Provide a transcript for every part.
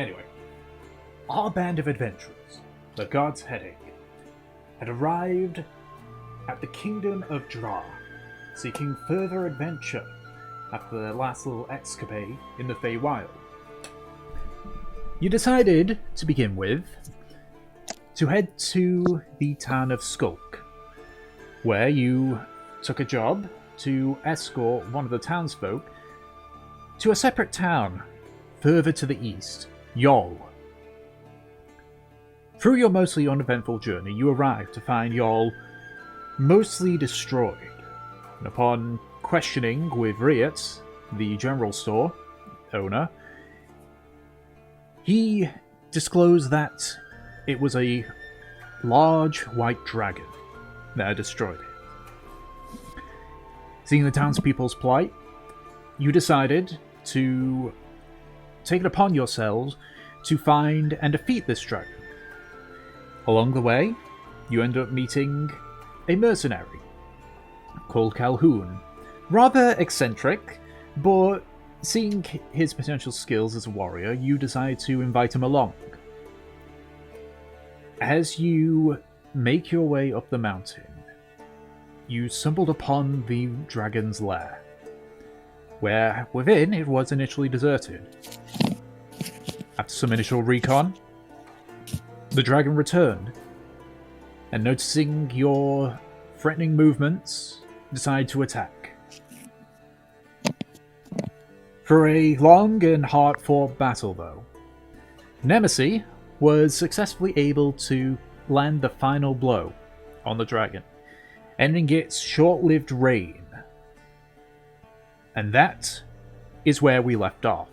Anyway, our band of adventurers, the God's Headache, had arrived at the Kingdom of Dra, seeking further adventure after their last little escapade in the Feywild. You decided, to begin with, to head to the town of Skulk, where you took a job to escort one of the townsfolk to a separate town further to the east, Yol. Through your mostly uneventful journey, you arrived to find Yol mostly destroyed, and upon questioning with Riot, the general store owner, he disclosed that it was a large white dragon that had destroyed it. Seeing the townspeople's plight, you decided to take it upon yourselves to find and defeat this dragon. Along the way, you end up meeting a mercenary called Calhoun. Rather eccentric, but seeing his potential skills as a warrior, you decide to invite him along. As you make your way up the mountain, you stumbled upon the dragon's lair, where within it was initially deserted. After some initial recon, the dragon returned, and noticing your threatening movements, decided to attack. For a long and hard-fought battle, though, Nemesis was successfully able to land the final blow on the dragon, ending its short-lived reign. And that is where we left off.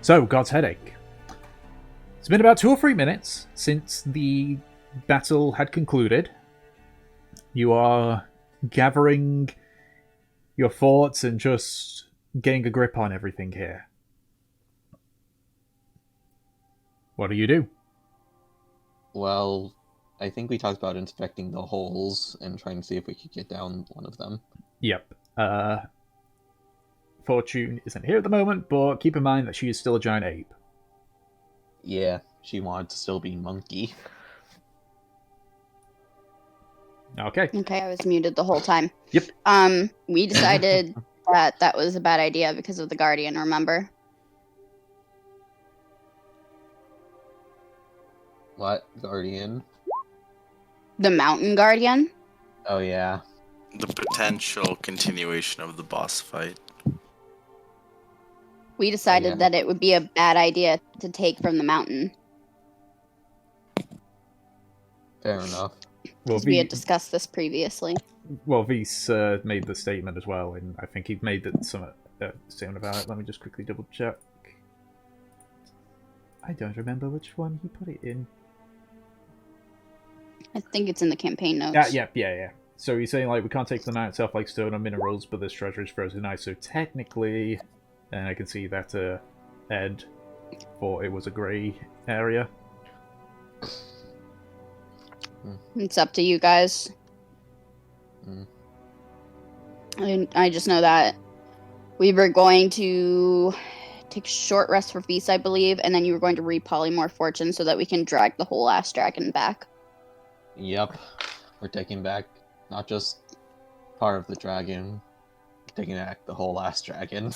So, God's Headache. It's been about 2 or 3 minutes since the battle had concluded. You are gathering your thoughts and just getting a grip on everything here. What do you do? Well, I think we talked about inspecting the holes and trying to see if we could get down one of them. Yep. Fortune isn't here at the moment, but keep in mind that she is still a giant ape. Yeah, she wanted to still be monkey. Okay. Okay, I was muted the whole time. Yep. We decided that was a bad idea because of the Guardian, remember? What? Guardian? The Mountain Guardian? Oh, yeah. The potential continuation of the boss fight. We decided that it would be a bad idea to take from the mountain. Fair enough. Well, We had discussed this previously. Well, Vise made the statement as well, and I think he made some statement about it. Let me just quickly double check. I don't remember which one he put it in. I think it's in the campaign notes. Yeah. So he's saying, like, we can't take them out itself like stone or minerals, but this treasure is frozen ice, so technically... And I can see that Ed thought it was a grey area. It's up to you guys. I just know that we were going to take a short rest for Feast, I believe, and then you were going to read Polymorph Fortune so that we can drag the whole ass dragon back. Yep. We're taking back not just part of the dragon, we're taking back the whole last dragon.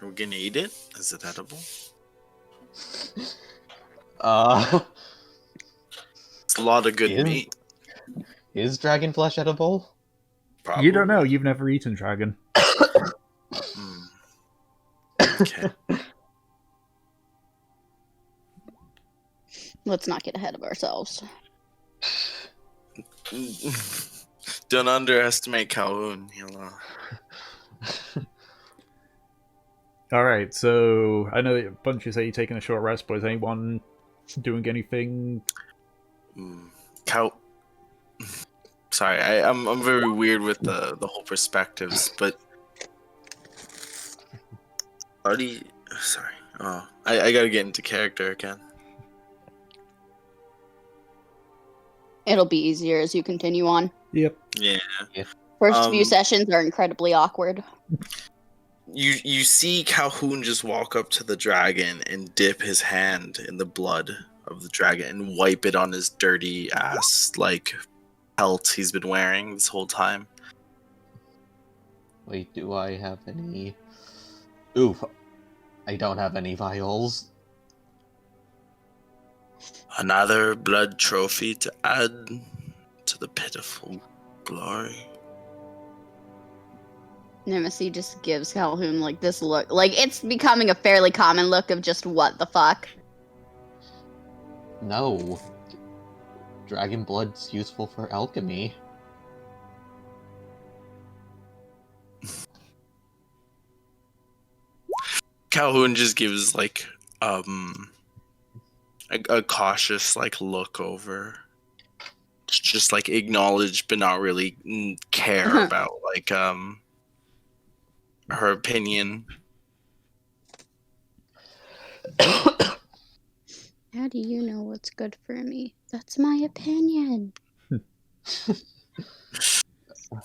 Are we gonna eat it? Is it edible? It's a lot of good meat. Is dragon flesh edible? Probably. You don't know. You've never eaten dragon. Okay. Let's not get ahead of ourselves. Don't underestimate Calhoun. Alright, so I know that a bunch of you say you're taking a short rest, but is anyone doing anything? Sorry, I'm very weird with the whole perspectives, but sorry. Oh, I gotta get into character again. It'll be easier as you continue on. Yep. Yeah. First few sessions are incredibly awkward. you see Calhoun just walk up to the dragon and dip his hand in the blood of the dragon and wipe it on his dirty ass like pelt he's been wearing this whole time. Wait, do I have any? Oof, I don't have any vials. Another blood trophy to add to the pitiful glory. Nemesis just gives Calhoun like this look. Like it's becoming a fairly common look of just what the fuck. No. Dragon blood's useful for alchemy. Calhoun just gives like a cautious like look over, just like acknowledge but not really care about like her opinion. How do you know what's good for me? That's my opinion.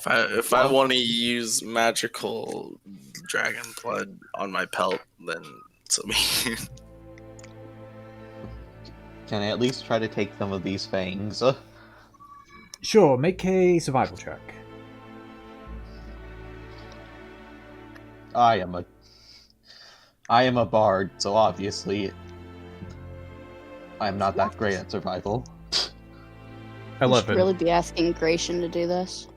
If I want to use magical dragon blood on my pelt, then so be it. Can I at least try to take some of these fangs? Sure, make a survival check. I am a bard, so obviously I'm not that great at survival. You should 11. really be asking Gratian to do this.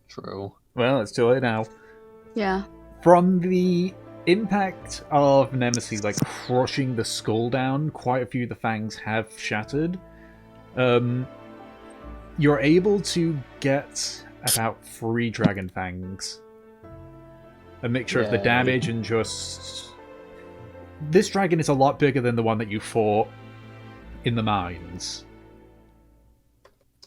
True. Well, it's too late now. Yeah. From the impact of Nemesis like crushing the skull down, quite a few of the fangs have shattered. You're able to get about 3 dragon fangs. A mixture of the Yay. damage and just... This dragon is a lot bigger than the one that you fought in the mines.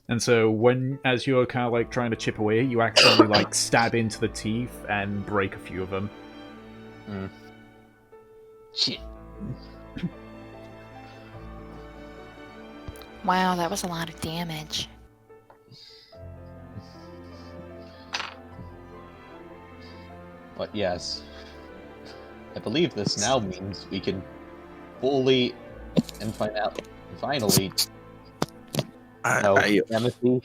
And so as you're kind of like trying to chip away, you actually like stab into the teeth and break a few of them. Shit. Wow, that was a lot of damage. But yes, I believe this now means we can fully and finally know Nemesis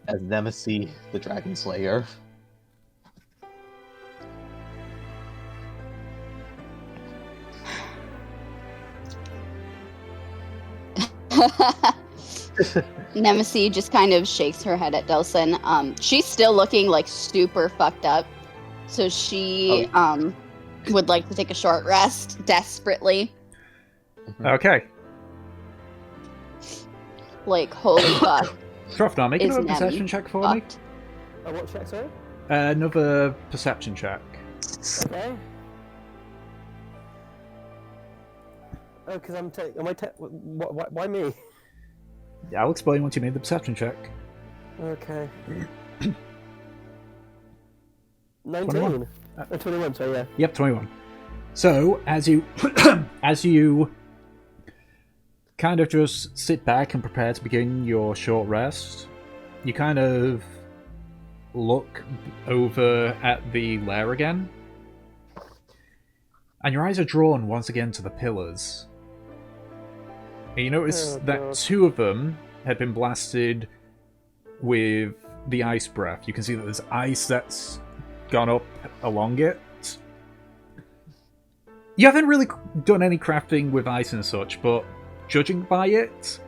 as Nemesis the Dragon Slayer. Nemesis just kind of shakes her head at Delson. She's still looking like super fucked up. So she would like to take a short rest desperately. Okay. Like, holy fuck. Trofnar, make Is another Nemi perception check for me. fucked. What check, sorry? Another perception check. Okay. Oh, because why me? Yeah, I'll explain once you made the perception check. Okay. 19. 21. 21, sorry, yeah. Yep, 21. So, as you as you kind of just sit back and prepare to begin your short rest, you kind of look over at the lair again, and your eyes are drawn once again to the pillars. And you notice that 2 of them had been blasted with the ice breath. You can see that there's ice that's gone up along it. You haven't really done any crafting with ice and such, but judging by it,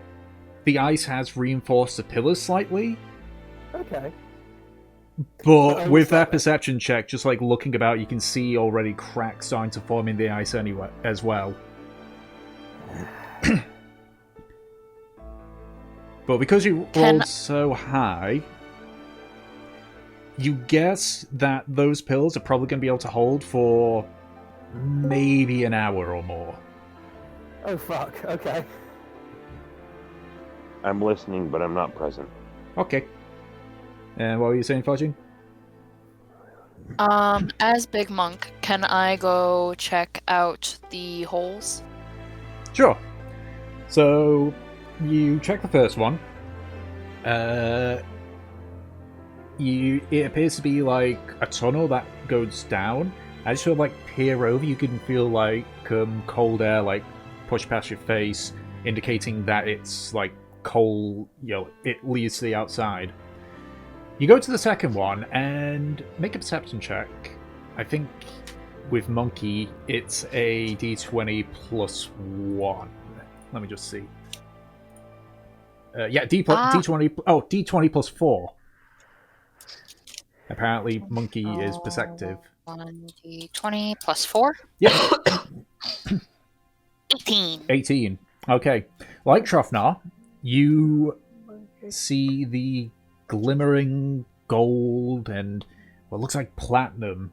the ice has reinforced the pillars slightly. Okay. But with that perception check, just like looking about, you can see already cracks starting to form in the ice anyway as well. But because you rolled so high, you guess that those pillars are probably going to be able to hold for maybe an hour or more. Oh, fuck. Okay. I'm listening, but I'm not present. Okay. And what were you saying, Fudging? As Big Monk, can I go check out the holes? Sure. So, you check the first one. It appears to be like a tunnel that goes down, As you like peer over, you can feel like cold air like push past your face, indicating that it's like cold. It leads to the outside. You go to the second one and make a perception check. I think with Monkey, it's a d20 plus 1. Let me just see. D20. Oh, d20 plus 4. Apparently, Monkey is perceptive. 1d20 plus 4. Yep. 18. 18. Okay. Like Shrofnar, you see the glimmering gold and what looks like platinum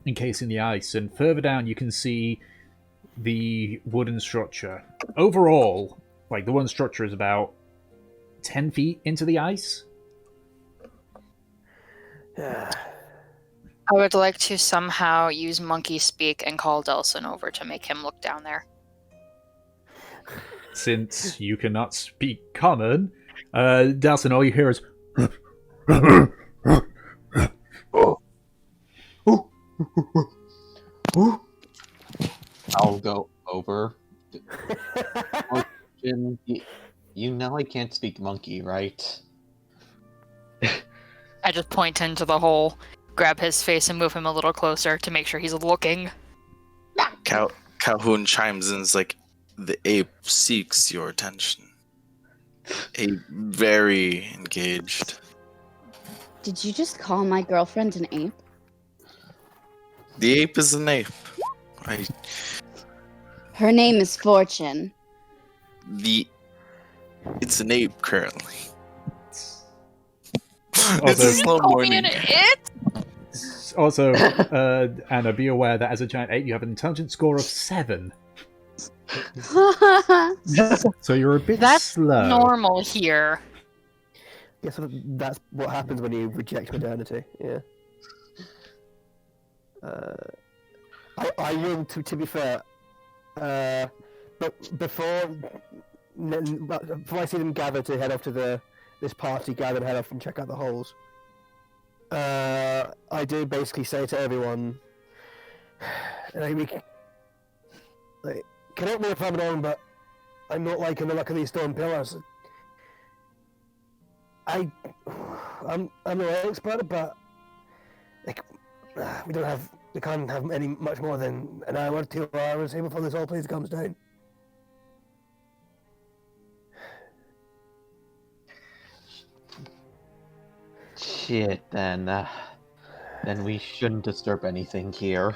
encasing the ice, and further down you can see the wooden structure. Overall, like the wooden structure is about 10 feet into the ice. Yeah. I would like to somehow use monkey speak and call Delson over to make him look down there. Since you cannot speak common, Delson, all you hear is I'll go over. Jin, you know I can't speak monkey, right? I just point into the hole, grab his face, and move him a little closer to make sure he's looking. Calhoun chimes in and is like, the ape seeks your attention. Ape very engaged. Did you just call my girlfriend an ape? The ape is an ape. Her name is Fortune. It's an ape currently. Also, It's a slow Call me morning. an it? Also, Anna, be aware that as a giant ape, you have an intelligence score of 7. So you're a bit That's slow. normal here. Guess that's what happens when you reject modernity. Yeah. I will, to be fair, but before I see them gather to head off to this party gather and head off and check out the holes, I do basically say to everyone, correct me if I'm wrong, but I'm not liking the look of these stone pillars. I'm no expert, but we can't have much more than an hour, 2 hours here before this whole place comes down. Shit, then we shouldn't disturb anything here.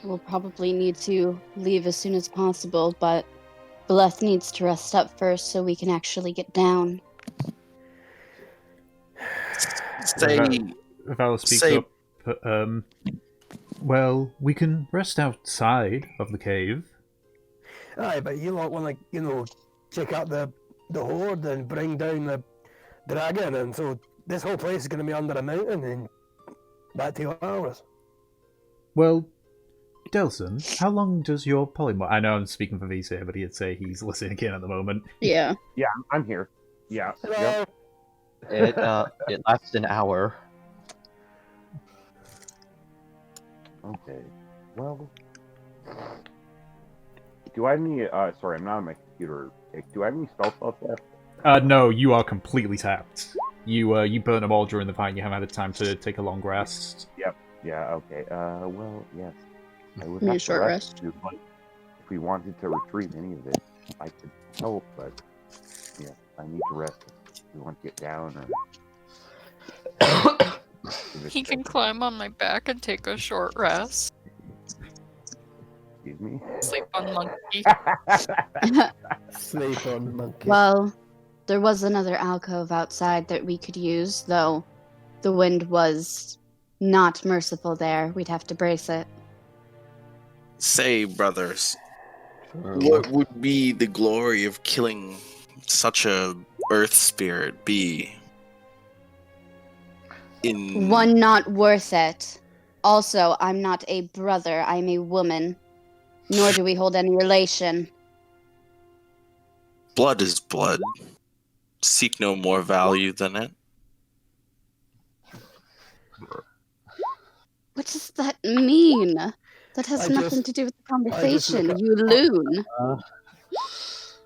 We'll probably need to leave as soon as possible, but Bleth needs to rest up first so we can actually get down. Vala speaks say- up. Well, we can rest outside of the cave. Aye, but you lot want to, check out the horde and bring down the dragon, and so this whole place is going to be under a mountain in about 2 hours. Well, Delson, how long does your polymorph... I know I'm speaking for Vise here, but he'd say he's listening in at the moment. Yeah. Yeah, I'm here. Yeah. Hello. Yep. It lasts an hour. Okay. Well, do I have any? Sorry, I'm not on my computer. Do I have any spell slots left? No, you are completely tapped. You burnt them all during the fight. You haven't had time to take a long rest. Yeah. Okay. Well, yes. I would Need a have to short rest. If we wanted to retreat any of this, I could help, but yeah, I need to rest. If we want to get down or. He can climb on my back and take a short rest. Excuse me. Sleep on monkey. Sleep on monkey. Well, there was another alcove outside that we could use, though the wind was not merciful there. We'd have to brace it. Say, brothers, Sure. what would be the glory of killing such a earth spirit be? One not worth it. Also, I'm not a brother, I'm a woman. Nor do we hold any relation. Blood is blood. Seek no more value than it. What does that mean? That has I nothing just- to do with the look conversation, at- you loon.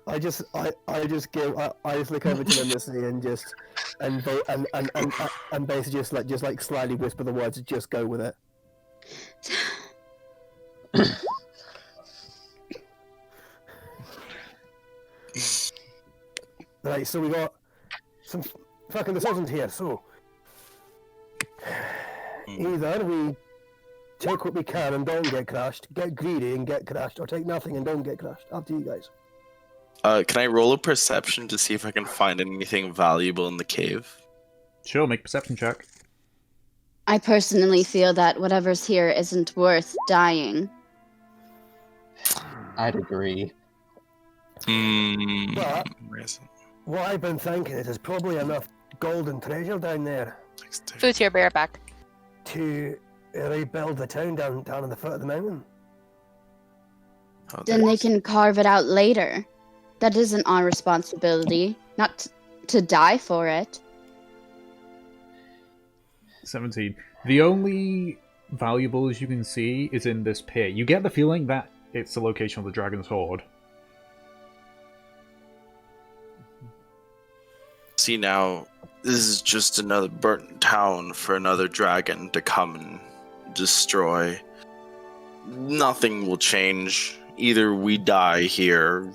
I just look over to Nemesis and just and basically just like slightly whisper the words, just go with it. Right, so we got some fucking decisions here, so either we take what we can and don't get crashed, get greedy and get crashed, or take nothing and don't get crashed. Up to you guys. Can I roll a perception to see if I can find anything valuable in the cave? Sure, make a perception check. I personally feel that whatever's here isn't worth dying. I'd agree. But Where is it? what I've been thinking is there's probably enough gold and treasure down there Food's here, bear back. to rebuild the town down on the foot of the mountain. Oh, Then there they it is. can carve it out later. That isn't our responsibility, not to die for it. 17. The only valuables you can see is in this pit. You get the feeling that it's the location of the Dragon's Hoard. See now, this is just another burnt town for another dragon to come and destroy. Nothing will change. Either we die here,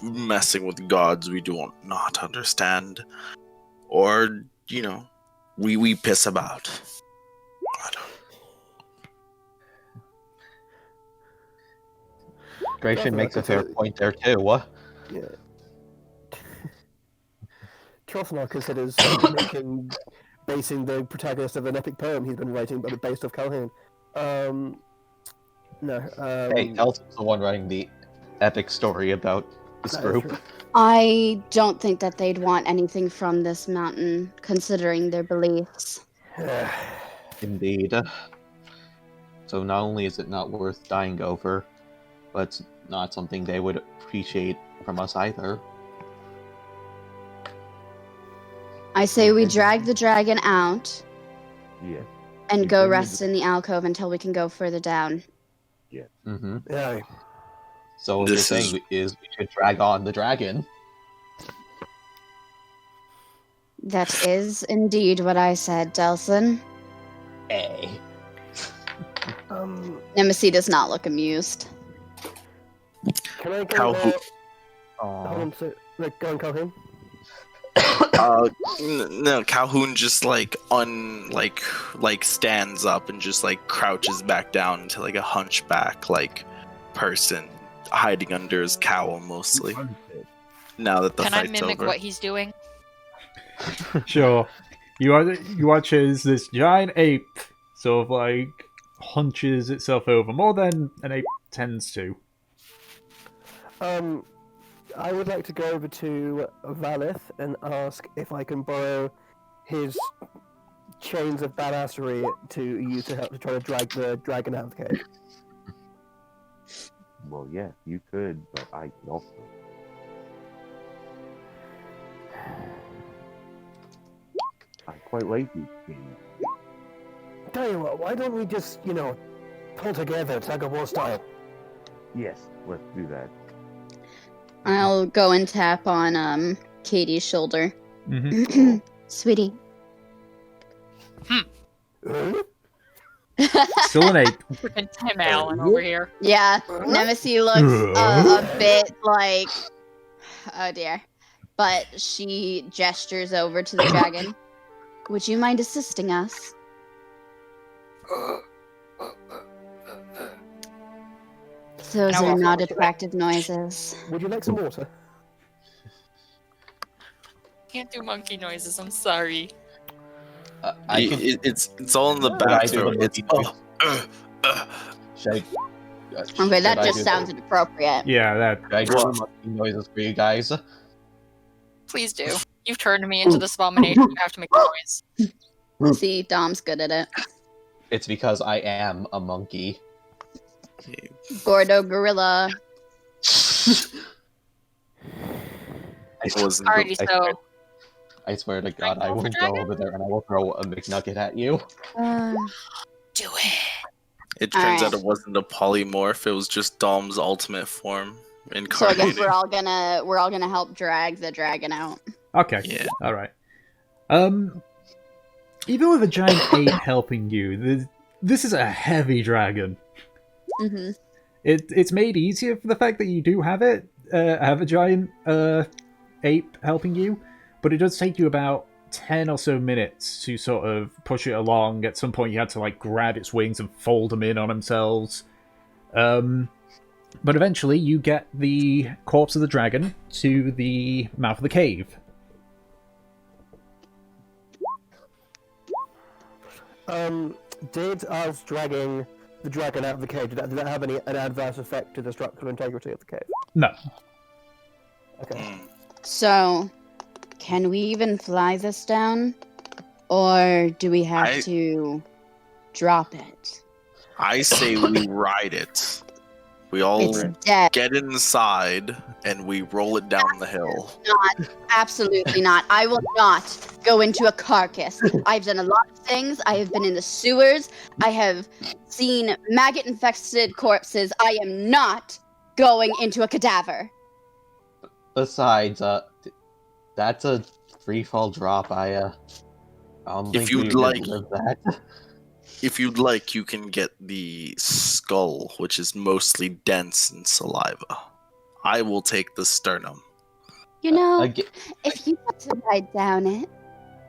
messing with gods we do not understand, or, you know, we piss about. I don't- Gration makes a fair point there too. What? Yeah. Trothnor considers basing the protagonist of an epic poem he's been writing, but based off Calhoun. No. Hey, Elson's the one writing the epic story about this that is group. true. I don't think that they'd want anything from this mountain, considering their beliefs. Indeed. So not only is it not worth dying over, but it's not something they would appreciate from us either. I say we drag the dragon out Yes. and You go bring the rest in the alcove until we can go further down. Mm-hmm. Yeah. So what This you're saying is we should drag on the dragon. That is indeed what I said, Delson. Hey. Nemesis does not look amused. Can I go Calhoun. go on, Calhoun? No, Calhoun just like stands up and just like crouches back down into like a hunchback like person hiding under his cowl mostly. Now that the Can I fight's mimic over. what he's doing? Sure. You watch as this giant ape sort of like hunches itself over more than an ape tends to. I would like to go over to Valith and ask if I can borrow his chains of badassery to use to help to try to drag the dragon out of the cave. Well, yes, you could, but I could also. I'm quite lazy. Tell you what, why don't we just, pull together, tug of war style? Yes, let's do that. I'll go and tap on Katie's shoulder. Mm-hmm. Sweetie. Huh? Still an ape. Freaking Tim Allen over here. Yeah, Nemesis looks a bit like, oh dear. But she gestures over to the dragon. Would you mind assisting us? Those Now are what? not attractive noises. Would you like some water? Can't do monkey noises, I'm sorry. I can. It's all in the Could I back do throat. the It's Should Okay, that should I just do sounds inappropriate. Yeah, that. Should I do the monkey noises for you guys? Please do. You've turned me into this abomination. You have to make a noise. See, Dom's good at it. It's because I am a monkey. Gordo gorilla. wasn't Alrighty, I so I swear to God, I go for won't go dragon? over there and I will throw a McNugget at you. Uh, do it. It turns out Alright. it wasn't a polymorph. It was just Dom's ultimate form So I incarnated. guess we're all gonna help drag the dragon out. Okay. Yeah. All right. Even with a giant ape helping you, this is a heavy dragon. Mm-hmm. It's made easier for the fact that you do have a giant ape helping you, but it does take you about 10 or so minutes to sort of push it along. At some point, you had to like grab its wings and fold them in on themselves. But eventually, you get the corpse of the dragon to the mouth of the cave. Did us dragging the dragon out of the cave, did that have an adverse effect to the structural integrity of the cave? No. Okay. So, can we even fly this down? Or do we have to drop it? I say we ride it. We all It's dead. get inside and we roll it down the hill. Not. Absolutely not. I will not go into a carcass. I've done a lot of things. I have been in the sewers. I have seen maggot-infested corpses. I am not going into a cadaver. Besides, that's a free fall drop. I don't think you'd we could like- live that. If you'd like, you can get the skull, which is mostly dense in saliva. I will take the sternum. You know, Aga- if you want to ride down it,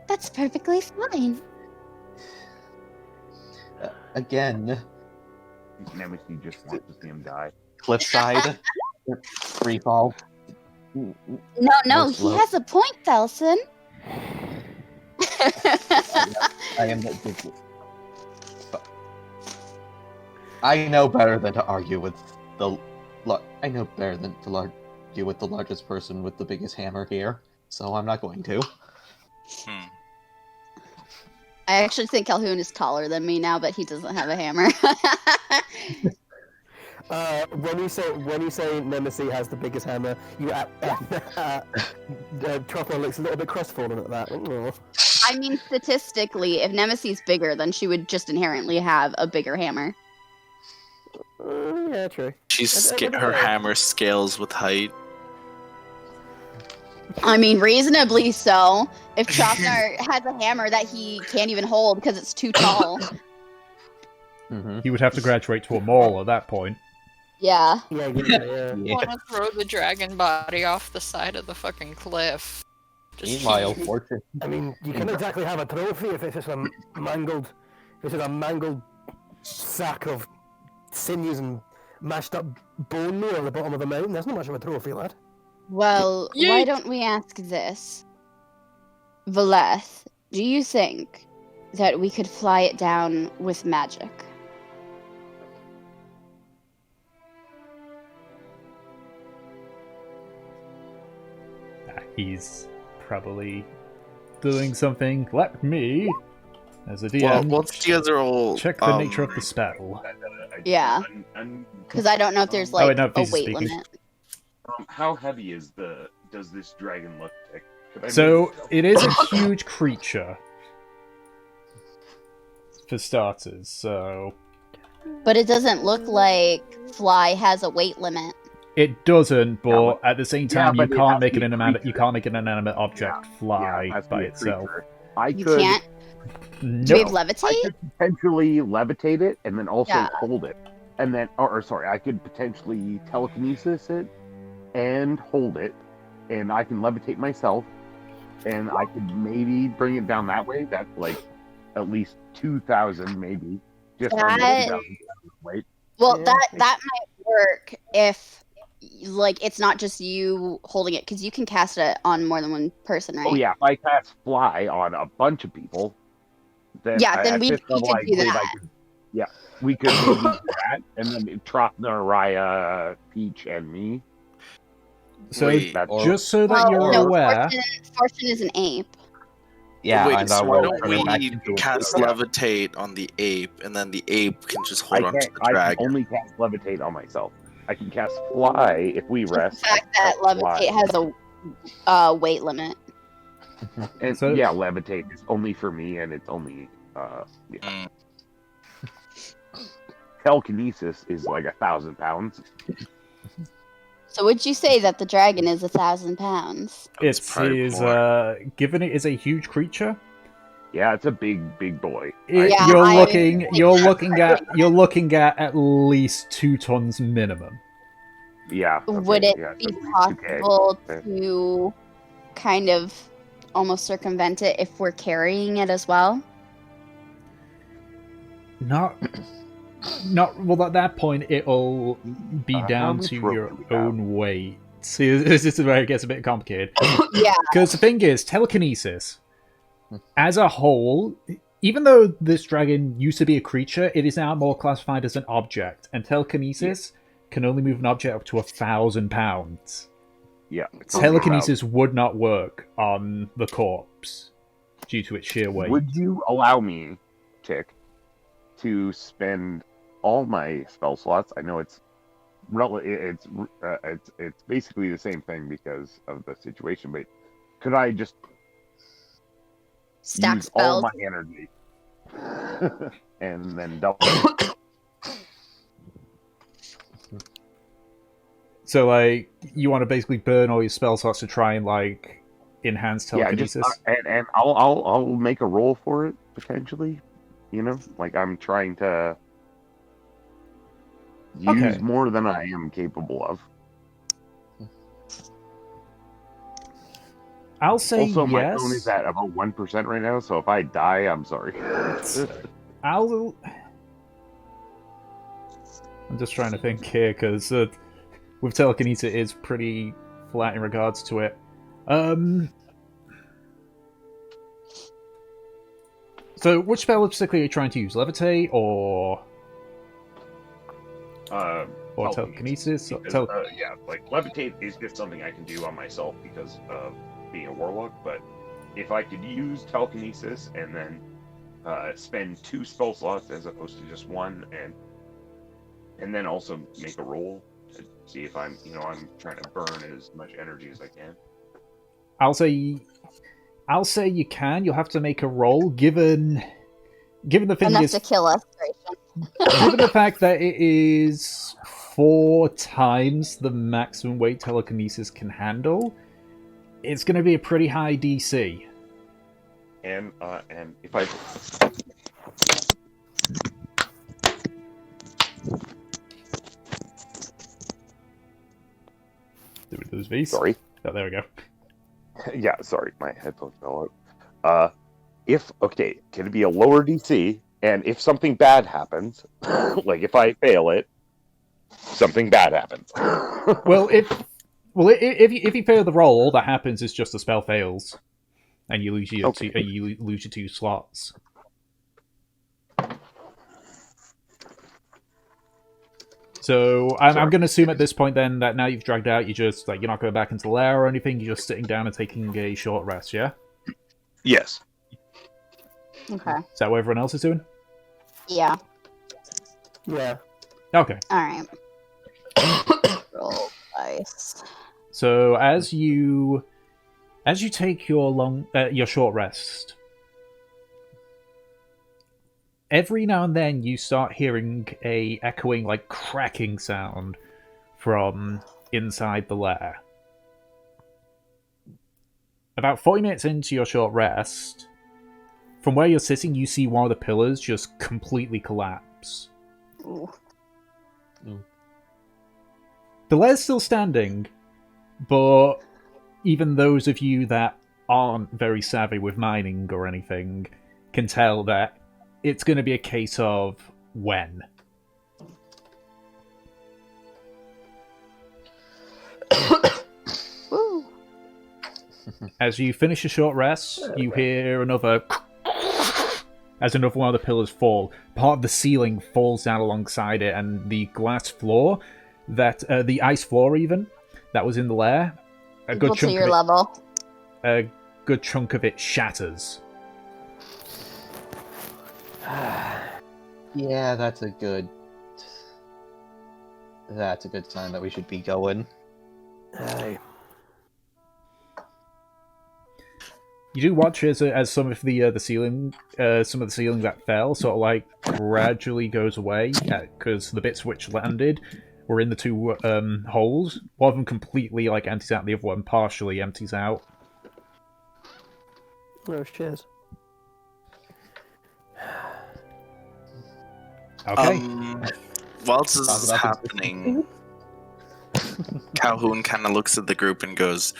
that's perfectly fine. Again, Nemesis just wants to see him die. cliffside, free fall. No, he slow. has a point, Felson. I am. I know better than to argue with the. I know better than to argue with the largest person with the biggest hammer here, so I'm not going to. I actually think Calhoun is taller than me now, but he doesn't have a hammer. When you say Nemesis has the biggest hammer, Truffle looks a little bit crestfallen at that. Oh. I mean, statistically, if Nemesis is bigger, then she would just inherently have a bigger hammer. Yeah, true. Her hammer scales with height. I mean, reasonably so. If Chopnar has a hammer that he can't even hold because it's too tall. Mm-hmm. He would have to graduate to a mole at that point. Yeah. Yeah. I want to throw the dragon body off the side of the fucking cliff. Just Meanwhile, Fortune. I mean, you can't exactly have a trophy if it's just a mangled sack of sinews and mashed up bone meal at the bottom of the mountain. That's not much of a trophy, lad. Well, why don't we ask this? Valeth, do you think that we could fly it down with magic? He's probably doing something. Let me, as a DM, Well, once you guys are all check the nature of the spell. Yeah. Because I don't know if there's like wait, no, a Peace is weight speaking. limit. How heavy does this dragon look like? Could I So move myself? it is a huge creature, for starters. So But it doesn't look like Fly has a weight limit. it doesn't, but Yeah, at the same yeah, time, you but it can't has make to an be a inanimate. You creature. can't make an inanimate object fly Yeah, it has to by be a itself. creature. I You could, can't. Do we have No. I levitate? could potentially levitate it and then also Yeah. hold it. And then, or sorry, I could potentially telekinesis it and hold it. And I can levitate myself. And I could maybe bring it down that way. That's like at least 2,000 maybe. Just on the That- 2,000 weight. Well, Yeah, that might work if, like, it's not just you holding it, because you can cast it on more than one person, right? Oh yeah, if I cast fly on a bunch of people, then Yeah, then at we this could level, I do believe that. I could, yeah, we could maybe do that, and then Tropna, Raya, Peach, and me. So Wait, That's- just so that Well, you're no, aware, Fortune is an ape. Yeah, Wait, and so I why will don't turn it back we into a cast creature. levitate on the ape, and then the ape can just I hold on to can't. the I can dragon? only cast levitate on myself. I can cast fly if we The rest. fact that levitate has a weight limit. And So- yeah, levitate is only for me, and it's only yeah. telekinesis is like 1,000 pounds. So would you say that the dragon is 1,000 pounds? It probably is, more. given it is a huge creature, Yeah, it's a big boy. Yeah, you're I- looking at least 2 tons minimum. Yeah. Okay, Would it yeah, be so 2K. possible Okay. to kind of almost circumvent it if we're carrying it as well? Not well. At that point, it'll be How down much to rope your do we have? own weight. See, this is where it gets a bit complicated. Yeah. Because the thing is, telekinesis, as a whole, even though this dragon used to be a creature, it is now more classified as an object, and telekinesis can only move an object up to 1,000 pounds. Yeah. Telekinesis would not work on the corpse due to its sheer weight. Would you allow me, Chick, to spend all my spell slots? I know it's basically the same thing because of the situation, but could I just Stack use all spells. my energy and then double? So, like, you want to basically burn all your spell slots to try and, like, enhance telekinesis? Yeah, just, and I'll make a roll for it potentially. You know, like I'm trying to use more than I am capable of. I'll say also, yes. my phone is at about 1% right now, so if I die, I'm sorry. I'm just trying to think here, because with telekinesis, it is pretty flat in regards to it. So, which spell specifically are you trying to use? Levitate or telekinesis? Yeah, like levitate is just something I can do on myself because of being a warlock. But if I could use telekinesis and then spend 2 spell slots as opposed to just 1, and then also make a roll to see if I'm trying to burn as much energy as I can. I'll say you can. You'll have to make a roll, given the thing Enough is, to kill us, given the fact that it is 4 times the maximum weight telekinesis can handle, it's going to be a pretty high DC. And if I Do we lose these? sorry. Oh, there we go. Yeah, sorry, my headphones fell out. Can it be a lower DC? And if something bad happens, like if I fail it, something bad happens. Well, if you fail the roll, all that happens is just the spell fails, and you lose your you lose your 2 slots. So I'm going to assume at this point then that now you've dragged out, you're not going back into the lair or anything. You're just sitting down and taking a short rest. Yeah. Yes. Okay. Is that what everyone else is doing? Yeah. Yeah. Okay. All right. Roll dice. So as you take your short rest, every now and then you start hearing a echoing, like, cracking sound from inside the lair. About 40 minutes into your short rest, from where you're sitting, you see one of the pillars just completely collapse. Ooh. The lair's still standing, but even those of you that aren't very savvy with mining or anything can tell that it's going to be a case of when. Woo. As you finish a short rest, you hear another as another one of the pillars fall. Part of the ceiling falls down alongside it, and the glass floor, the ice floor even, that was in the lair, a good chunk of it, level. a good chunk of it shatters. Yeah, that's a good sign that we should be going. Aye. You do watch as some of the ceiling, some of the ceiling that fell, sort of like gradually goes away because the bits which landed were in the two holes. One of them completely like empties out, the other one partially empties out. Oh, cheers. Okay. Whilst this Talk is about happening, Calhoun kind of looks at the group and goes,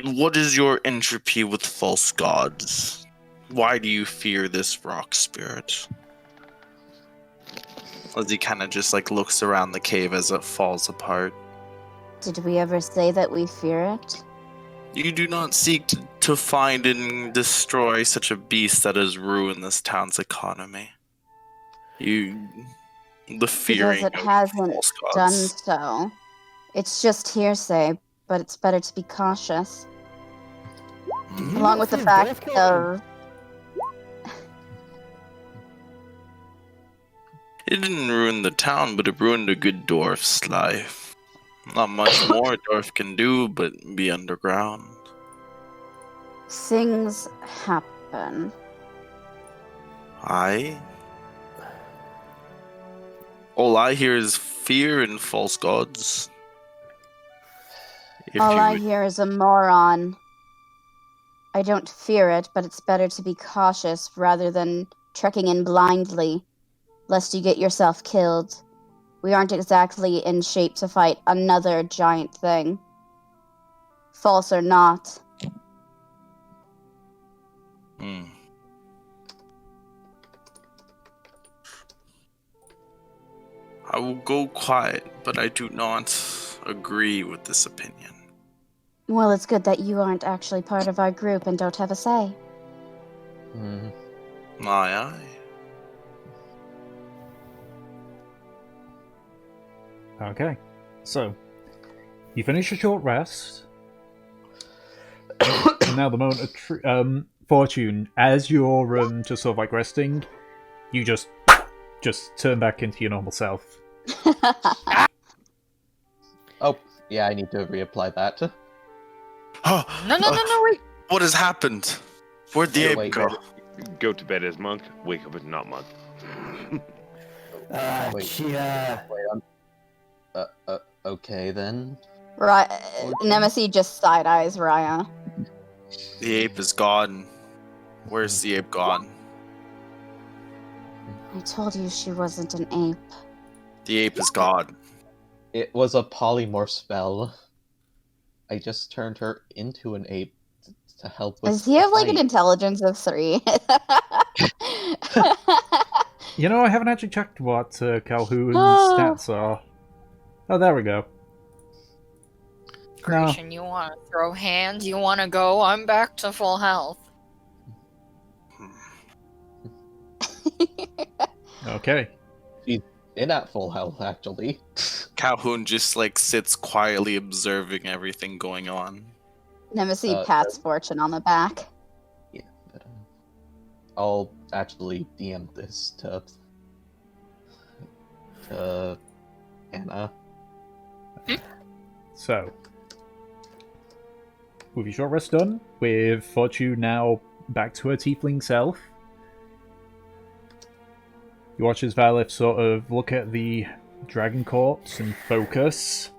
"What is your entropy with false gods? Why do you fear this rock spirit?" As he kind of just like looks around the cave as it falls apart. Did we ever say that we fear it? You do not seek to find and destroy such a beast that has ruined this town's economy. The fearing Because it of hasn't false done gods. so. It's just hearsay, but it's better to be cautious. Along with the fact of... It didn't ruin the town, but it ruined a good dwarf's life. Not much more a dwarf can do but be underground. Things happen. All I hear is fear and false gods. If All you I would- hear is a moron. I don't fear it, but it's better to be cautious rather than trekking in blindly, lest you get yourself killed. We aren't exactly in shape to fight another giant thing. False or not. Hmm. I will go quiet, but I do not agree with this opinion. Well, it's good that you aren't actually part of our group and don't have a say. Hmm. Aye. Okay. So, you finish a short rest. And now the moment of fortune, as you're just sort of like resting, you just turn back into your normal self. Oh, yeah, I need to reapply that. Oh, No, wait. what has happened? Where'd the Oh, ape wait, go? Go to bed as monk, wake up as not monk. Wait. She, Wait, okay then. Nemesis just side-eyes Raya. The ape is gone. Where's the ape gone? I told you she wasn't an ape. The ape is gone. It was a polymorph spell. I just turned her into an ape to help with Does he have like an fight. intelligence of 3? You know, I haven't actually checked what Calhoun's Oh. stats are. Oh, there we go. No. Grecian, you want to throw hands? You want to go? I'm back to full health. Okay. In at full health, actually. Calhoun just like sits quietly observing everything going on. Nemesis pats Fortune on the back. Yeah, but I'll actually DM this to Anna. So, with your short rest done, with Fortune now back to her tiefling self, you watch as Valif sort of look at the dragon corpse and focus.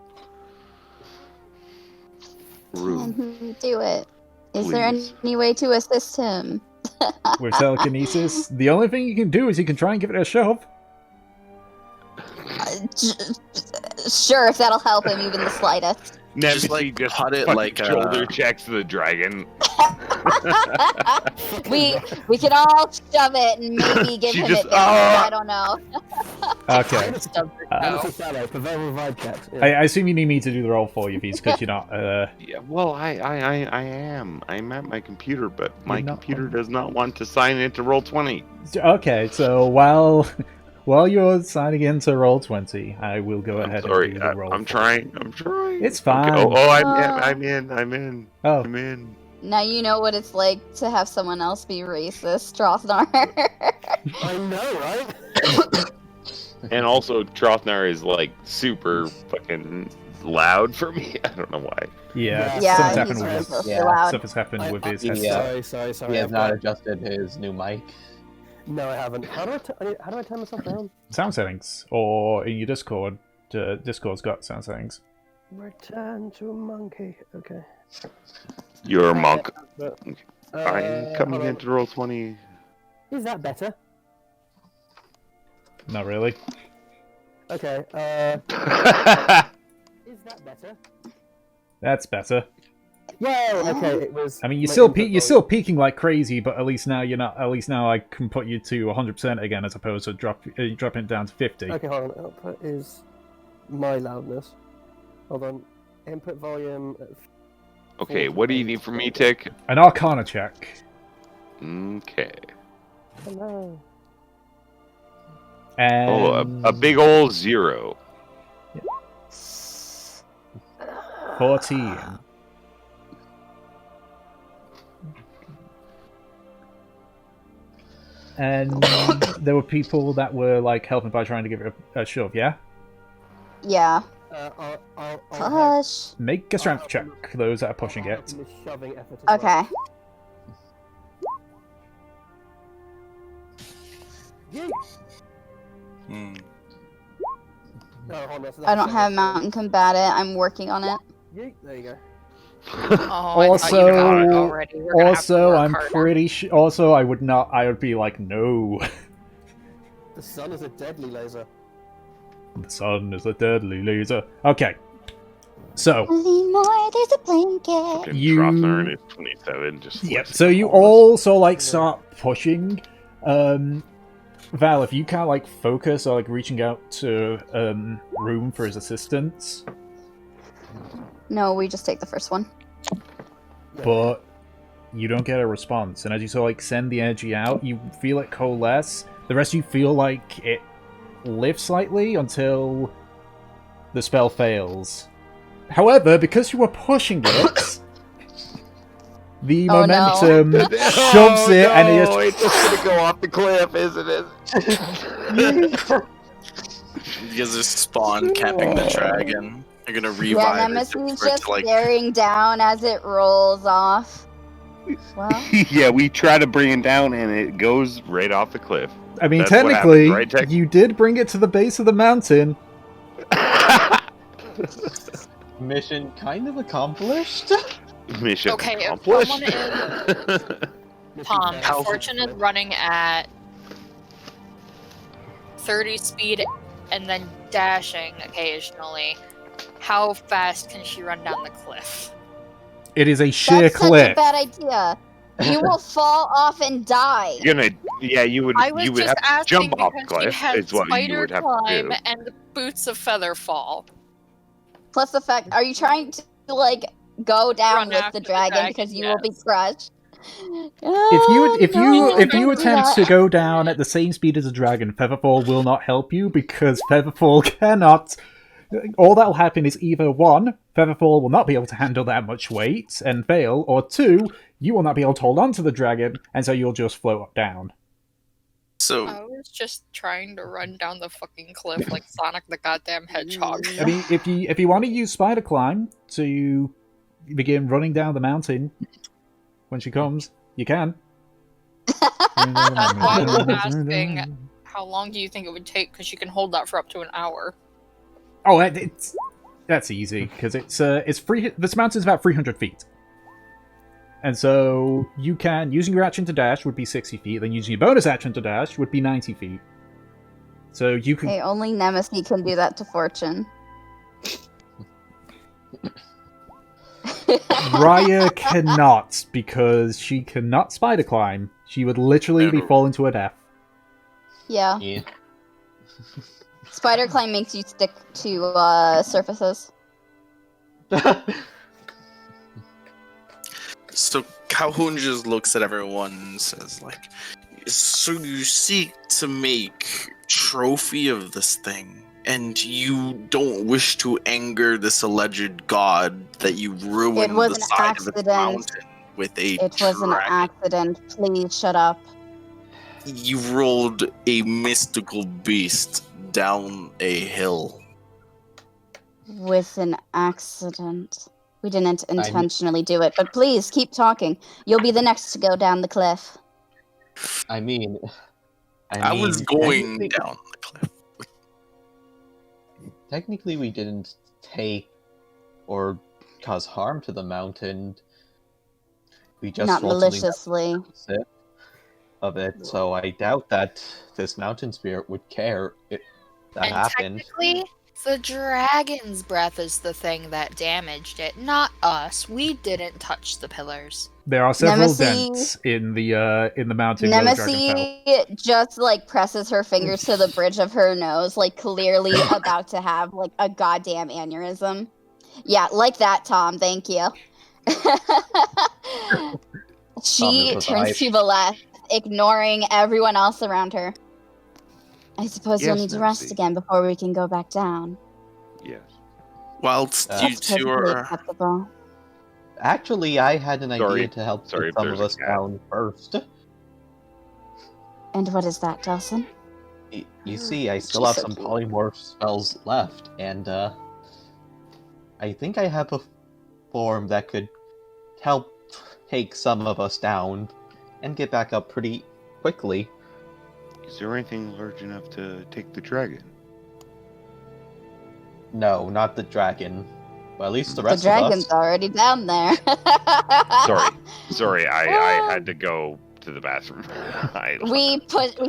Can he do it? Is there Please. any way to assist him? With telekinesis, the only thing you can do is you can try and give it a shove. Sure, if that'll help him even the slightest. Nemesis like, just cut it fucking like a- shoulder checks the dragon. We can all shove it and maybe give She him just- it. I don't know. Okay. Prevent revive checks. Yeah. I assume you need me to do the roll for you, Beast, because you're not. Yeah, well, I am. I'm at my computer, but my You're not computer on- does not want to sign into Roll20. Okay, so while you're signing in to Roll20, I will go I'm ahead sorry. and do the roll. I'm trying. It's fine. Okay. Oh, I'm in. Oh, I'm in. Now you know what it's like to have someone else be racist, Drothnar. I know, right? And also, Trothnar is like super fucking loud for me. I don't know why. Yeah, Yeah, something's he's happened with supposed to yeah. be loud. Stuff has happened with his Yeah. headset. Sorry. He has I've not got- adjusted his new mic. No, I haven't. How do I turn myself down? Sound settings, or in your Discord. Discord's got sound settings. Return to monkey. Okay. You're a monk. hold I'm coming on. into Roll20. Is that better? Not really. Okay. Is that better? That's better. Whoa. Okay. It was. I mean, you're my still input you're still peaking like crazy, but at least now you're not. At least now I can put you to 100% again, as opposed to dropping it down to 50. Okay, hold on. Output is my loudness. Hold on. Input volume. Okay, what do you need from me, Tick? An Arcana check. Okay. Hello. And Oh, a big ol' 0. 14. And there were people that were like helping by trying to give it a shove, yeah? Yeah. I'll Push. Make a strength check, those that are pushing help it. in this shoving effort as Okay. well. Hmm. Oh, hold on, so I don't that's have 7. mountain combatant. I'm working on it. Yeet, there you go. Oh, I thought you got it already. We're gonna have to Also, work I'm harder. pretty sure. Also, I would not. I would be like, no. The sun is a deadly laser. The sun is a deadly laser. Okay. So, Anymore, there's a blanket. Fucking You- Dropner is 27. Just yeah. listen So to you all also like start pushing. Val, if you can't like focus or like reaching out to Room for his assistance, No, we just take the first one. but you don't get a response. And as you sort of like send the energy out, you feel it coalesce. The rest of you feel like it lifts slightly until the spell fails. However, because you were pushing it, the Oh, no. momentum this. shoves it, and it just it's just gonna go off the cliff, isn't it? You guys are spawn camping the dragon. You're gonna Yeah, revive it Nemesis for is it just to, like. staring down as it rolls off. Well, Yeah, we try to bring it down, and it goes right off the cliff. I mean, That's what technically, happens, right, Tech? you did bring it to the base of the mountain. Mission kind of accomplished. Mission Okay, if accomplished. someone Tom, How- if Fortune is running at 30 speed and then dashing occasionally, how fast can she run down the cliff? It is a sheer that's such a cliff. bad idea. You will fall off and die. You're gonna, yeah, you would I was you would just have to asking jump off the because she cliff. has Is what you spider would have climb to do. and the boots of feather fall. Plus the fact, are you trying to like go down Run with after the the dragon dragon, because you will be yes. crushed? If you No, attempt to go down at the same speed as a dragon, Featherfall will not help you because Featherfall cannot. All that'll happen is either one, Featherfall will not be able to handle that much weight and fail, or two, you will not be able to hold on to the dragon, and so you'll just float down. So I was just trying to run down the fucking cliff like Sonic the goddamn Hedgehog. I mean, if you want to use Spider Climb to begin running down the mountain when she comes, you can. That's why I'm asking, how long do you think it would take? Because you can hold that for up to an hour. Oh, that's easy because it's free. This mountain's about 300 feet, and so you can using your action to dash would be 60 feet. Then using your bonus action to dash would be 90 feet. So you can. Hey, only Nemesis can do that to Fortune. Raya cannot because she cannot spider climb. She would literally be falling to her death. Yeah. Yeah. Spider climb makes you stick to surfaces. So Calhoun just looks at everyone and says, like, so you seek to make trophy of this thing, and you don't wish to anger this alleged god that you ruined was the an side of its accident. mountain with a It was an dragon. accident. Please shut up. You rolled a mystical beast down a hill. with an accident. We didn't intentionally do it, but please keep talking. You'll be the next to go down the cliff. I mean, I was going technically- down the cliff. Technically, we didn't take or cause harm to the mountain. We just Not rolled something maliciously. opposite of it, so I doubt that this mountain spirit would care if that And happened. technically, the dragon's breath is the thing that damaged it, not us. We didn't touch the pillars. There are several Nemesis- dents in the mountain where the dragon fell. Nemesis just like presses her finger to the bridge of her nose, like clearly about to have like a goddamn aneurysm. Yeah, like that, Tom. Thank you. She Tom is turns to the left, ignoring everyone else around her. I suppose you'll Yes, need to rest Nemesis. again before we can go back down. Yes. Whilst you That's two perfectly are acceptable. Actually, I had an Sorry. idea to help Sorry get if some there's of a us cat. down first. And what is that, Delson? You see, I still She's have so some cute. polymorph spells left, and I think I have a form that could help take some of us down and get back up pretty quickly. Is there anything large enough to take the dragon? No, not the dragon. Well, at least the The rest dragon's of us. already down there. Sorry, I had to go to the bathroom. We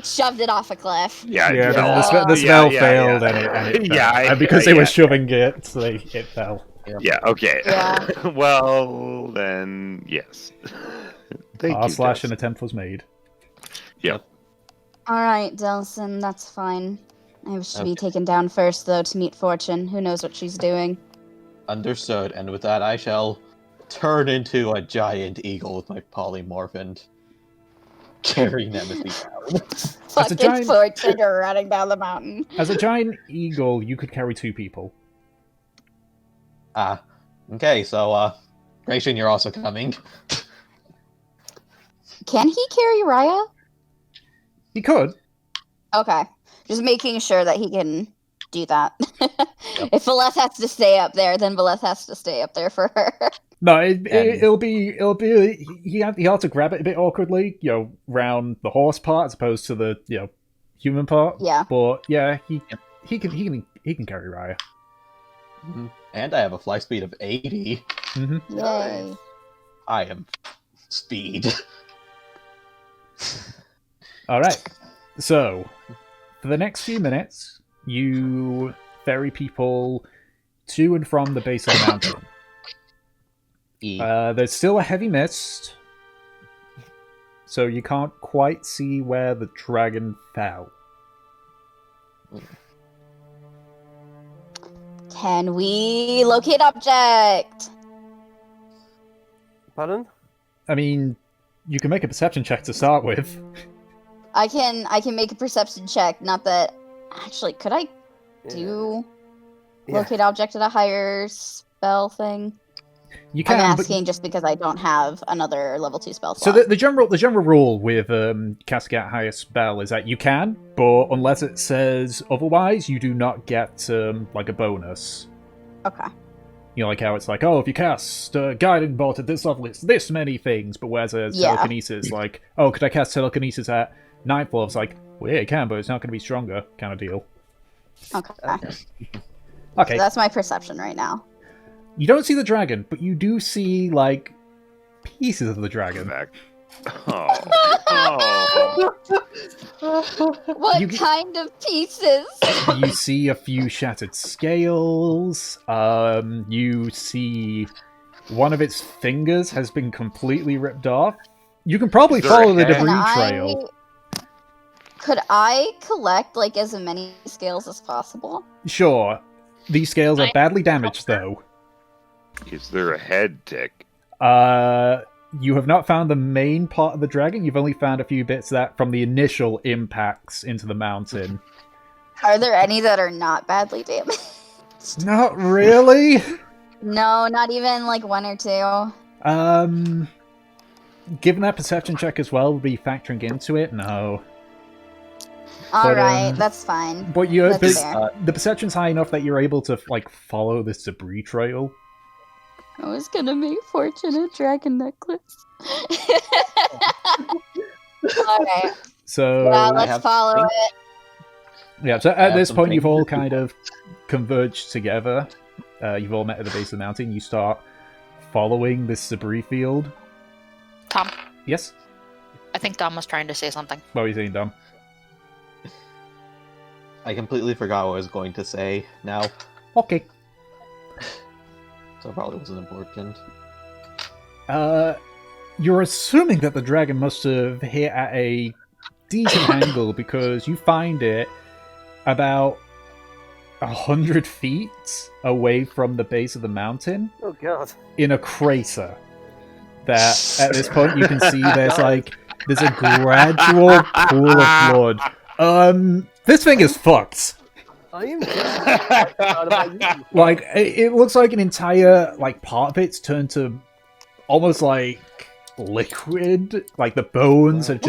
shoved it off a cliff. Yeah, Yeah, it fell the, off. the Yeah, spell yeah, failed yeah. and it fell. Yeah, And because they were yeah. shoving it, it fell. Yeah, okay. Yeah. Well, then, yes. Thank you, / an Dustin. attempt was made. Yep. Alright, Delson, that's fine. I should be Okay. taken down first, though, to meet Fortune. Who knows what she's doing? Understood, and with that, I shall turn into a giant eagle with my polymorph and carry Nemesis down. Fucking giant- Fortune running down the mountain. As a giant eagle, you could carry 2 people. Okay, so, Gratian, you're also coming. Can he carry Raya? He could. Okay. Just making sure that he can do that. If Valeth has to stay up there, then Valeth has to stay up there for her. No, And- it'll be. He had to grab it a bit awkwardly, round the horse part as opposed to the human part. Yeah. But yeah, he can carry Raya. And I have a fly speed of 80. hmm Yay. I am speed. All right. So, for the next few minutes, you ferry people to and from the base of the mountain. There's still a heavy mist, so you can't quite see where the dragon fell. Can we locate object? Pardon? I mean, you can make a perception check to start with. I can make a perception check. Not that actually, could I do Yeah. locate object at a higher spell thing? You can, I'm but asking just because I don't have another level 2 spell so slot. the general rule with casting at higher spell is that you can, but unless it says otherwise, you do not get like a bonus. Okay. Like how it's like, oh, if you cast guiding bolt at this level, it's this many things. But whereas Yeah. telekinesis, like, oh, could I cast telekinesis at 9th level? It's like, well, yeah, you can, but it's not going to be stronger, kind of deal. Okay. Okay, So that's my perception right now. you don't see the dragon, but you do see like pieces of the dragon. Back. Oh. What You get- kind of pieces? You see a few shattered scales. You see one of its fingers has been completely ripped off. You can probably Is there a follow the head? debris Can trail. Could I collect like as many scales as possible? Sure. These scales are badly damaged, though. Is there a head tick? You have not found the main part of the dragon. You've only found a few bits that from the initial impacts into the mountain. Are there any that are not badly damaged? Not really. No, not even like 1 or 2. Given that perception check as well would be factoring into it, no. All right, that's fine. But That's fair. the perception's high enough that you're able to like follow this debris trail. I was gonna make Fortune a dragon necklace. Alright. So Well, let's follow it. yeah, so at this point something. you've all kind of converged together. You've all met at the base of the mountain. You start following this debris field. Tom, Yes? I think Dom was trying to say something. What were you saying, Dom? I completely forgot what I was going to say now, Okay. so it probably wasn't important. You're assuming that the dragon must have hit at a decent angle because you find it about 100 feet away from the base of the mountain Oh god. in a crater. That at this point you can see there's a gradual pool of blood. This thing is fucked. I am just about you. Like it looks like an entire part of it's turned to almost like liquid. Like the bones have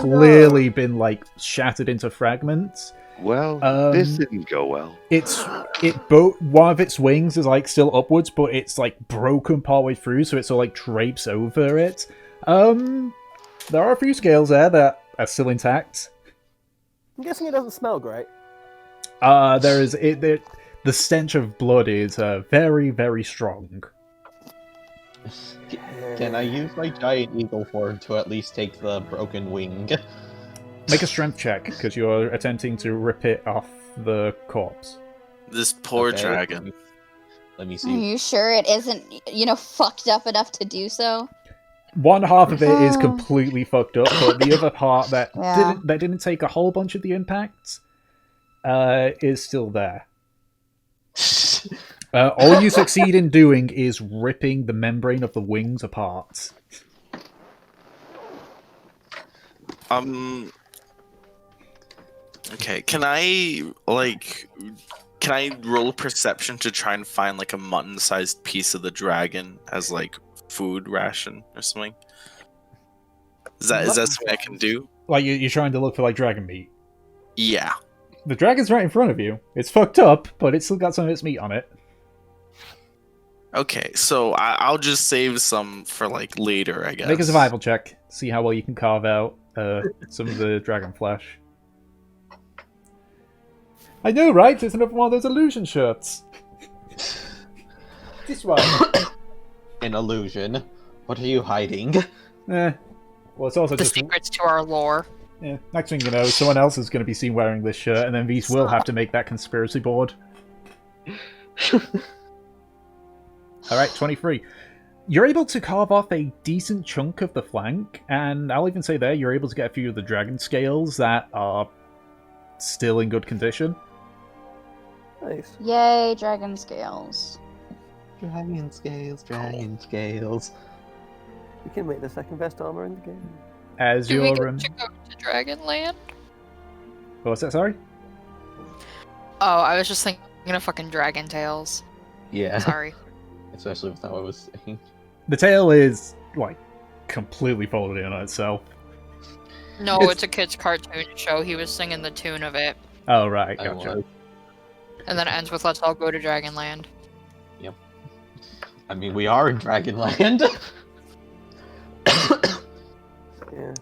clearly been shattered into fragments. Well, this didn't go well. One of its wings is still upwards, but it's broken partway through, so it's all drapes over it. There are a few scales there that are still intact. I'm guessing it doesn't smell great. The stench of blood is very, very strong. Can I use my giant eagle form to at least take the broken wing? Make a strength check, because you're attempting to rip it off the corpse. This poor Okay. dragon. Let me Are see. you sure it isn't, fucked up enough to do so? One half of it is Oh. completely fucked up, but the other part that Yeah. didn't take a whole bunch of the impact is still there. All you succeed in doing is ripping the membrane of the wings apart. Okay, can I roll a perception to try and find a mutton-sized piece of the dragon as food ration or something? Is that something I can do? You're trying to look for dragon meat. Yeah. The dragon's right in front of you. It's fucked up, but it's still got some of its meat on it. Okay, so I'll just save some for later, I guess. Make a survival check. See how well you can carve out some of the dragon flesh. I know, right? It's another one of those illusion shirts. This one. An illusion. What are you hiding? Well, it's also The just... secrets to our lore. Yeah, next thing you know, someone else is going to be seen wearing this shirt, and then these will have to make that conspiracy board. Alright, 23. You're able to carve off a decent chunk of the flank, and I'll even say there, you're able to get a few of the dragon scales that are still in good condition. Nice. Yay, dragon scales. Dragon scales, dragon scales. We can make the second best armor in the game. As Do we your... get to go to Dragonland? What was that, sorry? Oh, I was just thinking of fucking Dragon Tales. Yeah, Sorry. especially with how I was saying. The tail is, completely folded in on itself. No, It's- it's a kid's cartoon show. He was singing the tune of it. Oh, right, I gotcha. was. And then it ends with "Let's all go to Dragonland." I mean, we are in Dragonland. Yeah.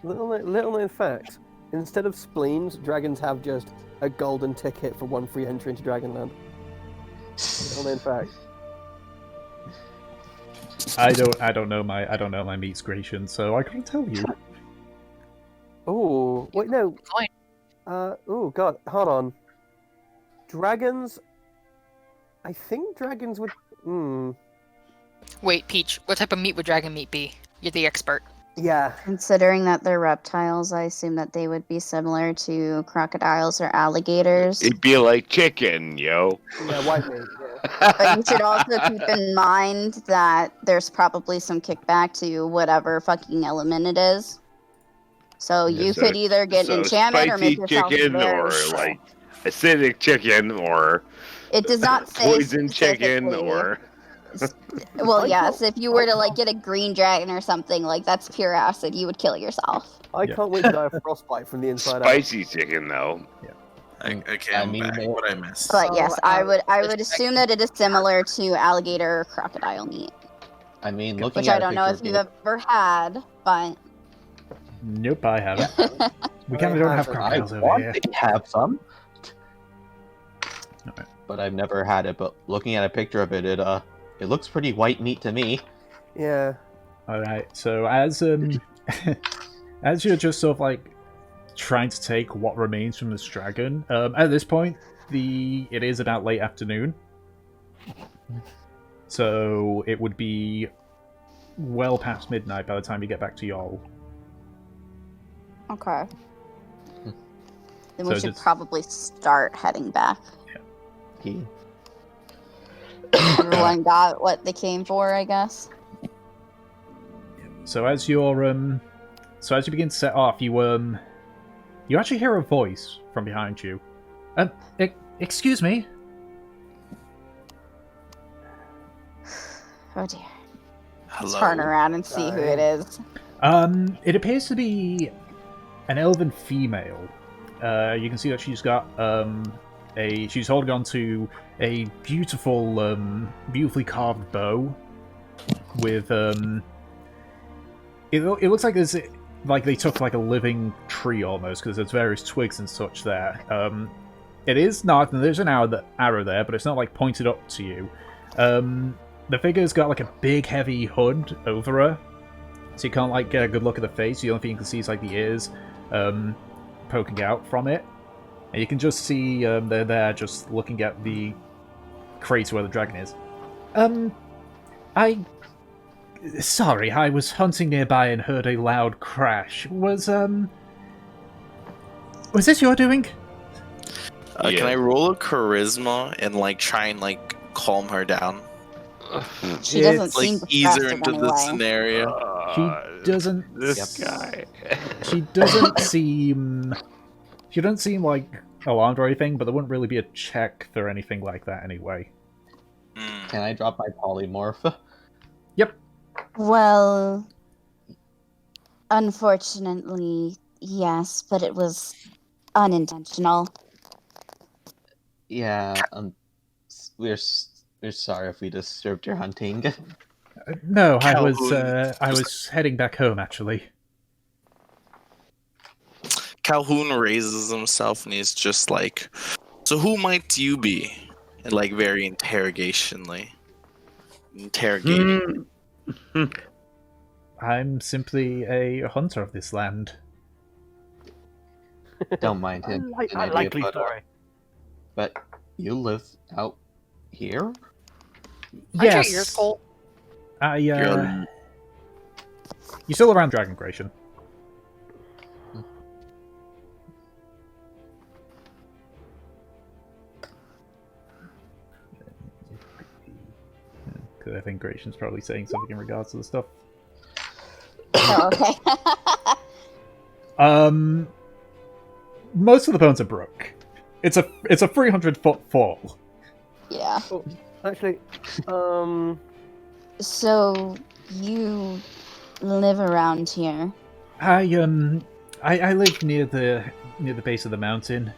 Little known fact: instead of spleens, dragons have just a golden ticket for one free entry into Dragonland. Little known fact. I don't know my meat's Grecian, so I can't tell you. Oh wait, no. Fine. Oh god, hold on. Dragons. I think dragons would. Wait, Peach, what type of meat would dragon meat be? You're the expert. Yeah. Considering that they're reptiles, I assume that they would be similar to crocodiles or alligators. It'd be like chicken, yo. Yeah, white meat. Yeah. But you should also keep in mind that there's probably some kickback to whatever fucking element it is. So you So- could either get so enchanted or make spicy yourself chicken very or strong. acidic chicken or It does not say poison chicken specifically. or Well, I yes, can't- if you were to like get a green dragon or something, like that's pure acid, you would kill yourself. I Yeah. can't wait to die of frostbite from the inside out. Spicy chicken, though. Okay, I I'm mean, back. they- What I missed? But Oh, yes, I would assume that it is similar to alligator or crocodile meat, I mean, looking which at I a don't know picture if you've of it, ever had, but Nope, I haven't. We I kind of don't have haven't. I crocodiles over want here. to have some, Alright. but I've never had it. But looking at a picture of it, it looks pretty white meat to me. Yeah. Alright, so as as you're just sort of like trying to take what remains from this dragon, at this point, it is about late afternoon. So it would be well past midnight by the time you get back to Yol. okay. Then So we should it's- probably start heading back. He, Everyone got what they came for, I guess. So as you begin to set off, you actually hear a voice from behind you. Excuse me. Oh dear. Hello. Turn around and see who it is. It appears to be an elven female. You can see that she's got she's holding on to a beautifully carved bow with It looks like there's like they took like a living tree almost because there's various twigs and such there. It is not, and there's an arrow there, but it's not like pointed up to you. The figure's got like a big heavy hood over her, so you can't like get a good look at the face. The only thing you can see is like the ears poking out from it, and you can just see they're there just looking at the crater where the dragon is. Sorry, I was hunting nearby and heard a loud crash. Was this your doing? Yeah. Can I roll a charisma and like try and like calm her down? She doesn't It's Like seem ease her depressed into in the any way. scenario. She doesn't. This Yep. guy. She doesn't seem. She doesn't seem like alarmed or anything, but there wouldn't really be a check for anything like that anyway. Hmm. can I drop my polymorph? Well, unfortunately, yes, but it was unintentional. Yeah. We're sorry if we disturbed your hunting. No, I Calhoun. was heading back home actually. Calhoun raises himself and he's just like, "So who might you be?" And like very interrogating. I'm simply a hunter of this land. Don't mind him. an idiot, Unlikely but, story. but you live out here? Aren't your ears Yes, cold? you're still around Dragon Creation. Because I think Creation's probably saying something in regards to the stuff. Oh, okay. Most of the bones are broke. It's a 300-foot fall. Yeah. Actually, So you live around here, I live near the base of the mountain.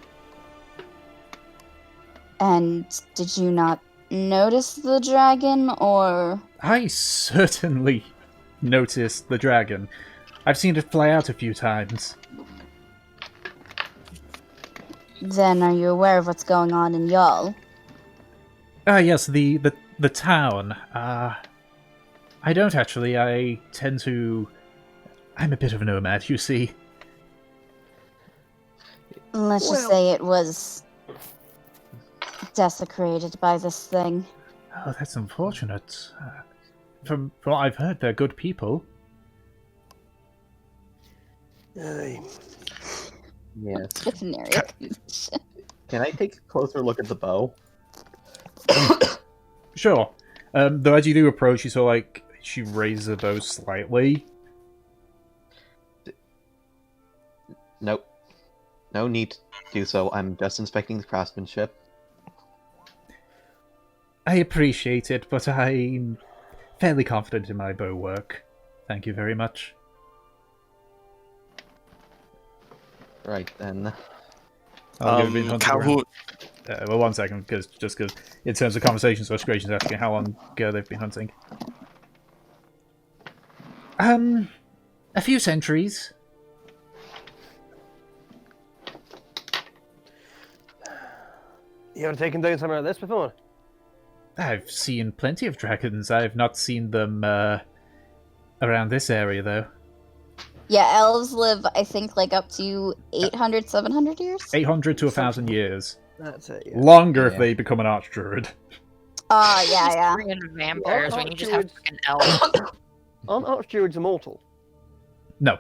and did you not notice the dragon, or I certainly noticed the dragon. I've seen it fly out a few times. then are you aware of what's going on in Yol? Ah, yes, the town. I don't actually. I tend to. I'm a bit of a nomad, you see. Let's just Well- say it was desecrated by this thing. Oh, that's unfortunate. From what I've heard, they're good people. aye. Yes. Veterinary condition. Can I take a closer look at the bow? Sure. Though as you do approach, you saw like she raises the bow slightly. Nope. No need to do so. I'm just inspecting the craftsmanship. I appreciate it, but I'm fairly confident in my bow work. Thank you very much. Right then. I'll give it hunting Calhoun. around. Well, 1 second, because in terms of conversations, Restoration's asking how long they've been hunting. A few centuries. You ever taken down something like this before? I've seen plenty of dragons. I've not seen them around this area, though. Yeah, elves live, I think, like up to 800, 700 years. 800 to 1,000 years. That's it. Yeah. Longer if Yeah. they become an archdruid. Yeah. Freaking vampires when you just have Archdudes- fucking elves. Aren't archdruids immortal? No.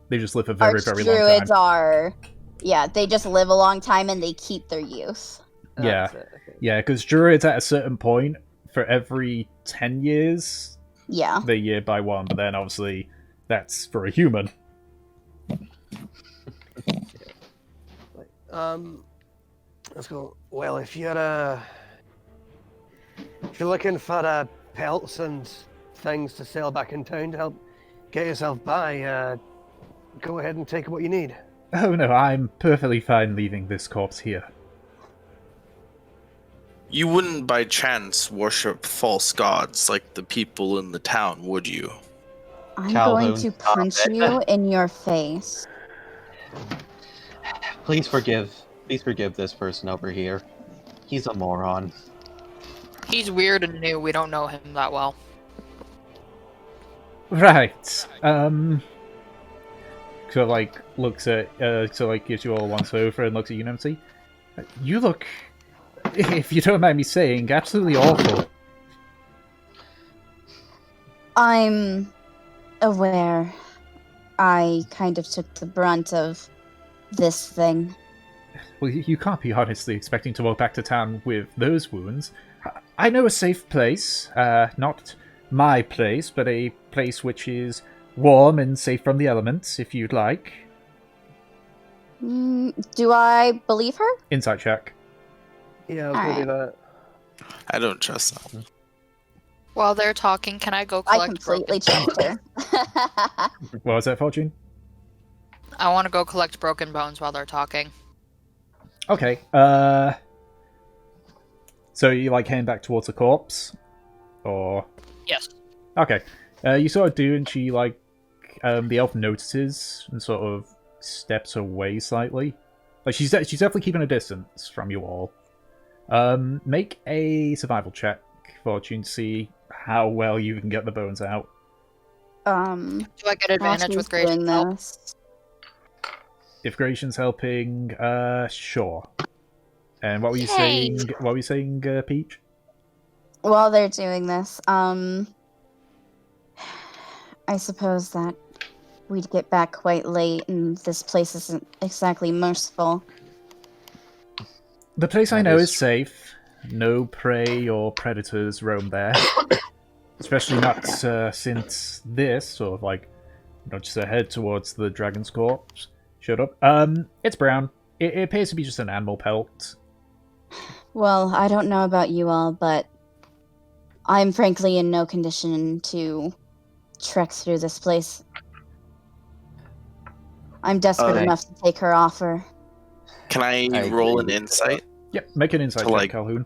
They just live a very, very long time. Archdruids are, yeah, they just live a long time and they keep their youth. Yeah. That's it, okay. Yeah, because druids at a certain point, for every 10 years, Yeah. they year by one, but then obviously that's for a human. Let's go. Well, if you're looking for pelts and things to sell back in town to help get yourself by, go ahead and take what you need. Oh no, I'm perfectly fine leaving this corpse here. You wouldn't by chance worship false gods like the people in the town, would you? I'm Calhoun, going to stop punch it. you in your face. Please forgive this person over here. He's a moron. He's weird and new. We don't know him that well. Right. So like looks at gives you all once over and looks at you, Nemesis. You look, if you don't mind me saying, absolutely awful. I'm aware I kind of took the brunt of this thing. Well, you can't be honestly expecting to walk back to town with those wounds. I know a safe place, not my place, but a place which is warm and safe from the elements, if you'd like. Do I believe her? Insight check. Yeah, I'll do that. I don't trust them. While they're talking, can I go I collect completely broken checked her. What was that, Fortune? I want to go collect broken bones while they're talking. Okay, so you like heading back towards the corpse? Or... Yes. Okay. You sort of do, and she, like, the elf notices and sort of steps away slightly. Like, she's definitely keeping a distance from you all. Make a survival check, Fortune, to see how well you can get the bones out. Do I get advantage with Grace's help? this. If Gratian's helping, sure. And what were you Yay. saying? What were you saying, Peach? While they're doing this, I suppose that we'd get back quite late, and this place isn't exactly merciful. The place I That know is is safe. No prey or predators roam there. Especially not since this sort of like, just ahead towards the dragon's corpse showed up. It's brown. It appears to be just an animal pelt. Well, I don't know about you all, but I'm frankly in no condition to trek through this place. I'm desperate Okay. enough to take her offer. Can I I roll agree an with insight? Yep, make an insight To, check, like- Calhoun.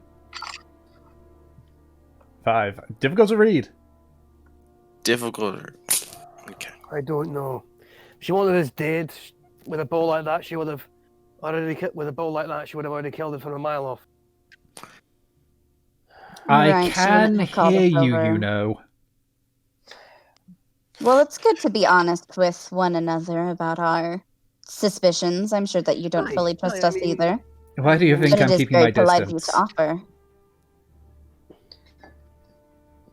5. Difficult to read. Difficult. Okay. I don't know. If she wanted us dead with a bow like that, she would have already with a bow like that. She would have already killed us from a mile off. I Right, she can wouldn't have called hear us you, over. you know. Well, it's good to be honest with one another about our suspicions. I'm sure that you don't Aye, fully trust aye, I us mean- either. Why do you think But I'm it is keeping my very polite of you distance? to offer.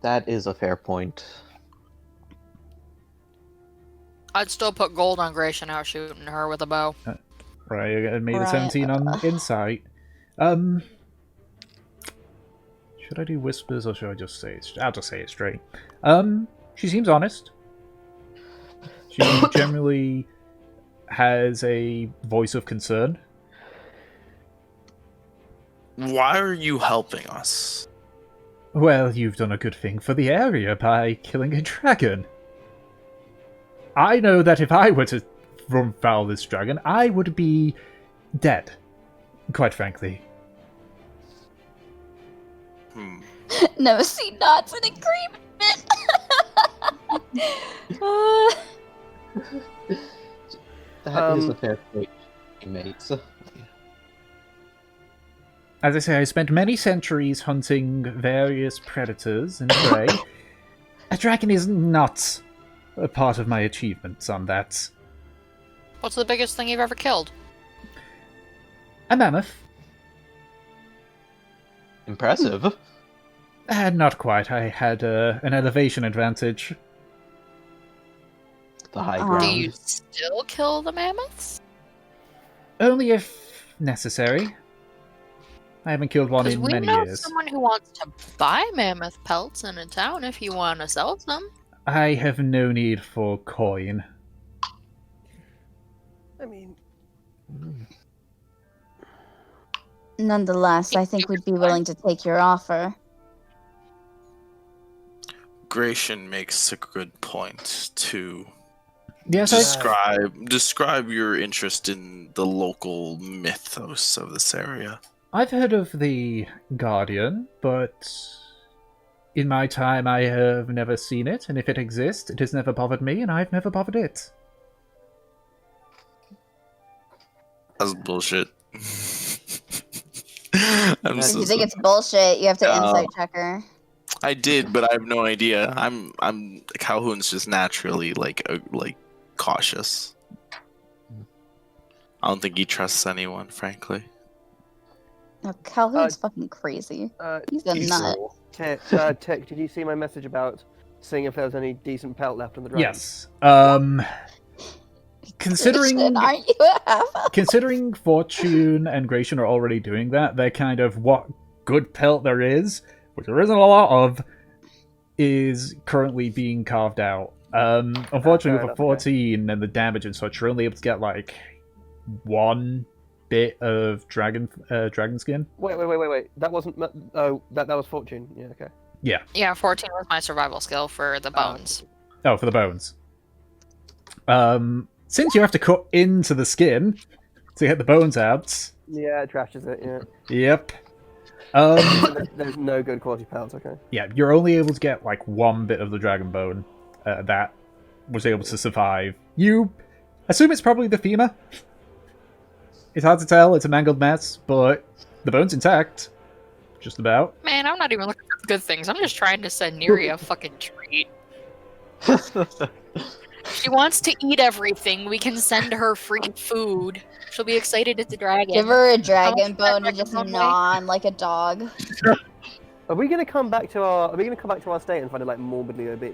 That is a fair point. I'd still put gold on Grace and out shooting her with a bow. Right, I made a Right, 17 on insight. Should I do whispers or should I just say it? I'll just say it straight. She seems honest. She generally has a voice of concern. Why are you helping us? Well, you've done a good thing for the area by killing a dragon. I know that if I were to run foul this dragon, I would be dead, quite frankly. Nemesis nods in agreement. That is a fair point, mates. As I say, I spent many centuries hunting various predators and prey. A dragon is not a part of my achievements on that. What's the biggest thing you've ever killed? A mammoth. Impressive. Not quite. I had an elevation advantage. The high Do ground. Do you still kill the mammoths? Only if necessary. I haven't killed one Because in we many know years. someone who wants to buy mammoth pelts in a town if you want to sell them. I have no need for coin. I mean, Nonetheless, I think we'd be willing to take your offer. Gratian makes a good point to Yes, describe your interest in the local mythos of this area. I've heard of the Guardian, but in my time I have never seen it, and if it exists, it has never bothered me, and I've never bothered it. That's bullshit. I'm If so you think sorry. it's bullshit, you have to insight check her. I did, but I have no idea. I'm Calhoun's just naturally like cautious. I don't think he trusts anyone, frankly. No, Calhoun's fucking crazy. He's a nut. Tick, did you see my message about seeing if there was any decent pelt left on the dragon? Yes. Considering Aren't you a half? considering Fortune and Gratian are already doing that, they're kind of what good pelt there is, which there isn't a lot of, is currently being carved out. Unfortunately, fair with a 14 and the damage and such, you're only able to get like one bit of dragon skin. Wait. That wasn't. Oh, that was Fortune. Yeah, okay. Yeah, 14 was my survival skill for the bones. Oh, for the bones. Since you have to cut into the skin to get the bones out. Yeah, it trashes it, yeah. Yep. There's no good quality pelts, okay. Yeah, you're only able to get like one bit of the dragon bone that was able to survive. You assume it's probably the femur. It's hard to tell, it's a mangled mess, but the bone's intact. Just about. Man, I'm not even looking for good things. I'm just trying to send Neri a fucking treat. She wants to eat everything. We can send her free food. She'll be excited at the dragon. Give her a dragon How bone much and just dragon bone gnaw on like a dog. Are we gonna come back to our state and find it like morbidly obese?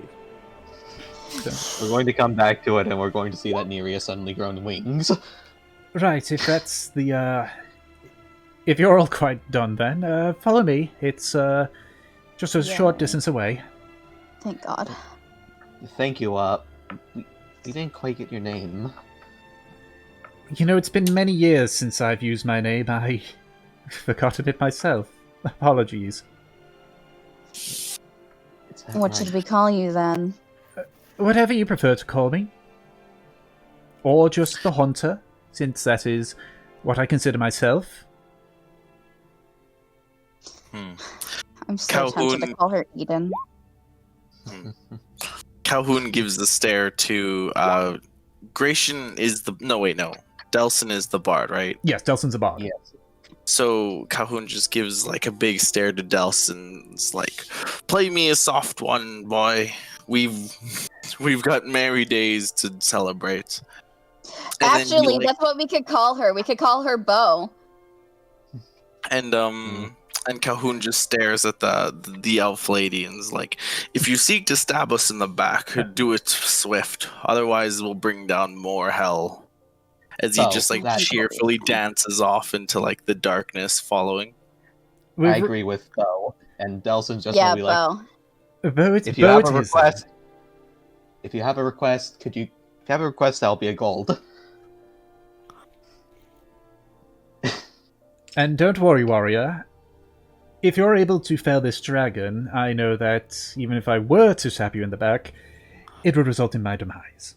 We're going to come back to it, and we're going to see that Nerea suddenly grown wings. Right, if that's the if you're all quite done then, follow me. It's just a short distance away. Thank God. Thank you, we didn't quite get your name. You know, it's been many years since I've used my name. I forgotten it myself. Apologies. What should we call you then? Whatever you prefer to call me. Or just the Hunter, since that is what I consider myself. I'm so tempted to call her Eden. Calhoun gives the stare to Gratian is the Delson is the bard, right? Yes, Delson's a bard. Yes. So Calhoun just gives like a big stare to Delson. It's like, play me a soft one, boy. We've got merry days to celebrate. And then he, Actually, like- that's what we could call her. We could call her Bo. And Calhoun just stares at the elf lady and is like, if you seek to stab us in the back, do it swift. Otherwise, we'll bring down more hell. As he just like that's cheerfully dances off into like the darkness following. I agree with Bo, and Delson's just Yeah, gonna be like, Bo. if you have a request, that'll be a gold. And don't worry, warrior. if you're able to fell this dragon, I know that even if I were to stab you in the back, it would result in my demise.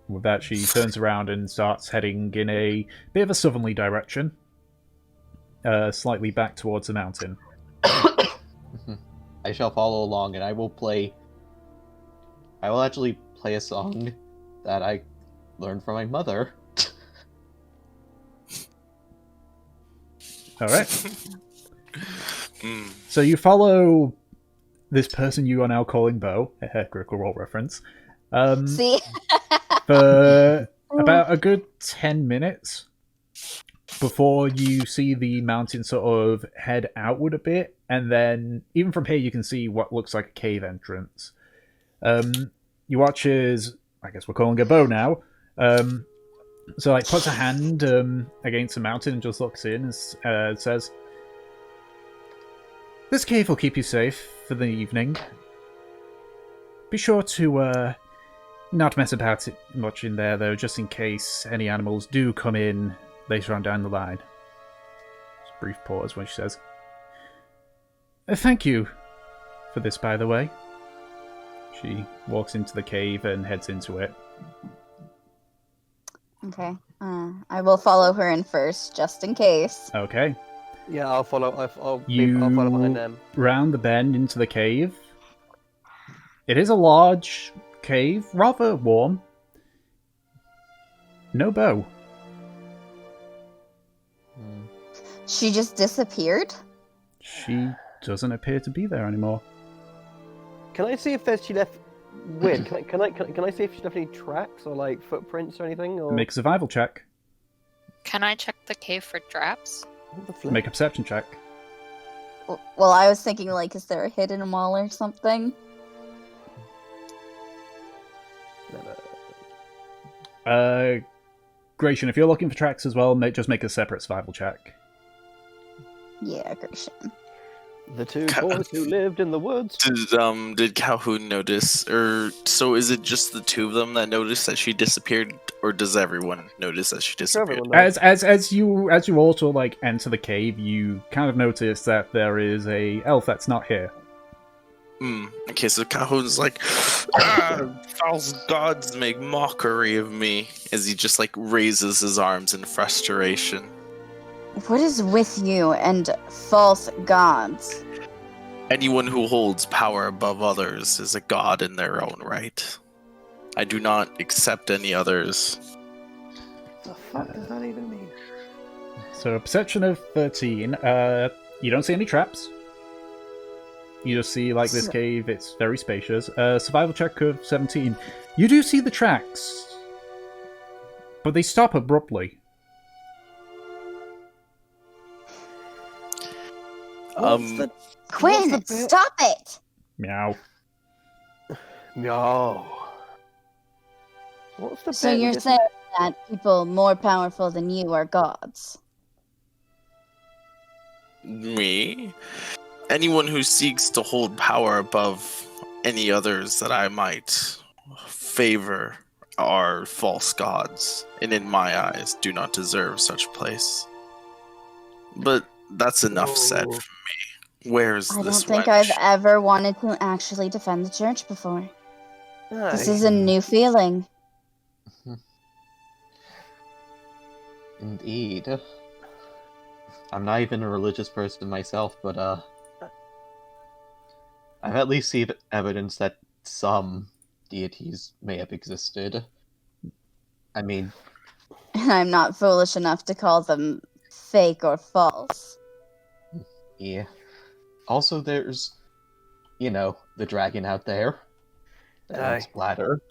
With that, she turns around and starts heading in a bit of a southerly direction, slightly back towards the mountain. I shall follow along, and I will actually play a song that I learned from my mother. All right. So you follow this person you are now calling Bo, a Critical Role reference, See? for about a good 10 minutes before you see the mountain sort of head outward a bit, and then even from here you can see what looks like a cave entrance. You watch as, I guess we're calling her Bo now, so like puts a hand against the mountain and just looks in and says, "This cave will keep you safe for the evening. Be sure to not mess about it much in there, though, just in case any animals do come in later on down the line." Just a brief pause when she says, "Thank you for this, by the way." She walks into the cave and heads into it. Okay. I will follow her in first, just in case. Okay. Yeah, I'll follow. I'll follow behind them. Round the bend into the cave. It is a large cave, rather warm. No Bo. She just disappeared? She doesn't appear to be there anymore. Can I see if she left? Wait, can I see if she left any tracks or like footprints or anything? Or Make a survival check. Can I check the cave for traps? what the flip? Make a perception check. Well, I was thinking, like, is there a hidden wall or something? Gratian, if you're looking for tracks as well, just make a separate survival check. Yeah, Gratian. The two boys who lived in the woods. Did Calhoun notice, or so is it just the two of them that noticed that she disappeared, or does everyone notice that she disappeared? Everyone knows. As you also like enter the cave, you kind of notice that there is a elf that's not here. Okay, so Calhoun's like, false gods make mockery of me, as he just like raises his arms in frustration. What is with you and false gods? Anyone who holds power above others is a god in their own right. I do not accept any others. What the fuck does that even mean? So a perception of 13. You don't see any traps. You just see like this cave. It's very spacious. Survival check of 17. You do see the tracks, but they stop abruptly. Quinn, stop it! Meow. No. What's the So bit you're with saying that people more powerful than you are gods? Me? Anyone who seeks to hold power above any others that I might favor are false gods, and in my eyes do not deserve such place. But that's enough said for me. Where's I this don't think wench? I've ever wanted to actually defend the church before. This is a new feeling. Indeed. I'm not even a religious person myself, but I've at least seen evidence that some deities may have existed. I mean, And I'm not foolish enough to call them fake or false. yeah. Also, there's, the dragon out there. That's bladder.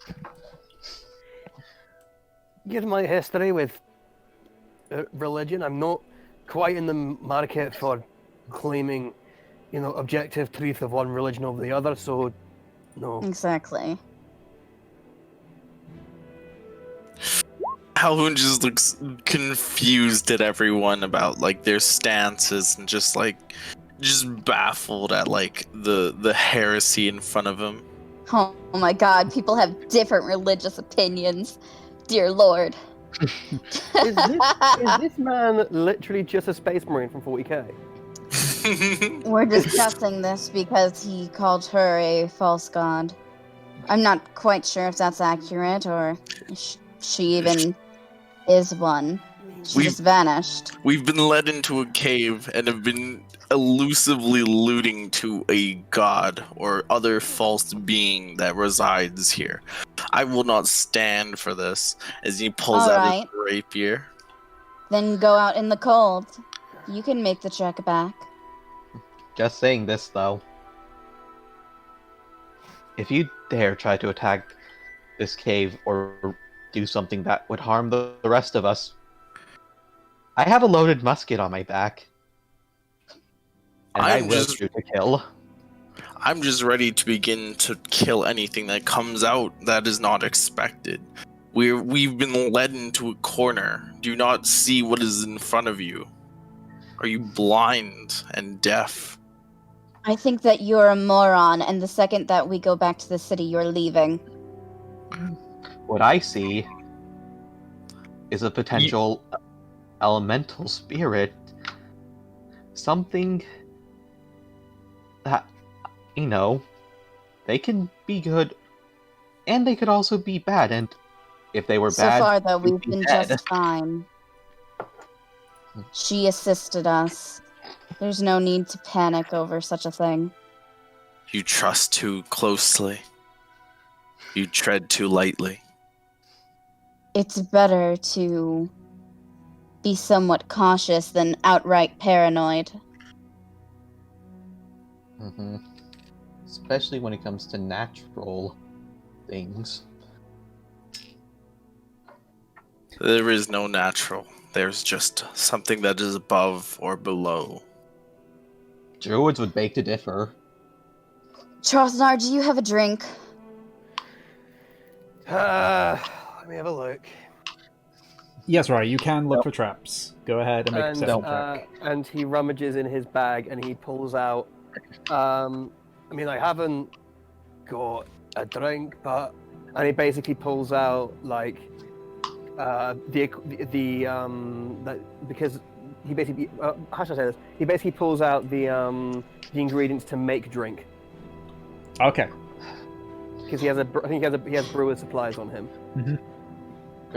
Given my history with religion, I'm not quite in the market for claiming, objective truth of one religion over the other, so no. Exactly. Calhoun just looks confused at everyone about like their stances and just baffled at like the heresy in front of him. Oh my god, people have different religious opinions. Dear Lord. Is this man literally just a space marine from 40k? We're discussing this because he called her a false god. I'm not quite sure if that's accurate or she even is one. She just vanished. We've been led into a cave and have been elusively alluding to a god or other false being that resides here. I will not stand for this. As he pulls All out right. his rapier. Then go out in the cold. You can make the trek back. Just saying this, though. If you dare try to attack this cave or do something that would harm the rest of us, I have a loaded musket on my back. And I will shoot to kill. I'm just ready to begin to kill anything that comes out that is not expected. We've been led into a corner. Do you not see what is in front of you? Are you blind and deaf? I think that you're a moron, and the second that we go back to the city, you're leaving. What I see is a potential elemental spirit. Something that, they can be good, and they could also be bad, and if they were bad... So far, though, we'd we've be been dead. just fine. She assisted us. There's no need to panic over such a thing. You trust too closely. You tread too lightly. It's better to be somewhat cautious than outright paranoid. Mm-hmm. Especially when it comes to natural things. There is no natural. There's just something that is above or below. Druids would beg to differ. Charlesnar, do you have a drink? Let me have a look. Yes, right. You can look for traps. Go ahead and make a perception check. And he rummages in his bag and he pulls out. I haven't got a drink, but and he basically pulls out like because he basically how should I say this? He basically pulls out the ingredients to make drink. Okay. Because he has brewer's supplies on him. Mm-hmm.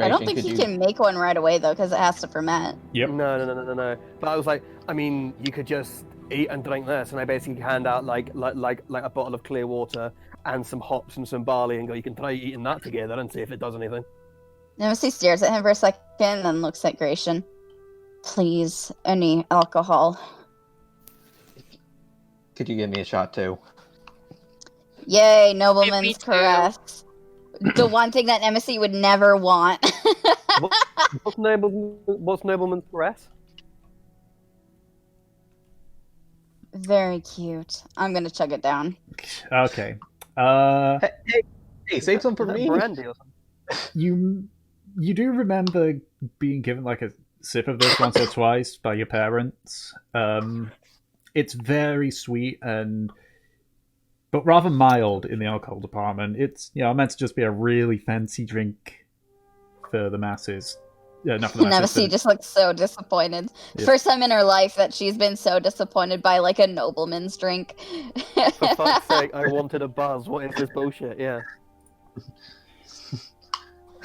I don't think he can make one right away though, because it has to ferment. Yep. No. But I was like, you could just eat and drink this, and I basically hand out like a bottle of clear water and some hops and some barley, and go, you can try eating that together and see if it does anything. Nemesis stares at him for a second, then looks at Gratian. Please, any alcohol. Could you give me a shot too? Yay, Me nobleman's too. caress. The one thing that Nemesis would never want. What's nobleman's caress? Very cute. I'm gonna chug it down. Okay. Hey, save some for me. Brandy or something. You do remember being given like a sip of this once or twice by your parents. It's very sweet but rather mild in the alcohol department. It's meant to just be a really fancy drink for the masses. Yeah, not for the masses. Nemesis just looks so disappointed. Yeah. First time in her life that she's been so disappointed by like a nobleman's drink. For fuck's sake, I wanted a buzz. What is this bullshit? Yeah.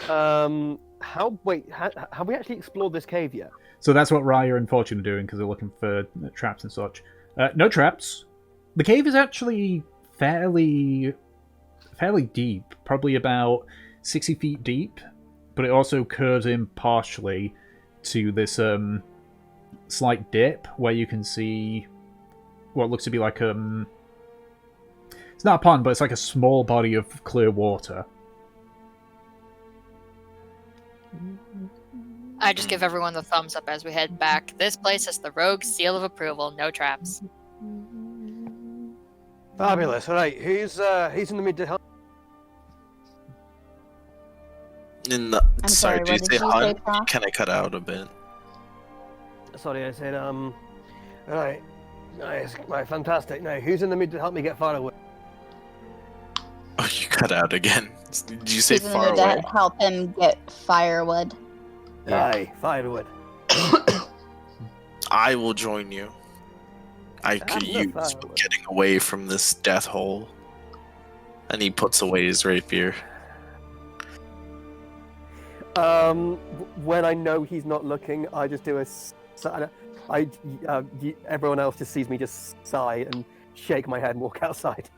Have we actually explored this cave yet? So that's what Raya and Fortune are doing because they're looking for traps and such. No traps. The cave is actually fairly deep, probably about 60 feet deep, but it also curves in partially to this slight dip where you can see what looks to be like it's not a pond, but it's like a small body of clear water. I just give everyone the thumbs up as we head back. This place has the rogue's seal of approval. No traps. Fabulous. All right, who's in the mid to help? Sorry, sorry, did you what say did you hunt? say, Prof? Can I cut out a bit? Sorry, I said All right, nice, right, fantastic. Now, who's in the mid to help me get far away? Oh, you cut out again. Did you say He's in the far mood away? to help him get firewood. Yeah. Aye, firewood. I will join you. I could I'm the use firewood. getting away from this death hole. And he puts away his rapier. When I know he's not looking, I just do everyone else just sees me just sigh and shake my head and walk outside.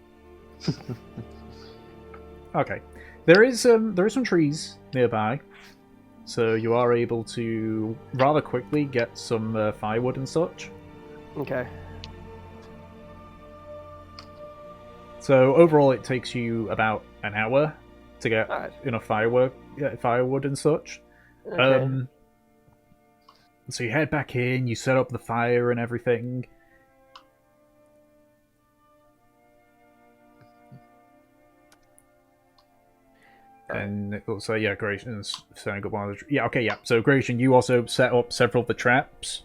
Okay. There is some trees nearby, so you are able to rather quickly get some firewood and such. Okay. So overall, it takes you about an hour to get Alright. enough firewood and such. Okay. So you head back in, you set up the fire and everything. And it looks like, yeah, Gracian's setting up one of the... Yeah, okay, yeah. So, Gratian, you also set up several of the traps.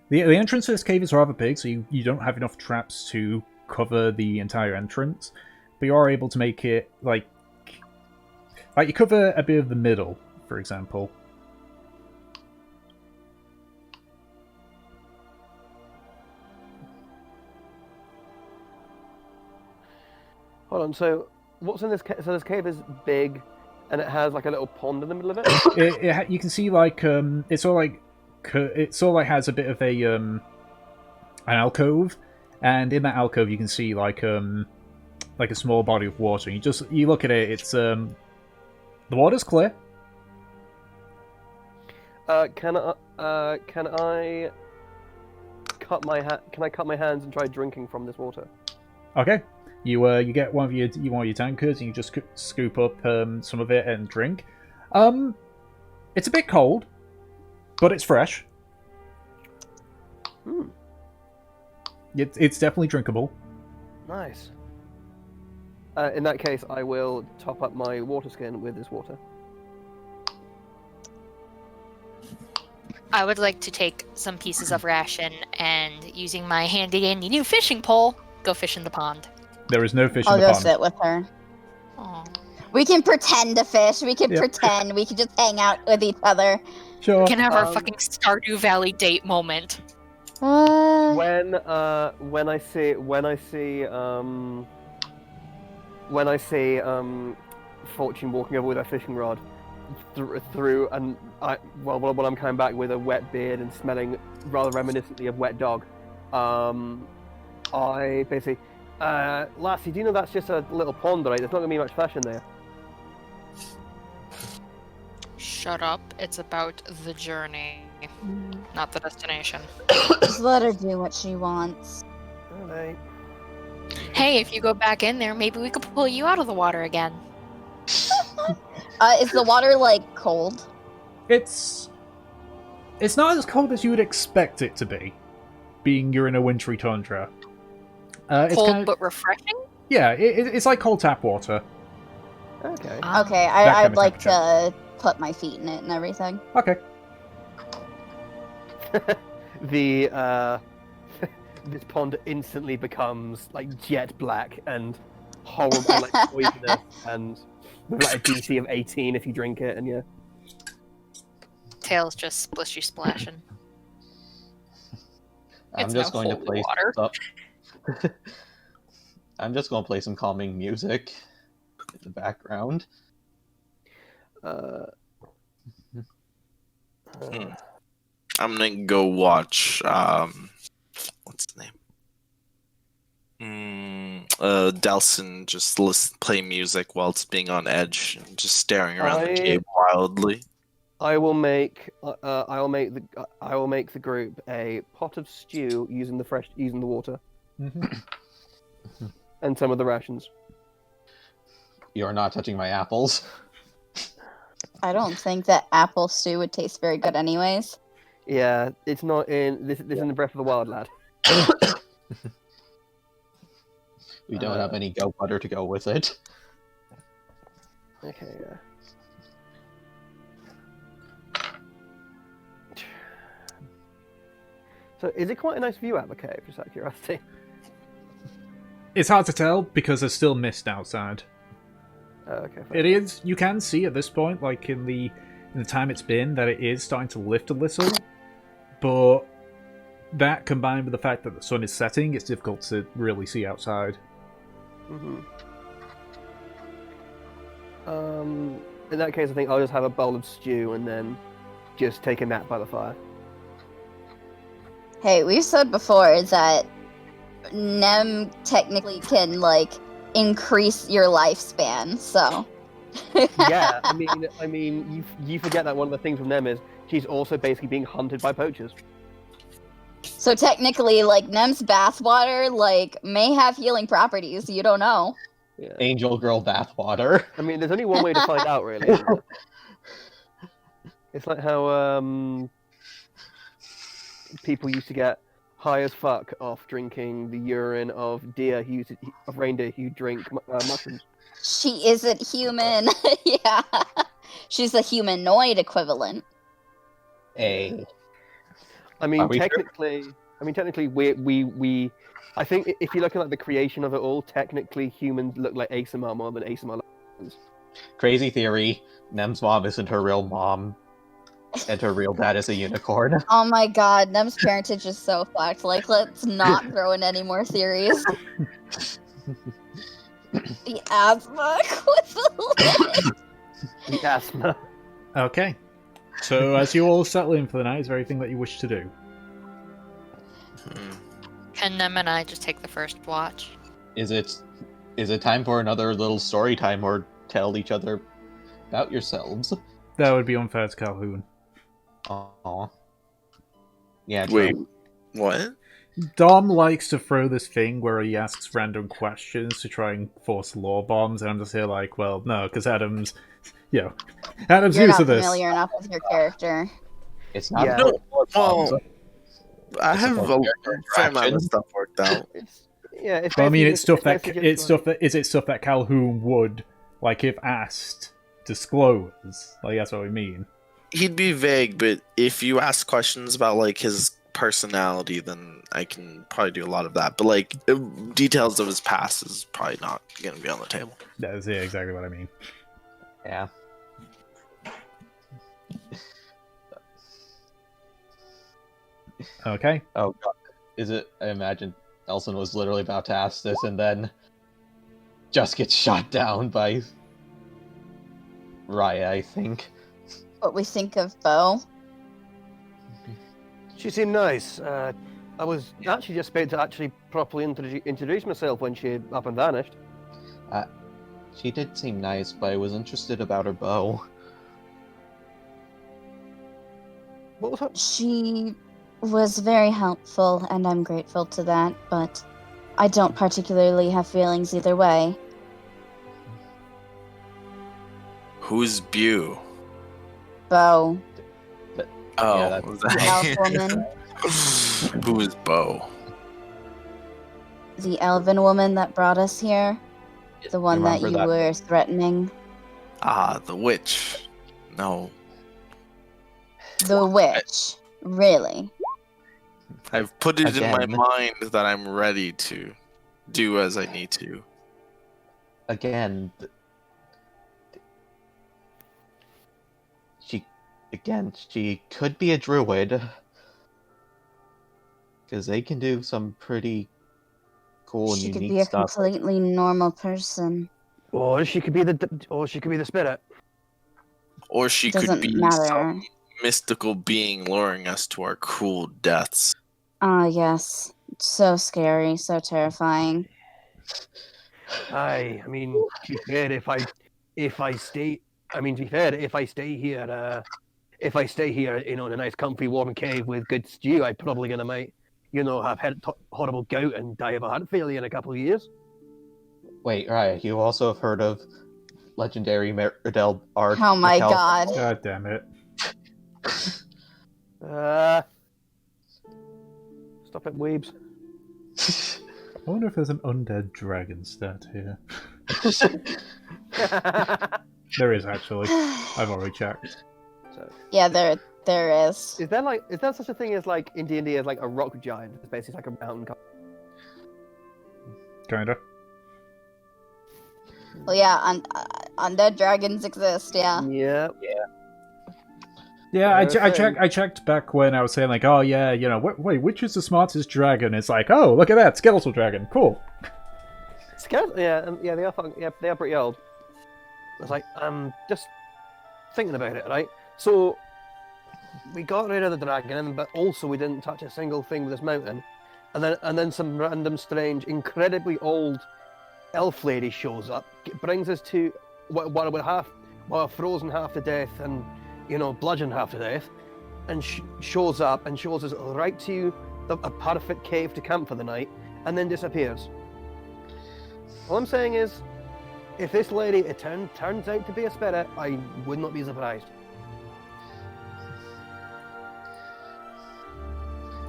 The entrance to this cave is rather big, so you don't have enough traps to cover the entire entrance. But you are able to make it, like you cover a bit of the middle, for example. Hold on. So what's in this cave? So this cave is big, and it has like a little pond in the middle of it. You can see like it sort of like has a bit of an alcove, and in that alcove you can see like a small body of water. You look at it, it's the water's clear. Can I cut my hands and try drinking from this water? Okay. You get one of your tankards and you just scoop up some of it and drink. It's a bit cold, but it's fresh. It's definitely drinkable. Nice. In that case, I will top up my water skin with this water. I would like to take some pieces of ration and, using my handy-dandy new fishing pole, go fish in the pond. There is no fish in I'll the go pond. sit with her. Aw. We can pretend to fish. We can Yep. pretend. We can just hang out with each other. Sure. We can have our fucking Stardew Valley date moment. When I see Fortune walking over with a fishing rod through and while I'm coming back with a wet beard and smelling rather reminiscently of wet dog, I basically, Lassie, do you know that's just a little pond, right? There's not gonna be much fish in there. Shut up. It's about the journey, not the destination. Just let her do what she wants. Alright. Hey, if you go back in there, maybe we could pull you out of the water again. Is the water like cold? It's not as cold as you would expect it to be, being you're in a wintry tundra. It's Cold kind of, but refreshing? yeah, it's like cold tap water. Okay. Okay, That kind I'd of like temperature. to put my feet in it and everything. Okay. The this pond instantly becomes like jet black and horrible, like poisonous, and with like a DC of 18 if you drink it, and yeah. Tails just splishy splashing. I'm It's just now going to holy play water. I'm just going to play some calming music in the background. I'm gonna go watch what's his name? Delson just play music while it's being on edge and just staring around the cave wildly. I will make the group a pot of stew using the water and some of the rations. You're not touching my apples. I don't think that apple stew would taste very good anyways. Yeah, it's not in this in the Breath of the Wild, lad. We don't have any goat butter to go with it. Okay, yeah. So, is it quite a nice view out of the cave, just out of curiosity? It's hard to tell because there's still mist outside. Okay. It is. You can see at this point, like in the time it's been, that it is starting to lift a little. But that combined with the fact that the sun is setting, it's difficult to really see outside. Mm-hmm. In that case, I think I'll just have a bowl of stew and then just take a nap by the fire. Hey, we've said before that Nem technically can, like, increase your lifespan, so... Yeah, I mean, you forget that one of the things from them is she's also basically being hunted by poachers. So technically, like, Nem's bathwater, like, may have healing properties, you don't know. Yeah. Angel girl bathwater. I mean, there's only one way to find out, really. Isn't there? It's like how people used to get high as fuck off drinking the urine of reindeer who drink mushrooms. She isn't human. Yeah. She's a humanoid equivalent. A. I mean, technically, we. I think if you're looking at the creation of it all, technically humans look like ASMR more than ASMR. Crazy theory. Nem's mom isn't her real mom, and her real dad is a unicorn. Oh my god, Nem's parentage is so fucked. Like, let's not throw in any more theories. The asthma equivalent. The asthma. Okay. So, as you all settle in for the night, is there anything that you wish to do? Can Nem and I just take the first watch? Is it time for another little story time, or tell each other about yourselves? That would be unfair to Calhoun. Aww. Yeah. Wait, true. what? Dom likes to throw this thing where he asks random questions to try and force lore bombs, and I'm just here like, well, no, because Adam's You're used not to this. familiar enough with your character. It's not. Yeah. about Well, I It's have about a character fair amount of interaction. stuff worked out. It's But I mean, basically it's stuff that basically just like- is it stuff that Calhoun would, like, if asked, disclose? Like, that's what we mean. He'd be vague, but if you ask questions about like his personality, then I can probably do a lot of that. But like details of his past is probably not going to be on the table. That's exactly what I mean. Yeah. Okay. Oh god. Is it? I imagine Elson was literally about to ask this and then just gets shot down by Raya, I think. What we think of Bo. She seemed nice. I was actually just about to actually properly introduce myself when she up and vanished. She did seem nice, but I was interested about her bow. What was her? She was very helpful, and I'm grateful to that, but I don't particularly have feelings either way. Who's Bew? Bo, Oh, Yeah, that's- was the that- elf woman, Who's Bo? the elven woman that brought us here, the one that Remember you were threatening. Ah, the witch. No, The witch. Really? I've put it in my Again. mind that I'm ready to do as I need to. Again, she could be a druid. Because they can do some pretty cool and She could unique be a stuff. completely normal person. Or she could be the spirit. Or she could Doesn't be matter. some mystical being luring us to our cruel deaths. Ah, yes. So scary, so terrifying. I mean, to be fair, if I stay, I mean, to be fair, if I stay here, you know, in a nice, comfy, warm cave with good stew, I'm probably gonna have had horrible gout and die of a heart failure in a couple of years. Wait, right, you also have heard of legendary Meridel art. Oh my god. God damn it. Stop it, weebs. I wonder if there's an undead dragon stat here. There is, actually. I've already checked. Yeah, there is. Is there such a thing as like in D&D as like a rock giant? It's basically like a mountain. Kinda. Well, yeah, Undead dragons exist, yeah. Yeah. Yeah, I thing. I checked back when I was saying like, oh yeah, wait, which is the smartest dragon? It's like, oh, look at that, skeletal dragon, cool. Yeah, they are they are pretty old. It's like, just thinking about it, right? So, we got rid of the dragon, but also we didn't touch a single thing with this mountain. And then some random, strange, incredibly old elf lady shows up, brings us to what we're frozen half to death and, bludgeoned half to death, and shows up and shows us right to a perfect cave to camp for the night, and then disappears. All I'm saying is, if this lady turns out to be a spirit, I would not be surprised.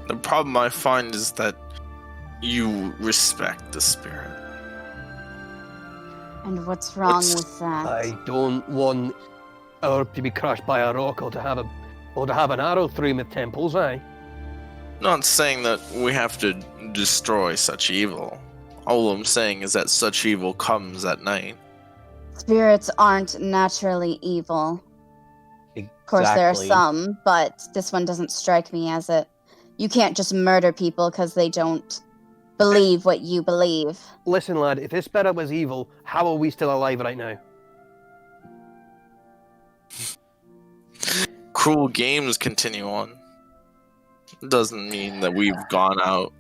The problem I find is that you respect the spirit. And what's wrong with that? I don't want her to be crushed by a rock or to have an arrow through my temples, Not saying that we have to destroy such evil. All I'm saying is that such evil comes at night. Spirits aren't naturally evil. Exactly. Of course, there are some, but this one doesn't strike me as it. You can't just murder people because they don't believe what you believe. Listen, lad, if this spirit was evil, how are we still alive right now? Cruel games continue on. Doesn't mean that we've gone out.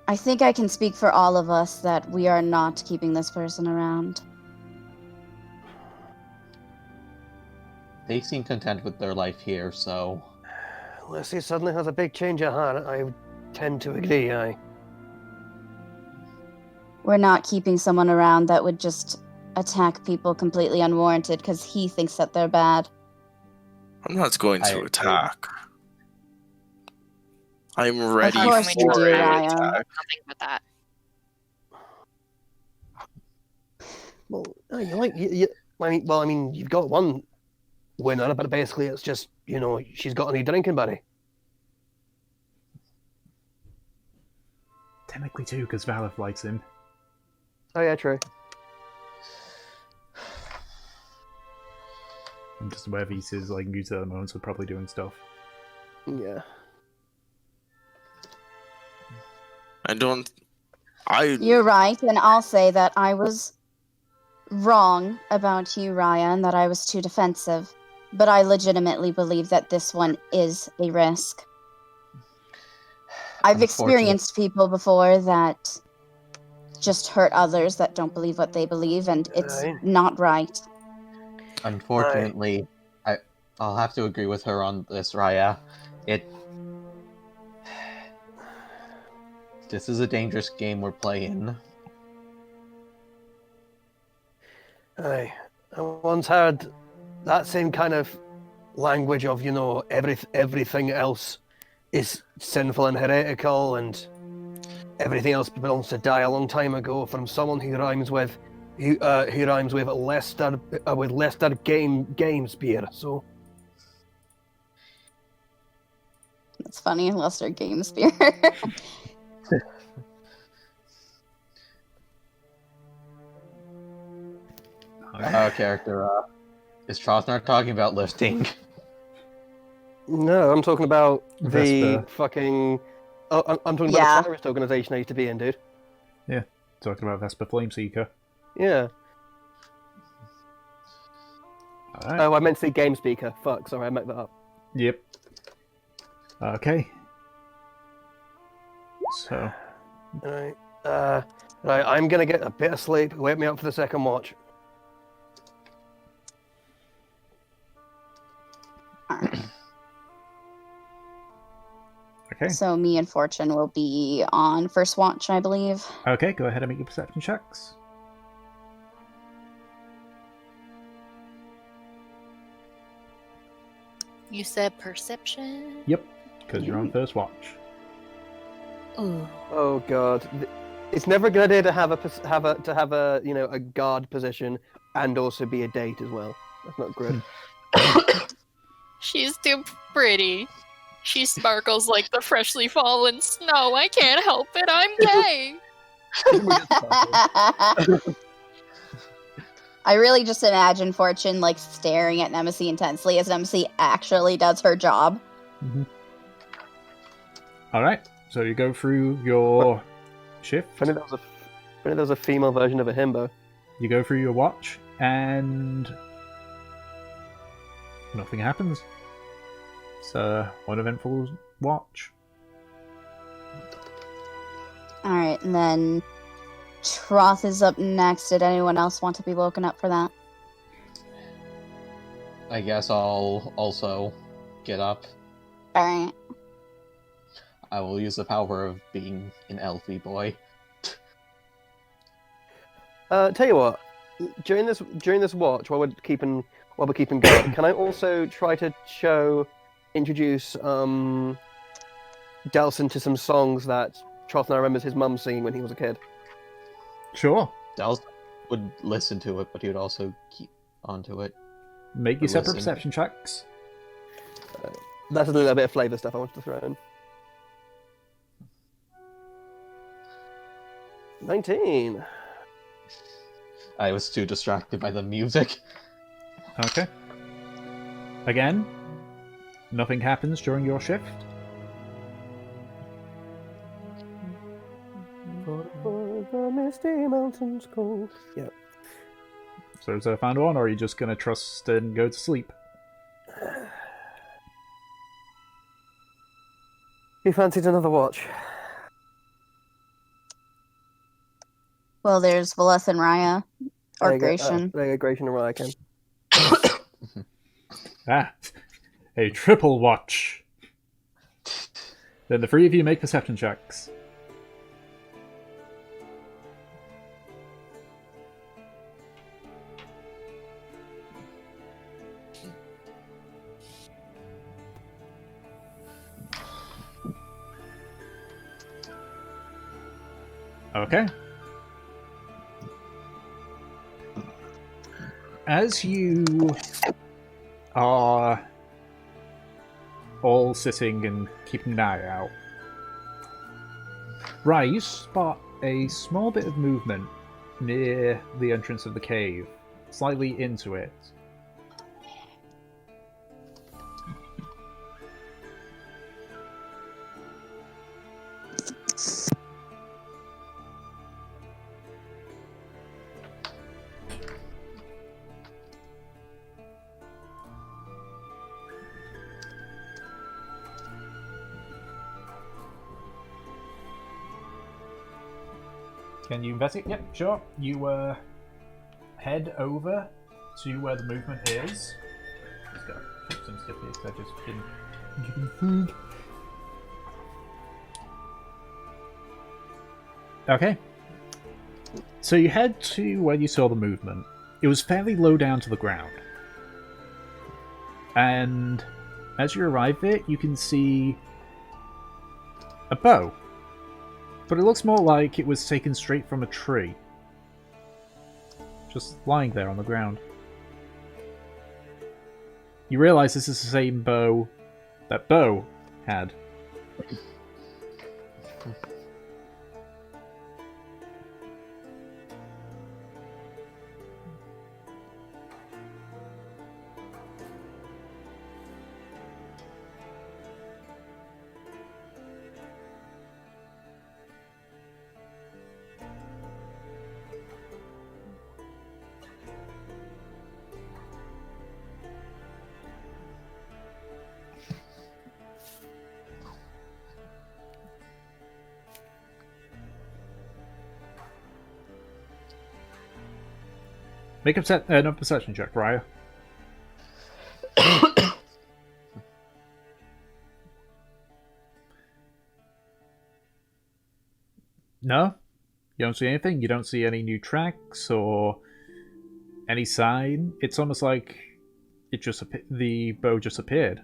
I think I can speak for all of us that we are not keeping this person around. They seem content with their life here, so... Unless he suddenly has a big change of heart, I would tend to agree, We're not keeping someone around that would just attack people completely unwarranted because he thinks that they're bad. I'm not going to attack. I'm ready Of course you for do, an Raya. attack. Nothing but that. Well, I mean, you've got one winner, but basically it's just, she's got any drinking buddy. Technically too, because Valeth likes him. Oh yeah, true. And just wherever he says like use at the moment, so probably doing stuff. Yeah. You're right, and I'll say that I was wrong about you, Raya, and that I was too defensive. But I legitimately believe that this one is a risk. I've experienced people before that just hurt others that don't believe what they believe, and it's not right. Unfortunately, I'll have to agree with her on this, Raya. This is a dangerous game we're playing. I once heard that same kind of language of, everything else is sinful and heretical, and everything else belongs to die a long time ago from someone who rhymes with Lester Gamespear. So That's funny, Lester Gamespear. Character, is Trosnar talking about lifting? no, I'm talking about the Vesper. fucking. Oh, I'm talking about the terrorist organization I used to be in, dude. Yeah, talking about Vesper Flameseeker. Yeah. Alright. Oh, I meant to say game speaker. Fuck, sorry, I messed that up. Yep. Okay. So, Alright. Right, I'm gonna get a bit of sleep. Wake me up for the second watch. okay. So me and Fortune will be on first watch, I believe. Okay, go ahead and make your perception checks. You said perception? Yep, because you're on first watch. Ooh. Oh god, it's never a good idea to have a guard position and also be a date as well. That's not good. She's too pretty. She sparkles like the freshly fallen snow. I can't help it. I'm gay. I really just imagine Fortune like staring at Nemesis intensely as Nemesis actually does her job. All right, so you go through your shift. If only there was a female version of a himbo. You go through your watch, and nothing happens. It's a uneventful watch. Alright, and then Troth is up next. Did anyone else want to be woken up for that? I guess I'll also get up. Alright. I will use the power of being an elfie boy. Tell you what, during this watch, while we're keeping guard, can I also try to introduce Delson to some songs that Trothnar remembers his mum singing when he was a kid? Sure. Dallas would listen to it, but he would also keep onto it. Make your separate Listen. perception checks. That's a little bit of flavour stuff I wanted to throw in. 19. I was too distracted by the music. Okay. Again, nothing happens during your shift. The misty mountains cold. Yeah. So is there a final one, or are you just going to trust and go to sleep? Who fancied another watch? Well, there's Valeth and Raya. Or There you go, Gratian. there you go, Gratian and Raya can. Ah, a triple watch. Then the three of you make perception checks. Okay. As you are all sitting and keeping an eye out, you spot a small bit of movement near the entrance of the cave, slightly into it. Can you investigate? Yep, sure. You head over to where the movement is. Just gotta keep some stuff here because I've just been giving food. Okay. So you head to where you saw the movement. It was fairly low down to the ground. And as you arrive there, you can see a bow. But it looks more like it was taken straight from a tree. Just lying there on the ground. You realize this is the same bow that Bo had. Make a perception check, Raya. No? You don't see anything? You don't see any new tracks or any sign? It's almost like it just the bow just appeared.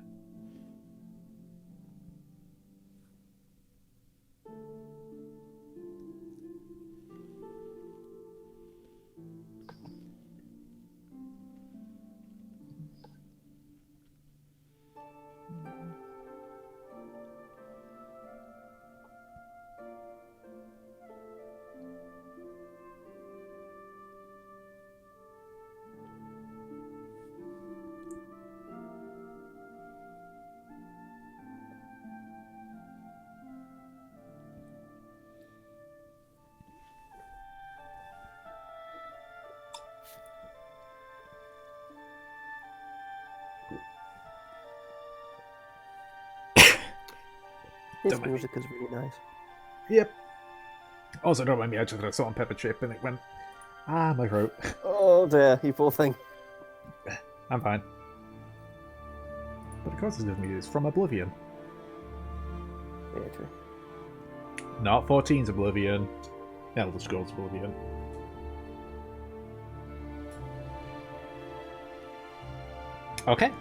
This Don't mind music is really nice. Yep. Also, don't mind me, I just had a salt and pepper chip and it went, my throat. Oh dear, you poor thing. I'm fine. But of course it's me, it's from Oblivion. Yeah, true. Not 14's Oblivion. Elder Scrolls Oblivion. Okay.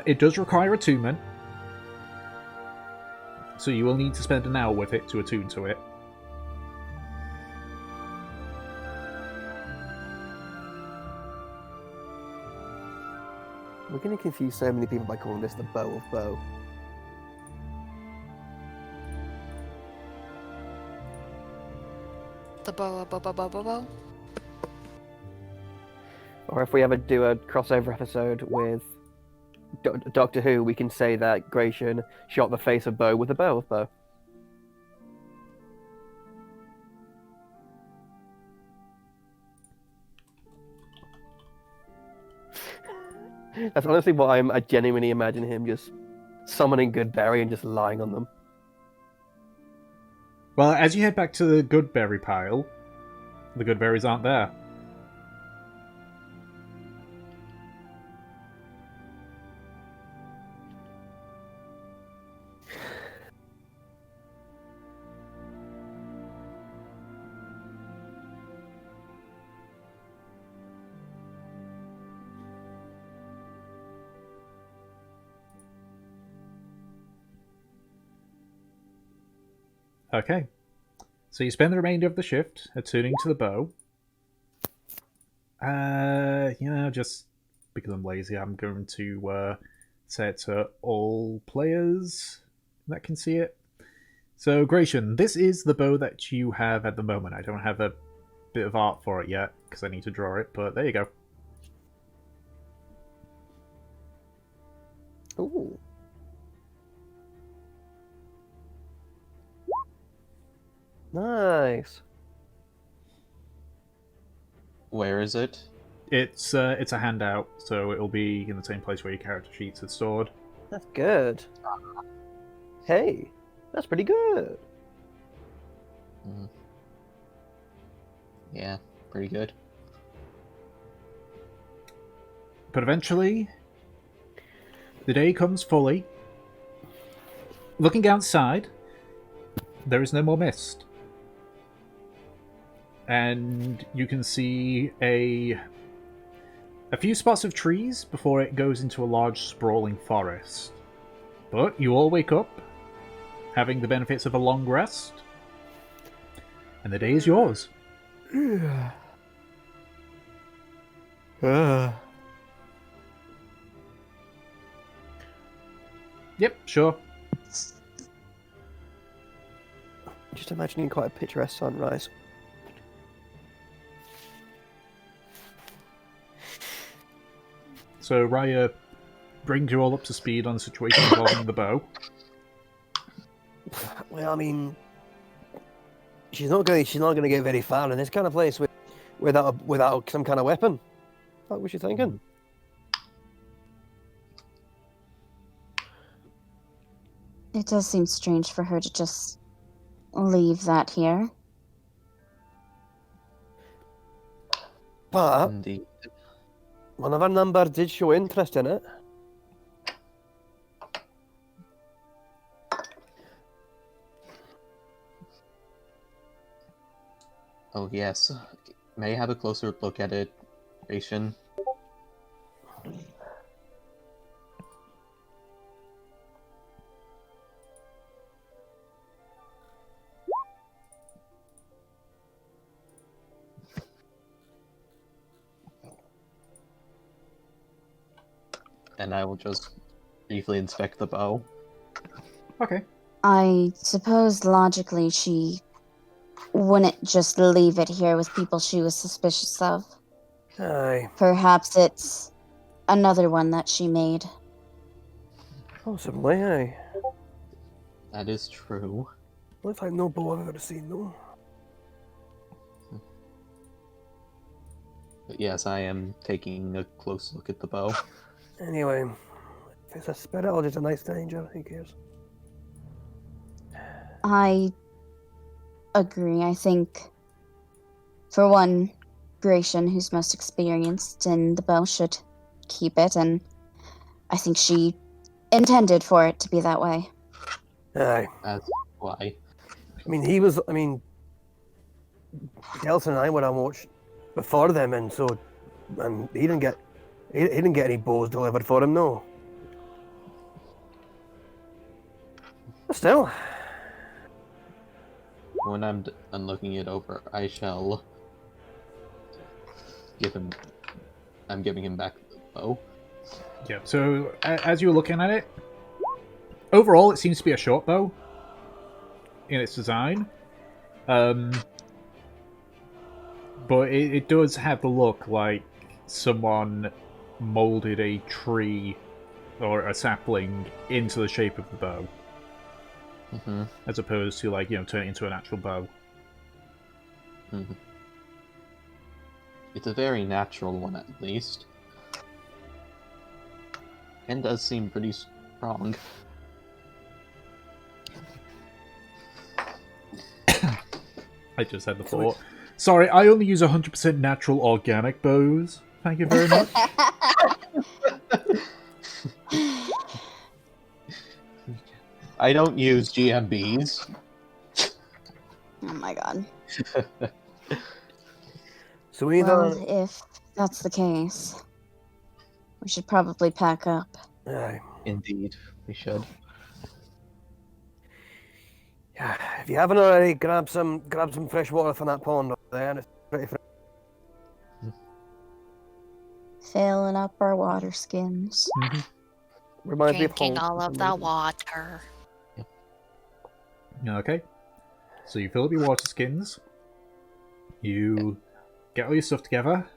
It does require attunement. So you will need to spend an hour with it to attune to it. We're going to confuse so many people by calling this the Bow of Bow. The bow. Or if we ever do a crossover episode with Doctor Who, we can say that Gratian shot the face of Bow with a bow of bow. That's honestly what I genuinely imagine him just summoning Goodberry and just lying on them. Well, as you head back to the Goodberry pile, the Goodberries aren't there. Okay. So you spend the remainder of the shift attuning to the bow. Just because I'm lazy, I'm going to set it to all players that can see it. So, Gratian, this is the bow that you have at the moment. I don't have a bit of art for it yet, because I need to draw it, but there you go. Ooh. Nice. Where is it? It's a handout, so it'll be in the same place where your character sheets are stored. That's good. Hey, that's pretty good. Yeah, pretty good. But eventually, the day comes fully. Looking outside, there is no more mist. And you can see a few spots of trees before it goes into a large sprawling forest. But you all wake up, having the benefits of a long rest, and the day is yours. Yep, sure. Just imagining quite a picturesque sunrise. So Raya brings you all up to speed on the situation involving the bow. Well, I mean, she's not going to get very far in this kind of place without some kind of weapon. What was she thinking? It does seem strange for her to just leave that here. But Indeed. one of our numbers did show interest in it. Oh yes. May I have a closer look at it, Ration? And I will just briefly inspect the bow. Okay. I suppose logically she wouldn't just leave it here with people she was suspicious of. Aye, Perhaps it's another one that she made. possibly, aye. That is true. Looks like no bow I've ever seen, though. But yes, I am taking a close look at the bow. Anyway, if it's a spirit or just a nice danger, who cares? I agree. I think, for one, Gratian, who's most experienced in the bow, should keep it, and I think she intended for it to be that way. Aye. That's why. I mean, Delson and I were on watch before them, and he didn't get any bows delivered for him, no. But still, When I'm done looking it over, I shall give him. I'm giving him back the bow. Yeah, so as you're looking at it, overall it seems to be a short bow in its design. But it does have the look like someone molded a tree or a sapling into the shape of the bow. Mm-hmm. As opposed to, like, turn it into an actual bow. Mm-hmm. It's a very natural one, at least. And does seem pretty strong. I just had the thought. Sorry, I only use 100% natural organic bows. Thank you very much. I don't use GMBs. Oh my god. so either Well, if that's the case, we should probably pack up. aye. Indeed, we should. Yeah, if you haven't already, grab some fresh water from that pond over there. And it's pretty fresh. Filling up our water skins. Reminds me of Drinking home all for of some the reason. water. Okay. So you fill up your water skins. You get all your stuff together.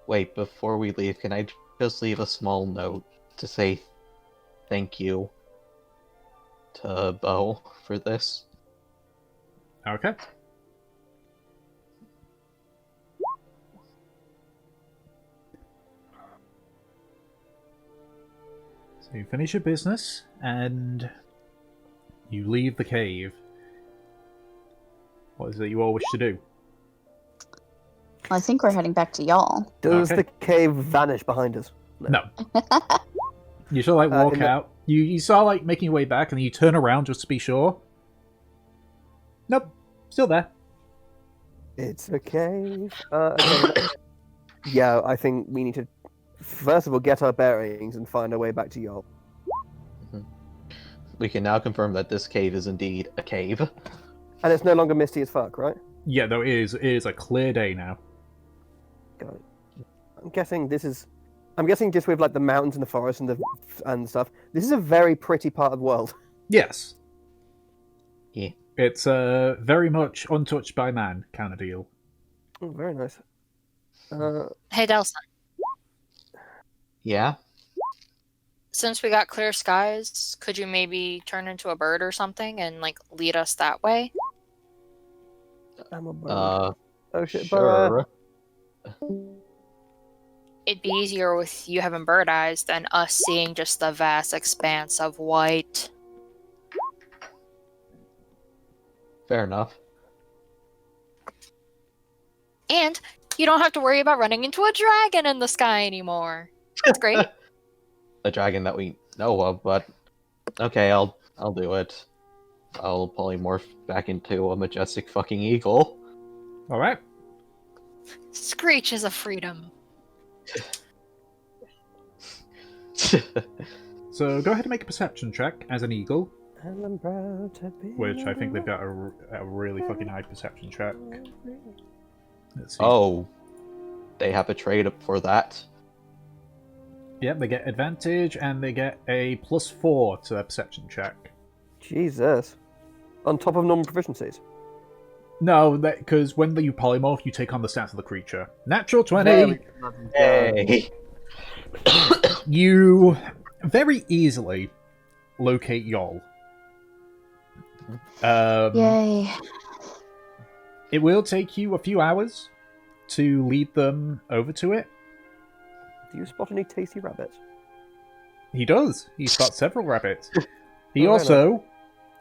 Wait, before we leave, can I just leave a small note to say thank you to Bo for this? Okay. So you finish your business, and you leave the cave. What is it you all wish to do? I think we're heading back to y'all. Does Okay. the cave vanish behind us? No. You sort of, like, walk in the- out. You start, like, making your way back, and then you turn around just to be sure. Nope. Still there. It's a cave. Okay. Yeah, I think we need to first of all get our bearings and find our way back to y'all. We can now confirm that this cave is indeed a cave. And it's no longer misty as fuck, right? Yeah, though it is a clear day now. Got it. I'm guessing just with like the mountains and the forest and stuff. This is a very pretty part of the world. Yes. Yeah. It's very much untouched by man kind of deal. Oh, very nice. Hey, Delson. Yeah? Since we got clear skies, could you maybe turn into a bird or something and, like, lead us that way? I'm a bird. Oh shit, Sure. It'd be easier with you having bird eyes than us seeing just the vast expanse of white. Fair enough. And you don't have to worry about running into a dragon in the sky anymore. That's great. A dragon that we know of, but okay, I'll do it. I'll polymorph back into a majestic fucking eagle. Alright. Screech is a freedom. So go ahead and make a perception check as an eagle, And I'm proud to be which I think they've got a really fucking high perception check. Let's see. Oh, they have a trade up for that. Yep, they get advantage and they get a +4 to their perception check. Jesus. On top of normal proficiencies. No, because when you polymorph, you take on the stats of the creature. Natural 20! Hey. You very easily locate Yol. Yay. It will take you a few hours to lead them over to it. Do you spot any tasty rabbits? He does. He spots several rabbits. He Oh, also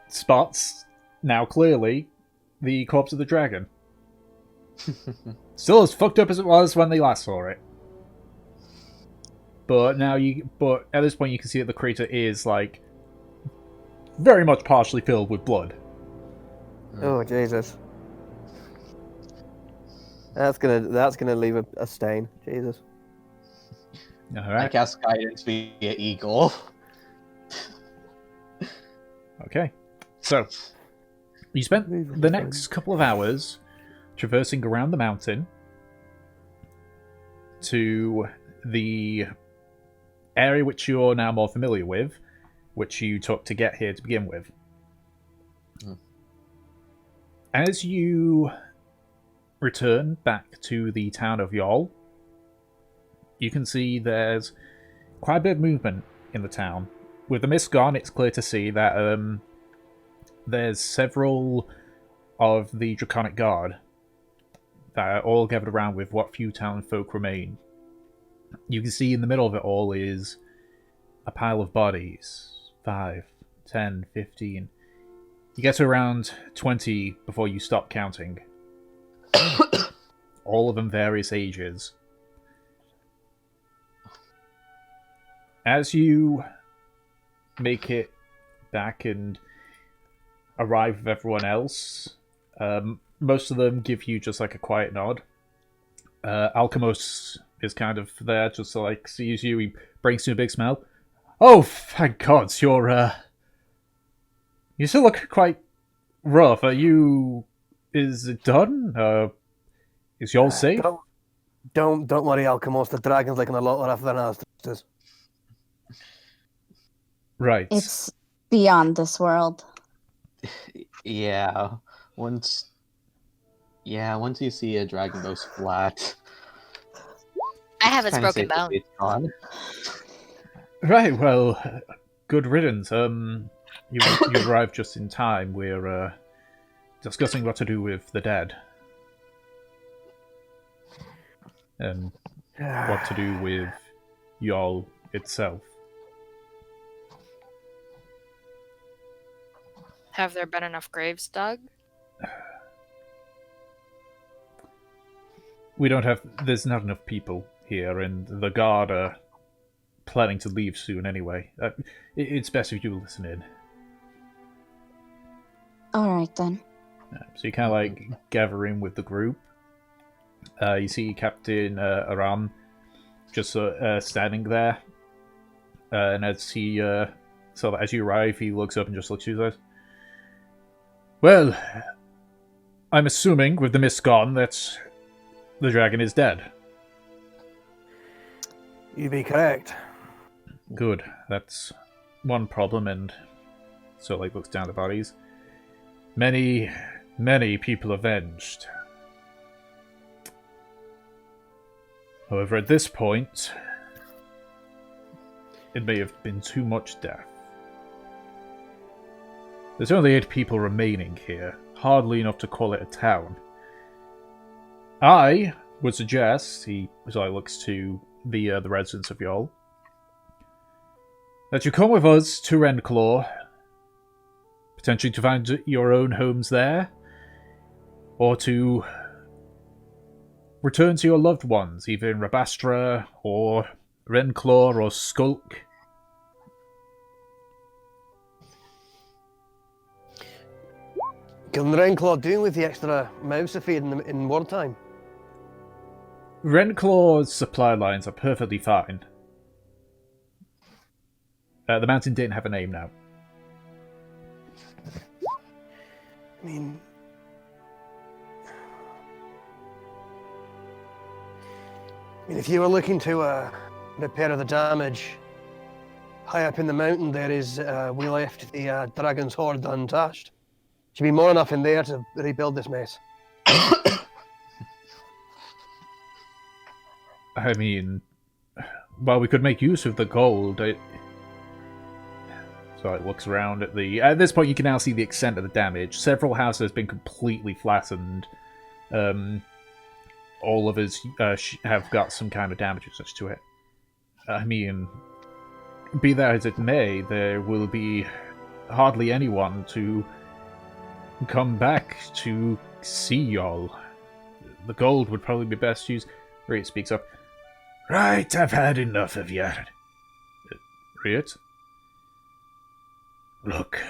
spots now clearly the corpse of the dragon. Still as fucked up as it was when they last saw it. But at this point you can see that the crater is like very much partially filled with blood. Oh Jesus. That's gonna leave a stain. Jesus. I Alright. cast guidance via eagle. Okay. So you spent the next couple of hours traversing around the mountain to the area which you're now more familiar with, which you took to get here to begin with. As you return back to the town of Yol, you can see there's quite a bit of movement in the town. With the mist gone, it's clear to see that there's several of the Draconic Guard that are all gathered around with what few town folk remain. You can see in the middle of it all is a pile of bodies. 5, 10, 15. You get to around 20 before you stop counting. All of them various ages. As you make it back and arrive with everyone else, most of them give you just like a quiet nod. Alchemos is kind of there, just like sees you. He brings you a big smile. Oh, thank God, you still look quite rough. Is it done? Is yours safe? Don't worry, Alchemos. The dragon's looking a lot rougher than us. Right. It's beyond this world. Yeah. Once you see a dragon goes flat, I have its kinda broken safe to bone. say it's gone. Right, well, good riddance. You arrived just in time. We're discussing what to do with the dead. And what to do with Yol itself. Have there been enough graves dug? There's not enough people here, and the guard are planning to leave soon anyway. It's best if you listen in. Alright then. So you kind of like gather in with the group. You see Captain Aram just standing there, and as as you arrive, he looks up and just looks at you. Well, I'm assuming with the mist gone that the dragon is dead. You be correct. Good. That's one problem, and so like looks down at the bodies. Many people avenged. However, at this point, it may have been too much death. There's only 8 people remaining here, hardly enough to call it a town. I would suggest, as I looks to the residents of Yol, that you come with us to Rendclaw, potentially to find your own homes there, or to return to your loved ones, either in Rabastra, or Rendclaw, or Skulk. Can Rainclaw do with the extra mouse to feed in wartime? Rendclaw's supply lines are perfectly fine. The mountain didn't have a name now. I mean, if you were looking to repair the damage, high up in the mountain there is, we left the dragon's hoard untouched. Should be more enough in there to rebuild this mess. I mean, well, we could make use of the gold. So it looks around at the... At this point, you can now see the extent of the damage. Several houses have been completely flattened. All of us have got some kind of damage such to it. I mean, be that as it may, there will be hardly anyone to come back to see y'all. The gold would probably be best used. Riot speaks up. Right, I've had enough of you. Riot? Look,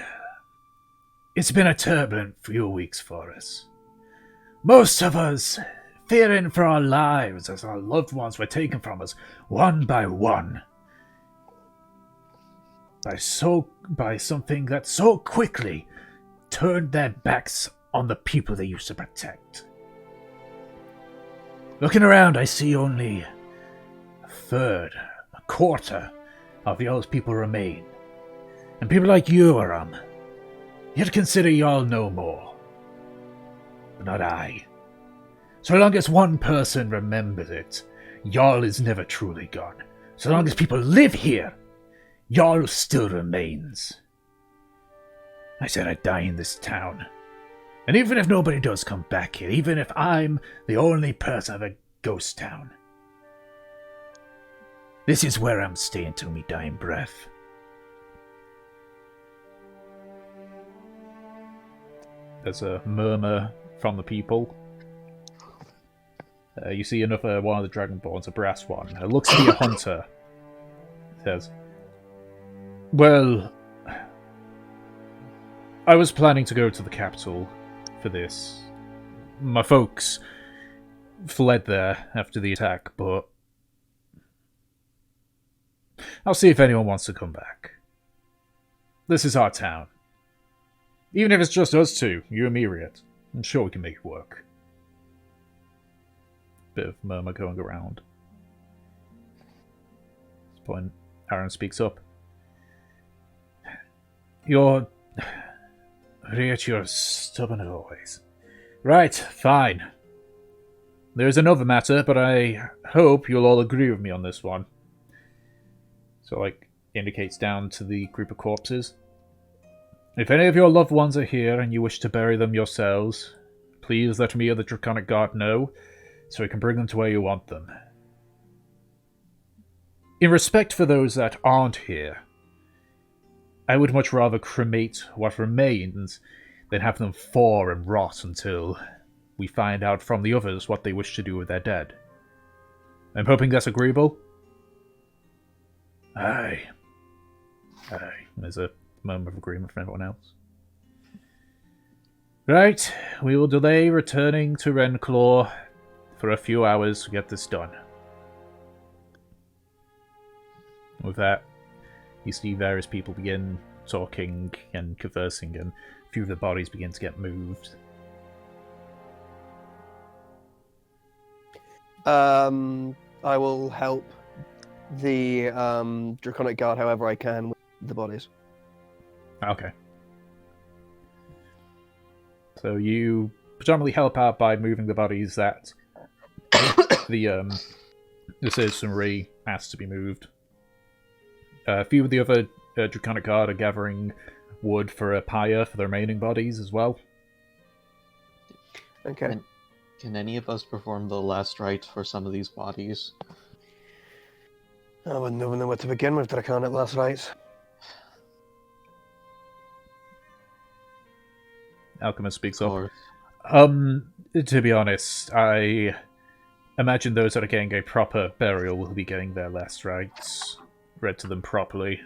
it's been a turbulent few weeks for us. Most of us fearing for our lives as our loved ones were taken from us one by one. By something that so quickly turned their backs on the people they used to protect. Looking around, I see only a third, a quarter of y'all's people remain. And people like you are you'd consider y'all no more. But not I. So long as one person remembers it, y'all is never truly gone. So long as people live here, y'all still remains. I said I'd die in this town. And even if nobody does come back here, even if I'm the only person of a ghost town, this is where I'm staying till me dying breath. There's a murmur from the people. You see another one of the Dragonborns, a brass one. It looks to be a hunter. It says, well, I was planning to go to the capital for this. My folks fled there after the attack, but I'll see if anyone wants to come back. This is our town. Even if it's just us two, you and me, Riot, I'm sure we can make it work. Bit of murmur going around. At this point, Aaron speaks up. Riot, you're stubborn as always. Right, fine. There's another matter, but I hope you'll all agree with me on this one. So, indicates down to the group of corpses. If any of your loved ones are here and you wish to bury them yourselves, please let me or the Draconic Guard know, so we can bring them to where you want them. In respect for those that aren't here, I would much rather cremate what remains than have them thaw and rot until we find out from the others what they wish to do with their dead. I'm hoping that's agreeable? Aye. There's a murmur of agreement from everyone else. Right, we will delay returning to Renclaw for a few hours to get this done. With that, you see various people begin talking and conversing, and a few of the bodies begin to get moved. I will help the Draconic Guard however I can with the bodies. Okay. So you predominantly help out by moving the bodies that the citizenry asked to be moved. A few of the other Draconic Guard are gathering wood for a pyre for the remaining bodies as well. Okay. Can any of us perform the last rites for some of these bodies? I wouldn't even know what to begin with Draconic last rites. Alchemist speaks up. Or To be honest, I imagine those that are getting a proper burial will be getting their last rites read to them properly.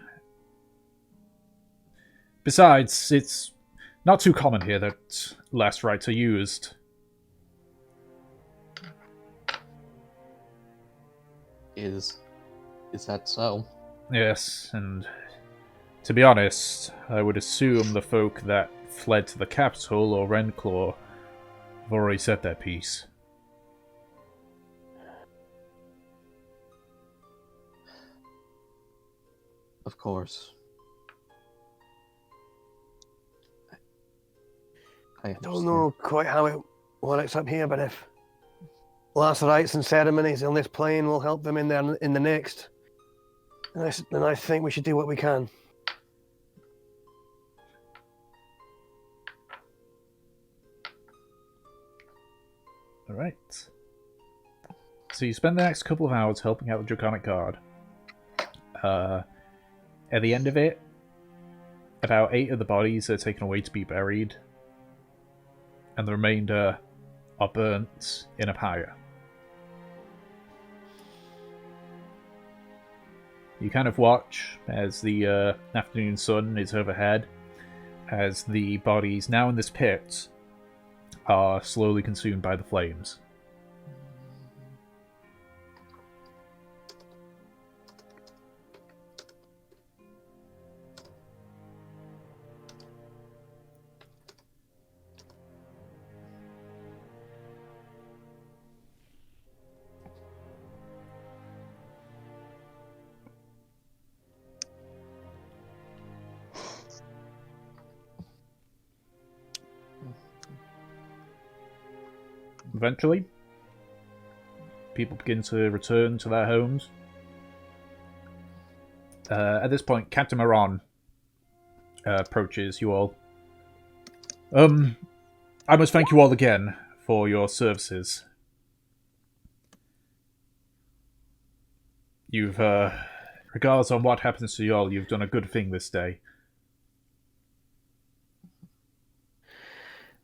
Besides, it's not too common here that last rites are used. Is that so? Yes, and to be honest, I would assume the folk that fled to the capital or Renclaw have already said their piece. Of course. I Don't know quite how it works up here, but if last rites and ceremonies on this plane will help them in the next, then I think we should do what we can. Alright. So you spend the next couple of hours helping out the Draconic Guard. At the end of it, about 8 of the bodies are taken away to be buried. and the remainder are burnt in a pyre. You kind of watch as the afternoon sun is overhead, as the bodies now in this pit are slowly consumed by the flames. Eventually, people begin to return to their homes. At this point, Captain Moran approaches you all. I must thank you all again for your services. You've, regardless on what happens to you all, you've done a good thing this day.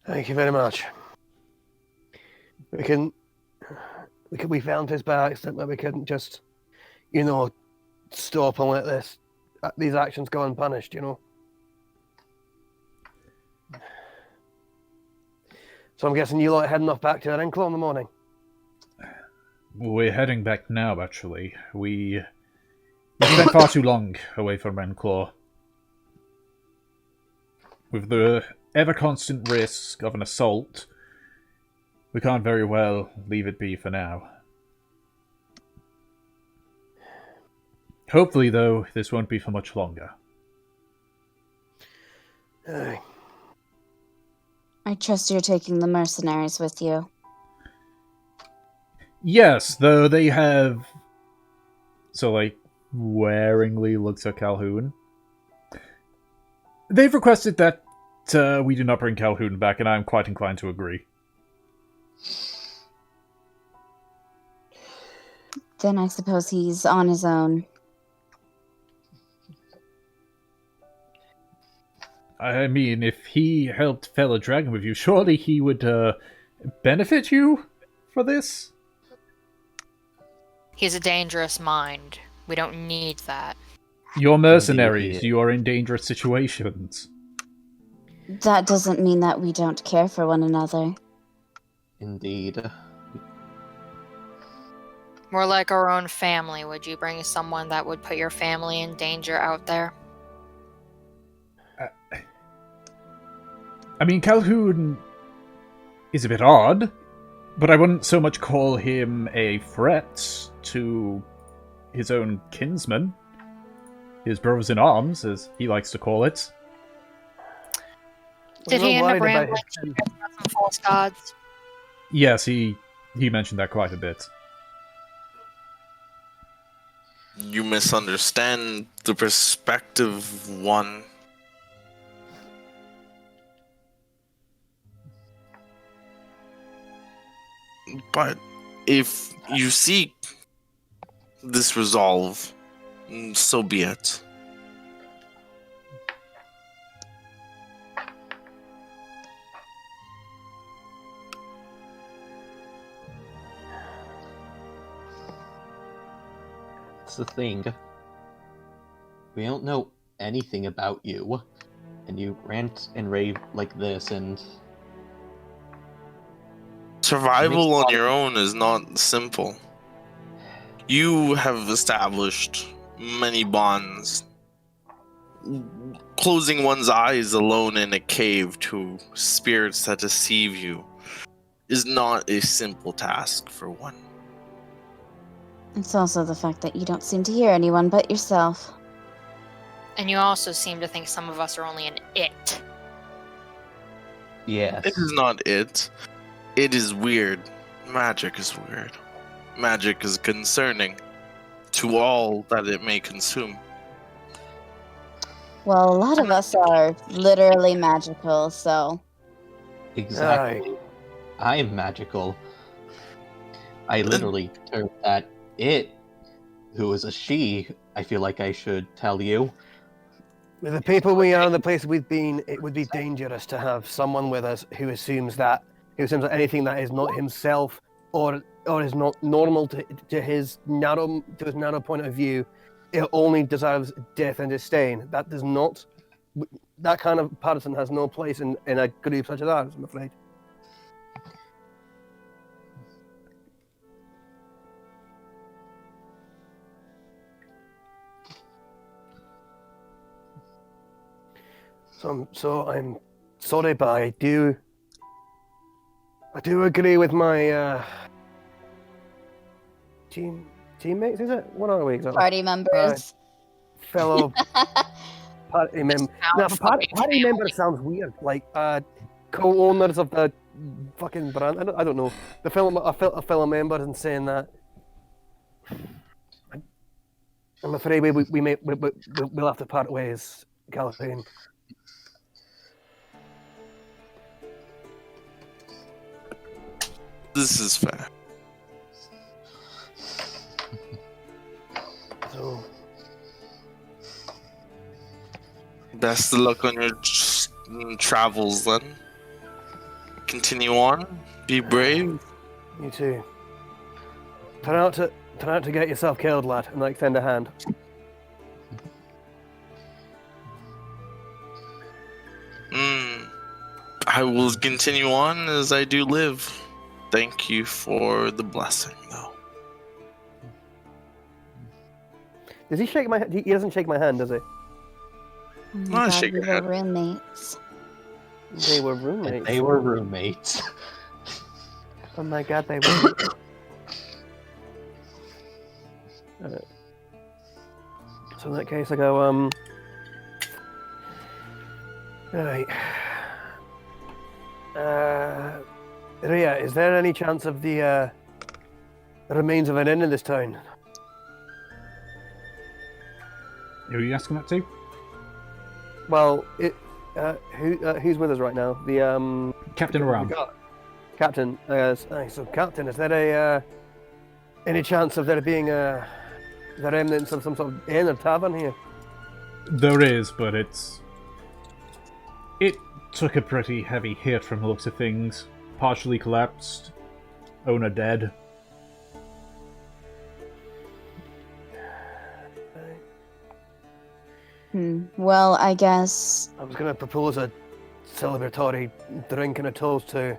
Thank you very much. We found this by accident, but we couldn't just, stop and let these actions go unpunished, So I'm guessing you lot are heading off back to Renclaw in the morning. We're heading back now, actually. We spent far too long away from Renclaw. With the ever-constant risk of an assault, we can't very well leave it be for now. Hopefully, though, this won't be for much longer. Aye. I trust you're taking the mercenaries with you. Yes, though they have... So, waringly looks at Calhoun. They've requested that we do not bring Calhoun back, and I'm quite inclined to agree. Then I suppose he's on his own. I mean, if he helped fell a dragon with you, surely he would benefit you for this? He's a dangerous mind. We don't need that. You're mercenaries. You are in dangerous situations. That doesn't mean that we don't care for one another. Indeed. We're like our own family. Would you bring someone that would put your family in danger out there? I mean, Calhoun is a bit odd, but I wouldn't so much call him a threat to his own kinsmen. His brothers in arms, as he likes to call it. Did he end up rambling about some false gods? Yes, he mentioned that quite a bit. You misunderstand the perspective, one. But if you seek this resolve, so be it. That's the thing. We don't know anything about you, and you rant and rave like this, and... Survival on your own is not simple. You have established many bonds. Closing one's eyes alone in a cave to spirits that deceive you is not a simple task for one. It's also the fact that you don't seem to hear anyone but yourself. And you also seem to think some of us are only an it. Yes. It is not it. It is weird. Magic is weird. Magic is concerning to all that it may consume. Well, a lot of us are literally magical, so... Exactly. I am magical. I literally turned that it, who is a she, I feel like I should tell you, With the people we are and the place we've been, it would be dangerous to have someone with us who assumes that anything that is not himself or is not normal to his narrow point of view, it only deserves death and disdain. That does not. That kind of person has no place in a group such as ours, I'm afraid. So I'm sorry, but I do agree with my teammates. Is it? What are we exactly? Party members. Fellow party member. Now, Sounds party fucking member sounds weird. Like co-owners of the fucking brand. I don't know. The fellow members and saying that. I'm afraid we'll have to part ways, Caliphane. This is fair. So, Best of luck on your travels then. Continue on. Be brave. you too. Turn out to get yourself killed, lad, and extend a hand. I will continue on as I do live. Thank you for the blessing, though. Does he shake my hand? He doesn't shake my hand, does he? Oh my I'll God, shake we your were hand. roommates. They were roommates. They were roommates. Oh my God, they were. So in that case, I go. Right. Rhea, is there any chance of the remains of an inn in this town? Who are you asking that to? Well, who's with us right now? The Captain Aram. Captain. So Captain, is there any chance of there being the remnants of some sort of inn or tavern here? There is, but it took a pretty heavy hit from the looks of things. Partially collapsed. Owner dead. Well, I guess. I was going to propose a celebratory drink and a toast to,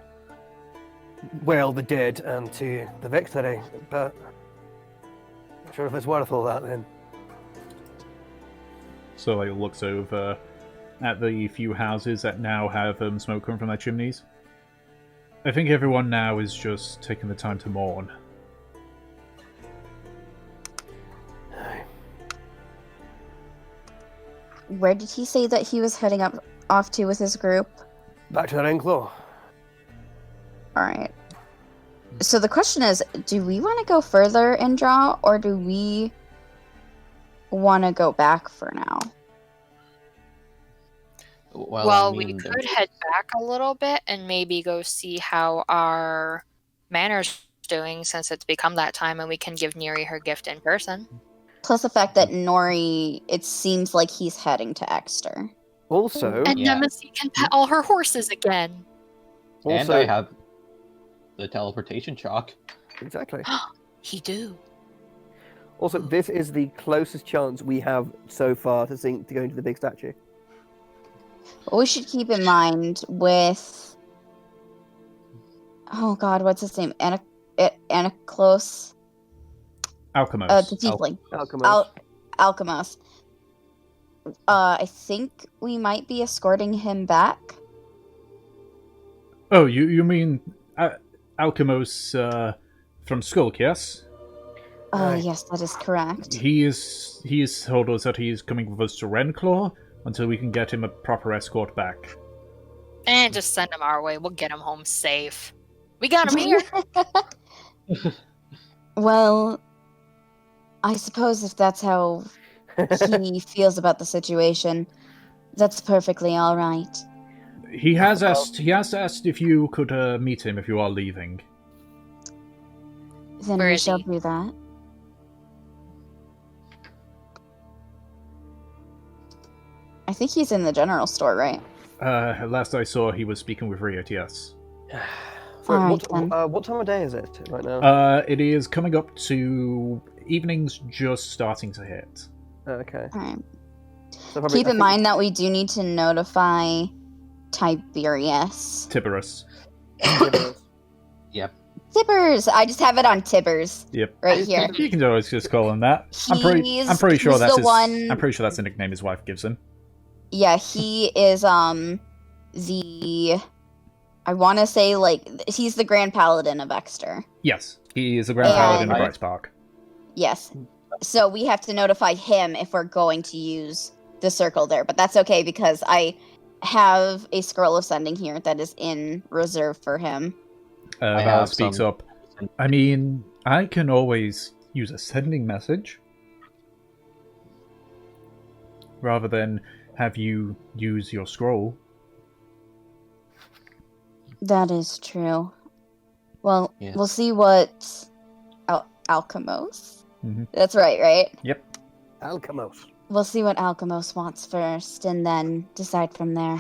well, the dead and to the victory, but I'm not sure if it's worth all that then. So he looks over at the few houses that now have smoke coming from their chimneys. I think everyone now is just taking the time to mourn. Where did he say that he was heading off to with his group? Back to the Renclaw. Alright. So the question is, do we want to go further and draw, or do we want to go back for now? Well, we could head back a little bit and maybe go see how our manor's doing, since it's become that time and we can give Neri her gift in person. Plus the fact that Nori, it seems like he's heading to Eckster. Also, And Yeah. Nemesis can pet all her horses again. And I have the teleportation chalk. Exactly. He do. Also, this is the closest chance we have so far to going to the big statue. What we should keep in mind with... Oh god, what's his name? Anaclos? Alchemos. The tiefling. Alchemist. Alchemos. I think we might be escorting him back. Oh, you mean Alchemos from Skulk, yes? Right. Yes, that is correct. He is told us that he is coming with us to Renclaw until we can get him a proper escort back. And just send him our way. We'll get him home safe. We got him here. Well, I suppose if that's how he feels about the situation, that's perfectly all right. He has asked if you could meet him if you are leaving. Then Where we is shall he? do that. I think he's in the general store, right? Last I saw, he was speaking with Riot, yes. Sorry, Alright, then. what time of day is it right now? It is coming up to evenings just starting to hit. Okay. Alright. So probably, Keep I in think- mind that we do need to notify Tiberius. Tiberus. Yep. Tibbers! I just have it on Tibbers. Yep. Right here. You can always just call him that. I'm pretty sure he's that's the his. one- I'm pretty sure that's the nickname his wife gives him. Yeah, he is, the... I want to say, like, he's the Grand Paladin of Eckster. Yes, he is a Grand And- Paladin of Bright Spark. Yes. So we have to notify him if we're going to use the circle there, but that's okay because I have a scroll of sending here that is in reserve for him. I Val have speaks some- up. I mean, I can always use a sending message rather than have you use your scroll. That is true. Well, Yeah. we'll see what Alchemos. Mhm. That's right? Alchemos. We'll see what Alchemos wants first, and then decide from there.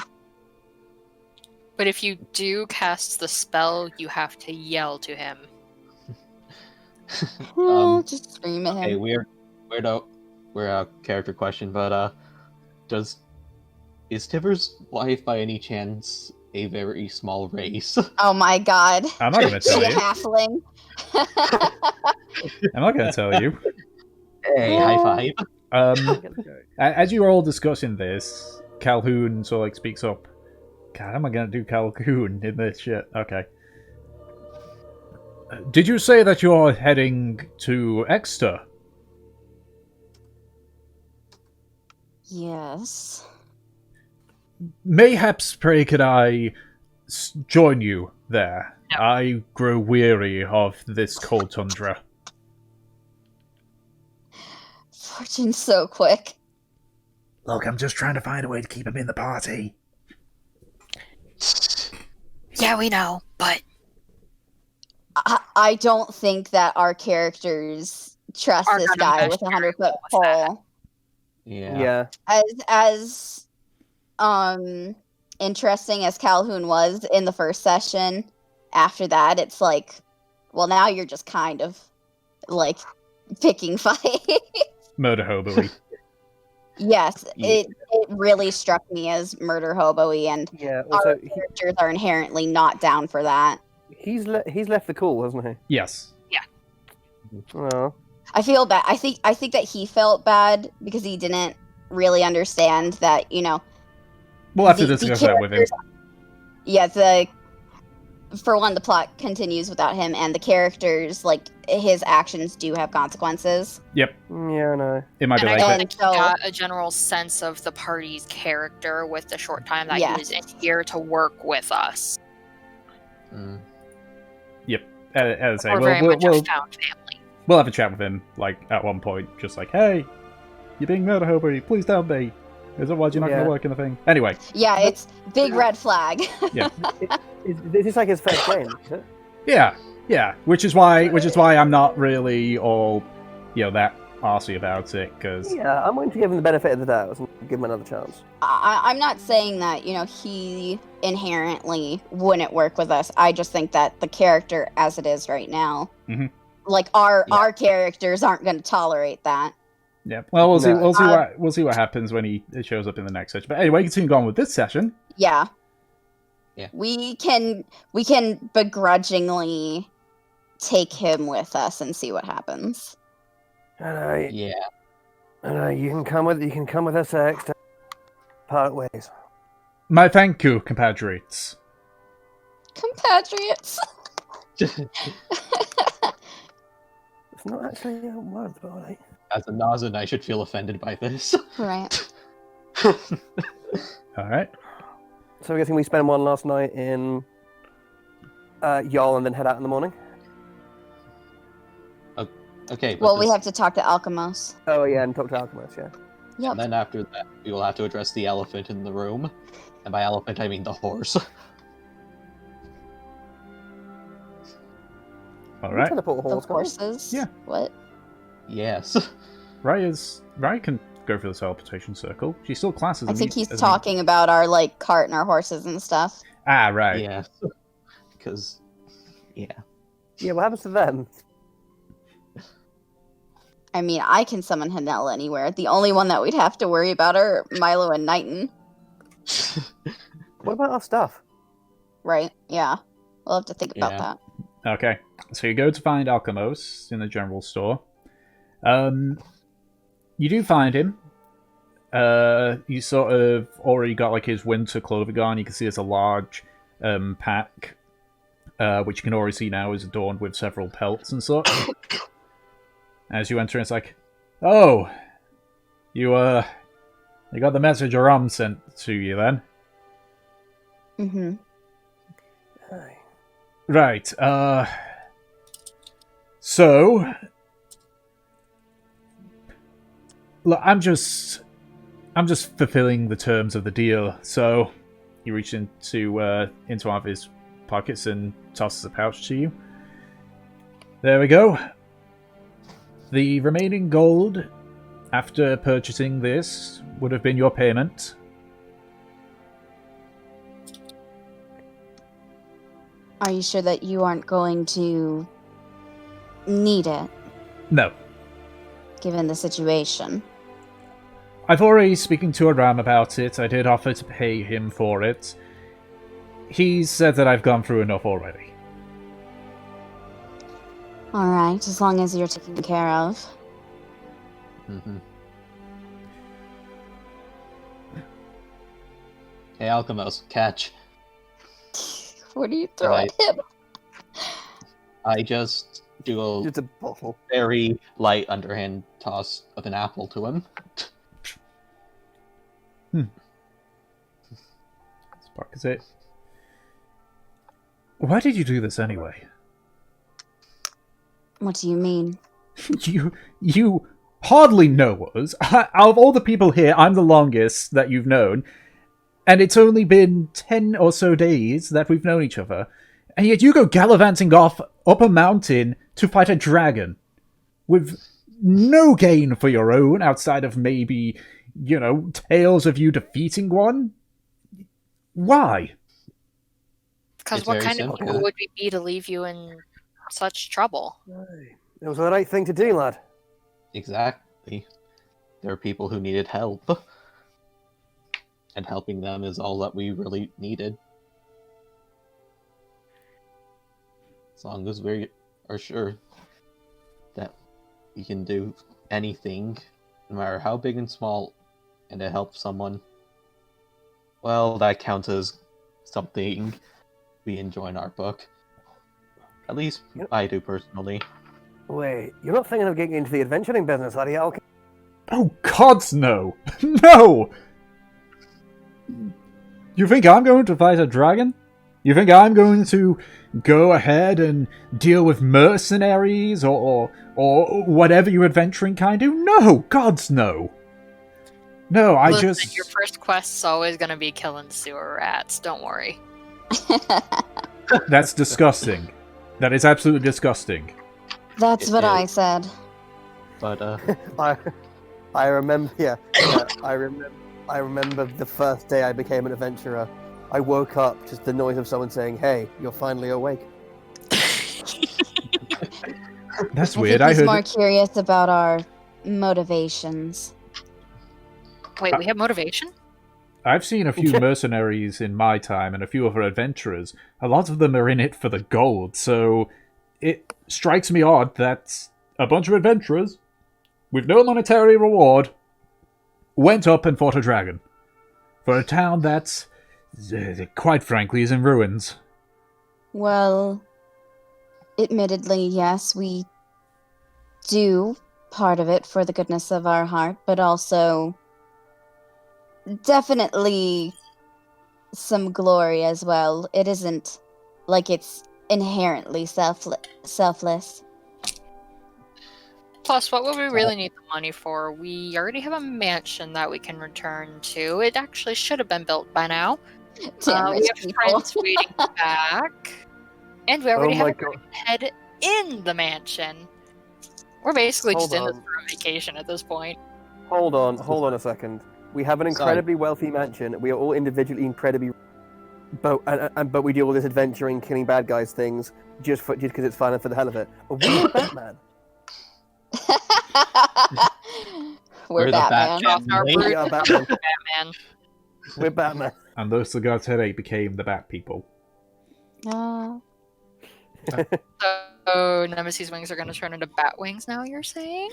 But if you do cast the spell, you have to yell to him. Just scream at Okay, him. we're a character question, but is Tiber's wife by any chance a very small race? Oh my god. I'm not going to She tell a you. halfling. I'm not going to tell you. Hey, high five. As you were all discussing this, Calhoun sort of like speaks up. God, how am I going to do Calhoun in this shit? Okay. Did you say that you're heading to Eckster? Yes. Mayhaps, pray, could I join you there? No. I grow weary of this cold tundra. Fortune's so quick. Look, I'm just trying to find a way to keep him in the party. Yeah, we know, but I don't think that our characters trust Are this gonna guy mesh with a very 100-foot well with that. pole. Yeah. As interesting as Calhoun was in the first session, after that it's like, well, now you're just kind of like picking fights. Murder hobo-y. Yes, Yeah. it really struck me as murder hobo-y, and Yeah. our Also, characters are inherently not down for that. he's left the call, hasn't he? Yes. Oh. I feel bad. I think that he felt bad because he didn't really understand that, We'll have to the discuss that with him. yeah, for one, the plot continues without him, and the characters, like, his actions do have consequences. Yeah, I know. It might be and like I that. think he so- got a general sense of the party's character with the short time that Yes. he was in here to work with us. Mm. As I say, We're very much a we'll found family. have a chat with him, like, at one point, just like, hey, you're being murder hobo, please don't be. Otherwise you're not going Yeah. to work in the thing. Anyway, Yeah, it's big red flag. Is this like his first game? Is it? yeah, which is why I'm not really all, that arsey about it, because Yeah, I'm willing to give him the benefit of the doubt and give him another chance. I'm not saying that, he inherently wouldn't work with us. I just think that the character as it is right now, Mhm. like, our characters aren't going to tolerate that. yeah. Well, we'll see. No. We'll see what happens when he shows up in the next session. But anyway, continuing on with this session. Yeah. Yeah. We can begrudgingly take him with us and see what happens. And Yeah. you can come with us next. Part ways. My thank you, compatriots. Compatriots. It's not actually a word, but alright. As a Nazan, I should feel offended by this. Right. All right. So I'm guessing we spend one last night in Yal and then head out in the morning? Okay, but Well, we this- have to talk to Alchemos. Oh yeah, and talk to Alchemist, yeah. Yep. And then after that, we will have to address the elephant in the room. And by elephant, I mean the horse. All Can we right. teleport a The horse, can't we? horses. Yeah. What? Yes. Ray can go through the teleportation circle. She still classes. I think he's as talking about our like cart and our horses and stuff. Ah, right. Yeah. Because, yeah. Yeah, what happens to them? I mean, I can summon Hanel anywhere. The only one that we'd have to worry about are Milo and Knighton. What about our stuff? Right, yeah. We'll have to think about Yeah. that. Okay, so you go to find Alchemos in the general store. You do find him. You sort of already got like his winter clothing on. You can see there's a large pack, which you can already see now is adorned with several pelts and such. As you enter, it's like, oh, you got the message Aram sent to you then. Mm-hmm. Right, so, look, I'm just fulfilling the terms of the deal. So, he reaches into one of his pockets and tosses a pouch to you. There we go. The remaining gold, after purchasing this, would have been your payment. Are you sure that you aren't going to need it, No. given the situation? I've already spoken to Aram about it. I did offer to pay him for it. He said that I've gone through enough already. Alright, as long as you're taken care of. Mm-hmm. Hey, Alchemos, catch. What do you throw Right. at him? I just do a Just a bottle. very light underhand toss of an apple to him. Spark is it. Why did you do this anyway? What do you mean? You hardly know us. Out of all the people here, I'm the longest that you've known. And it's only been 10 or so days that we've known each other. And yet you go gallivanting off up a mountain to fight a dragon. With no gain for your own, outside of maybe, tales of you defeating one? Why? Because It's what very kind of simple. people would we be to leave you in such trouble? It was the right thing to do, lad. Exactly. There are people who needed help. And helping them is all that we really needed. As long as we are sure that we can do anything, no matter how big and small, and to help someone, well, that counts as something we enjoy in our book. At least Yep. I do personally. Wait, you're not thinking of getting into the adventuring business, are you, Alchemy? Oh, gods, no! No! You think I'm going to fight a dragon? You think I'm going to go ahead and deal with mercenaries or whatever you adventuring kind do? No! Gods, no! No, Listen, your first quest's always going to be killing sewer rats. Don't worry. That's disgusting. That is absolutely disgusting. That's It what is. I said. But, I remember. Yeah, I remember the first day I became an adventurer. I woke up just the noise of someone saying, "Hey, you're finally awake." That's I weird. think I he's heard. more curious about our motivations. Wait, we have motivation? I've seen a few mercenaries in my time and a few other adventurers. A lot of them are in it for the gold, so it strikes me odd that a bunch of adventurers, with no monetary reward, went up and fought a dragon. For a town that, quite frankly, is in ruins. Well, admittedly, yes, we do part of it for the goodness of our heart, but also definitely some glory as well. It isn't like it's inherently selfless. Plus, what would we really need the money for? We already have a mansion that we can return to. It actually should have been built by now. Damn We rich have people. friends waiting back. And we already Oh have my a God. head in the mansion. We're basically Hold just in this on. for a vacation at this point. Hold on a second. We have an incredibly wealthy mansion. We are all individually incredibly, but we do all this adventuring, killing bad guys things just because it's fun and for the hell of it. We're Batman. We're the Batman. Bat Off our family. brute We are Batman. Batman. We're Batman. And those the God's headache became the Bat People. Uh, So Nemesis wings are going to turn into bat wings now, you're saying?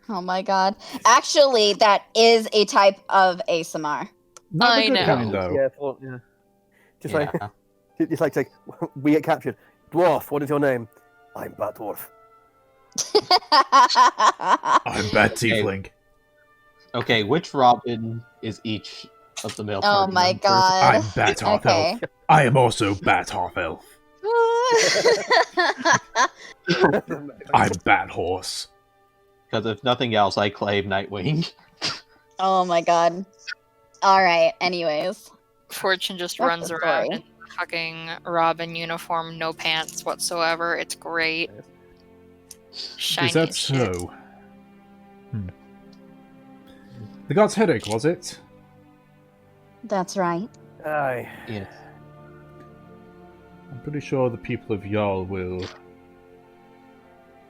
oh my god. Actually, that is a type of ASMR. Not I the good know. kind, though. Yeah. Just like say, we get captured. Dwarf, what is your name? I'm Bat Dwarf. I'm Bat Tiefling. Okay, which Robin is each of the male Oh party my members? god. I'm Bat Half Okay. Elf. I am also Bat Half Elf. I'm Bat Horse. Because if nothing else, I claim Nightwing. oh my god. Alright, anyways. Fortune just That's runs the around story. in a fucking Robin uniform, no pants whatsoever. It's great. Shiny Is that as shit. so? The God's headache, was it? That's right. Aye. Yes. I'm pretty sure the people of Yarl will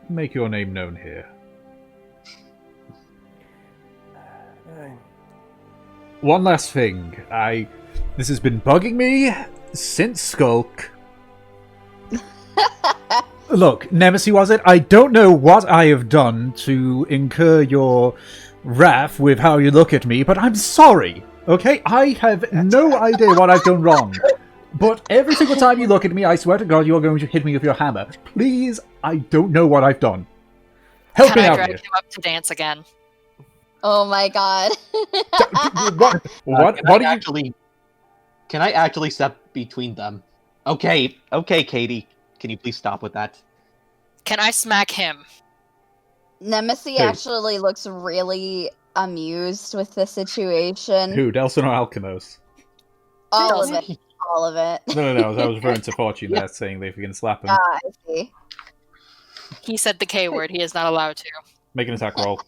make your name known here. Aye. One last thing. This has been bugging me since Skulk. Look, Nemesis, was it? I don't know what I have done to incur your wrath with how you look at me, but I'm sorry, okay? I have no idea what I've done wrong. But every single time you look at me, I swear to God, you are going to hit me with your hammer. Please, I don't know what I've done. Help Can me I out drag here. him up to dance again? Oh my god. What? Can I actually step between them? Okay, Katie. Can you please stop with that? Can I smack him? Nemesis Who? actually looks really amused with the situation. Who, Delson or Alchemos? All of it. All of it. No, I was referring to Fortune there, saying that if you can slap him, I see. He said the K word. He is not allowed to. make an attack roll.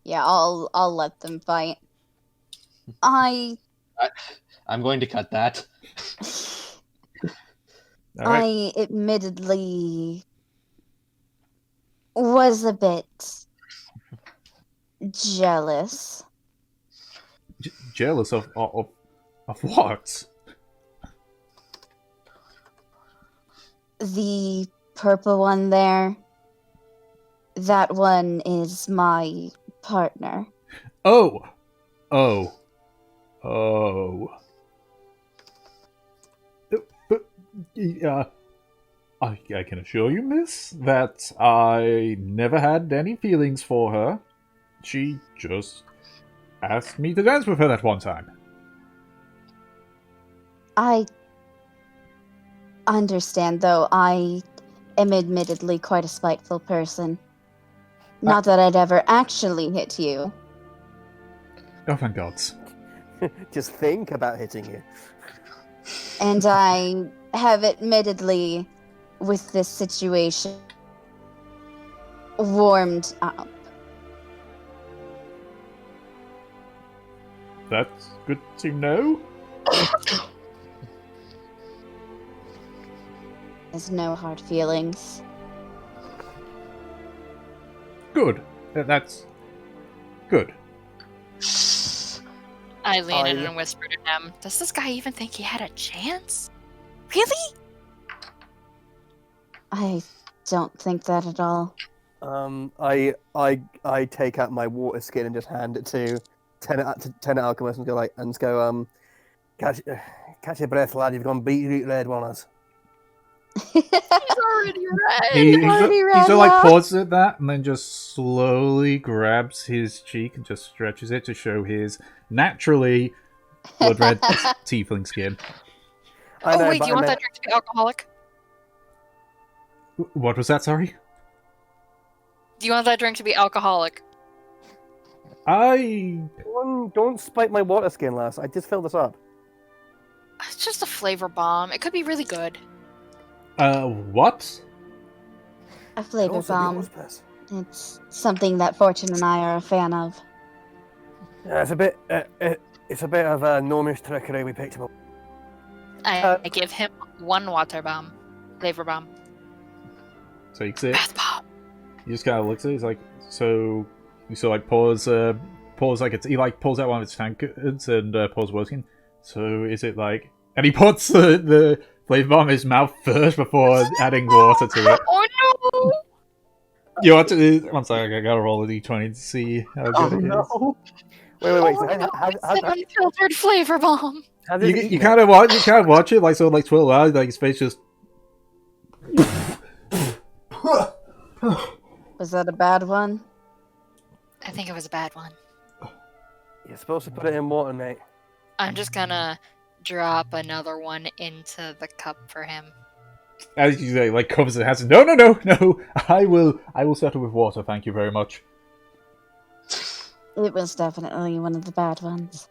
Yeah, I'll let them fight. I I'm going to cut that. Alright. I admittedly was a bit jealous. Jealous of what? The purple one there. That one is my partner. Oh. But, I can assure you, miss, that I never had any feelings for her. She just asked me to dance with her that one time. I understand, though. I am admittedly quite a spiteful person. Not that I'd ever actually hit you. Oh, thank God. Just think about hitting you. And I have admittedly, with this situation, warmed up. That's good to know. There's no hard feelings. Good. That's good. I lean in and whisper to him, does this guy even think he had a chance? Really? I don't think that at all. I take out my water skin and just hand it to ten alchemists and go catch your breath, lad. You've gone beetroot red on us. He's already red. He red, sort of like yeah. pauses at that and then just slowly grabs his cheek and just stretches it to show his naturally blood red tiefling skin. Oh, wait, do you want that drink to be alcoholic? What was that, sorry? Do you want that drink to be alcoholic? Don't spite my water skin, lass. I just filled this up. It's just a flavor bomb. It could be really good. What? A flavor bomb. It's something that Fortune and I are a fan of. Yeah, it's a bit. It's a bit of a gnomish trickery. We picked him up. I give him one water bomb, flavor bomb, So you see it. bath bomb. He just kind of looks at it. He's like, so you sort of like pulls like he like pulls out one of his tankards and pulls working. So is it like, and he puts the flavor bomb in his mouth first before adding water to it. Oh no! You want to? One second, I gotta roll a d20 to see how good it is. no. Wait. Oh, So no, how, it's an unfiltered flavor bomb. how does You kind of watch it like sort of like twirl out, like his face just. Was that a bad one? I think it was a bad one. You're supposed to put it in water, mate. I'm just gonna drop another one into the cup for him. As you say, like covers it, has no. I will settle with water, thank you very much. It was definitely one of the bad ones.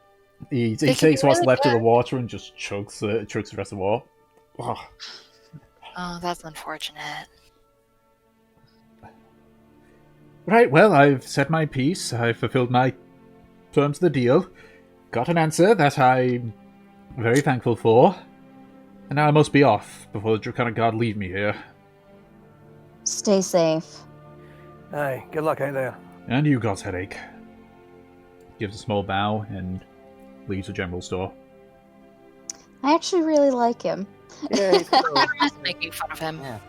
He They can takes be what's really left of the good. water and just chugs the rest of the water. Oh. Oh, that's unfortunate. Right, well, I've said my piece. I've fulfilled my terms of the deal. Got an answer that I'm very thankful for. And now I must be off before the Draconic Guard leave me here. Stay safe. Aye, good luck out there. And you, God's headache. Gives a small bow and leaves the general store. I actually really like him. Yeah, he's cool. I'm just making fun of him. Yeah.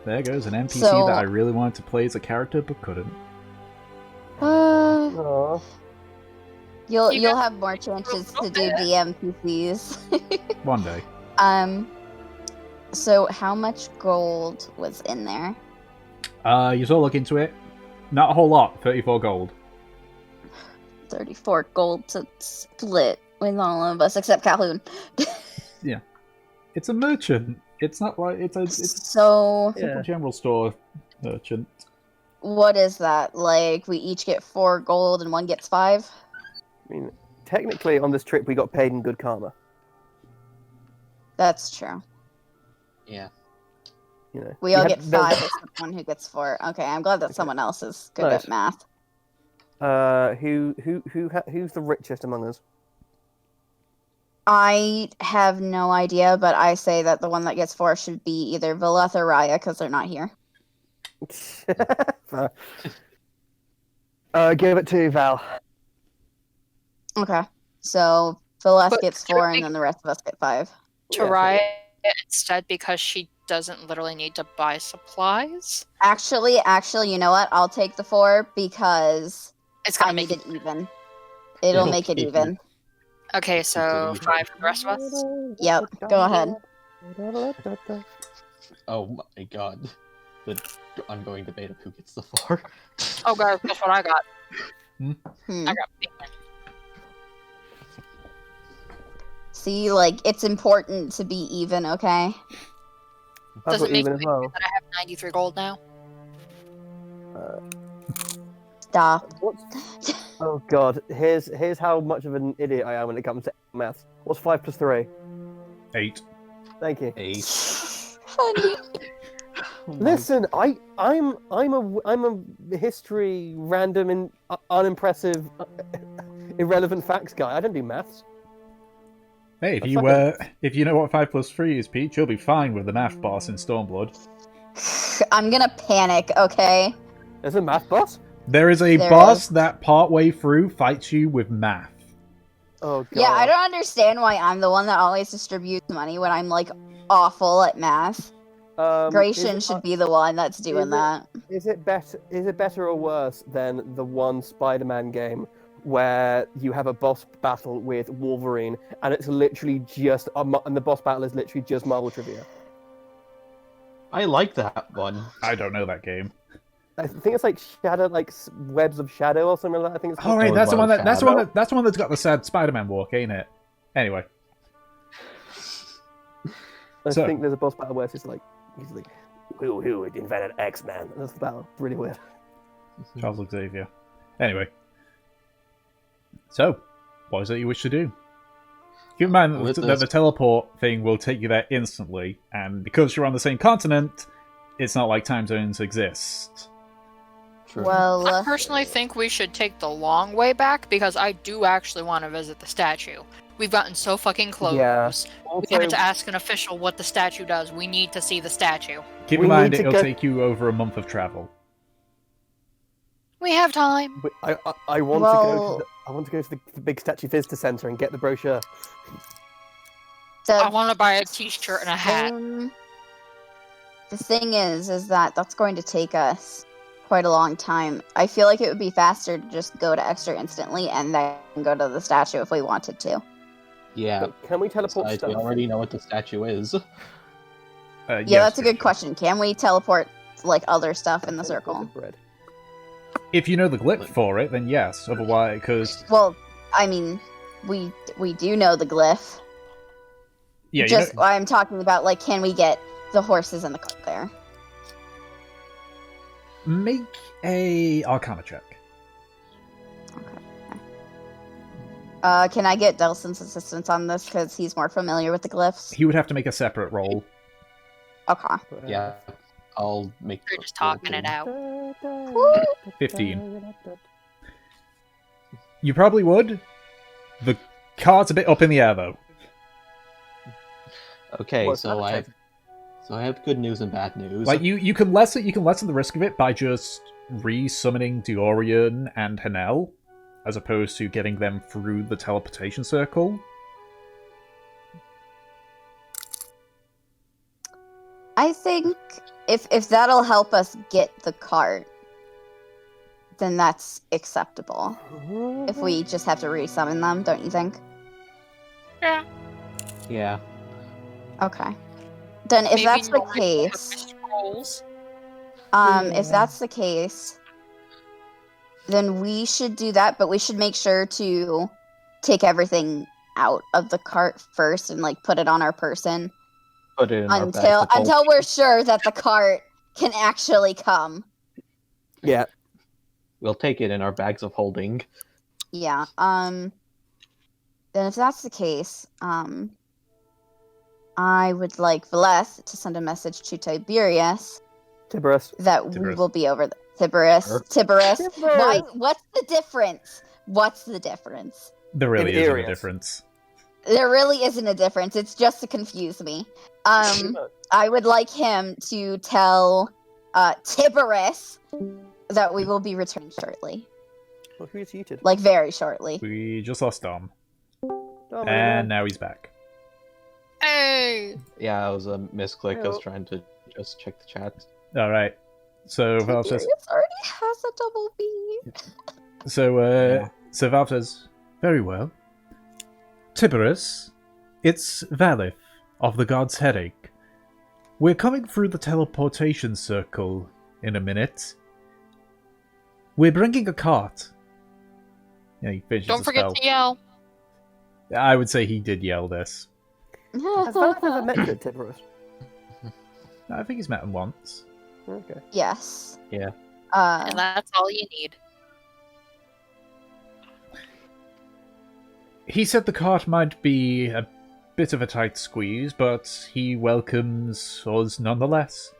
There goes an NPC So- that I really wanted to play as a character but couldn't. Aw. You'll You got- have more chances to do the NPCs. One day. So how much gold was in there? You all look into it. Not a whole lot. 34 gold. 34 gold to split with all of us except Calhoun. It's a merchant. It's not like it's a So simple Yeah. general store merchant. what is that? Like we each get 4 gold and one gets 5? I mean, technically, on this trip, we got paid in good karma. That's true. Yeah. You know, We all had get the- 5 except one who gets 4. Okay, I'm glad that someone else is good Nice. at math. Who's the richest among us? I have no idea, but I say that the one that gets 4 should be either Vileth or Raya because they're not here. Fair. Give it to Val. Okay. So Vileth But gets can 4 we- and then the rest of us get 5. To Yeah, Raya instead because she doesn't literally need to buy supplies. Actually, you know what? I'll take the 4 because It's gonna I make need it even. It'll make it Okay. even. Okay, so Continue. 5 for the rest of us. Yep, go ahead. Oh my god. The ongoing debate of who gets the 4. Oh god, guess what I got? Hmm. I got Bacon. See, like, it's important to be even, okay? I've Does it got make even as well. that I have 93 gold now? Stop. Oh god, here's how much of an idiot I am when it comes to maths. What's 5 plus 3? 8. Thank you. 8. Honey. Listen, I'm a history random and unimpressive, irrelevant facts guy. I don't do maths. Hey, That's if you know what 5 plus 3 is, Pete, you'll be fine with the math boss in Stormblood. I'm gonna panic, okay? There's a math boss. There is a There boss is. that partway through fights you with math. Oh god. Yeah, I don't understand why I'm the one that always distributes money when I'm, like, awful at math. Gratian should be the one that's doing that. Is it better or worse than the one Spider-Man game where you have a boss battle with Wolverine and it's literally just and the boss battle is literally just Marvel trivia? I like that one. I don't know that game. I think it's like Shadow, like Webs of Shadow or something like that. I think it's Oh called. right, Oh, that's the well, one that's the Shadow. one that's the one that's got the sad Spider-Man walk, ain't it? Anyway, I so- think there's a boss battle where it's just like he's like, who invented X-Men? That's the battle. Really weird. Charles Xavier. Anyway, so what is it you wish to do? Keep in mind With that this- the teleport thing will take you there instantly, and because you're on the same continent, it's not like time zones exist. True. Well, I personally think we should take the long way back because I do actually want to visit the statue. We've gotten so fucking close. Yeah. We Also, had to ask an official what the statue does. We need to see the statue. Keep We in mind need to it'll go- take you over a month of travel. We have time. I want Well- to go to the big statue visitor center and get the brochure. I want to buy a t-shirt and a hat. The thing is that that's going to take us quite a long time. I feel like it would be faster to just go to Eckster instantly and then go to the statue if we wanted to. Yeah. But can we teleport Besides, stuff? we already know what the statue is. Yeah, Yes, that's a good question. Can we teleport like other stuff in the circle? Bread. If you know the glyph for it, then yes. Otherwise, because Well, I mean, we do know the glyph. yeah, Just I'm talking about like, can we get the horses and the cart there? make a Arcana check. Can I get Delson's assistance on this because he's more familiar with the glyphs? He would have to make a separate roll. Okay. Yeah. I'll make. We're just talking it out. 15. You probably would. The card's a bit up in the air, though. Okay, What's so that? I have good news and bad news. Like you can lessen the risk of it by just re-summoning Diorian and Hanel, as opposed to getting them through the teleportation circle. I think if that'll help us get the cart, then that's acceptable. If we just have to resummon them, don't you think? Yeah. Yeah. Okay. Then if Maybe that's the not like case, scrolls. if that's the case, then we should do that, but we should make sure to take everything out of the cart first and like put it on our person Put it in our bags until of holding. until we're sure that the cart can actually come. Yeah. We'll take it in our bags of holding. Yeah. Then if that's the case, I would like Valeth to send a message to Tiberius Tiberius. that we Tiberius. will be over the Tiberius. Sure. Tiberius. Tiberius. Why? What's the difference? What's the difference? There really In isn't a areas. difference. There really isn't a difference. It's just to confuse me. I would like him to tell Tiberius that we will be returning shortly, Well, who's heated? like very shortly. We just lost Dom, Oh, and now he's back. Hey! Yeah, it was a misclick. I was Ew. trying to just check the chat. All right. So Valve says. Tiberius already has a double B. So Valve says, very well. Tiberius, it's Valith of the God's Headache. We're coming through the teleportation circle in a minute. We're bringing a cart. Yeah, he finishes Don't the forget spell. to yell. I would say he did yell this. Has Valve ever met you, Tiberius? I think he's met him once. Okay. Yes. Yeah. And that's all you need. He said the cart might be a bit of a tight squeeze, but he welcomes us nonetheless.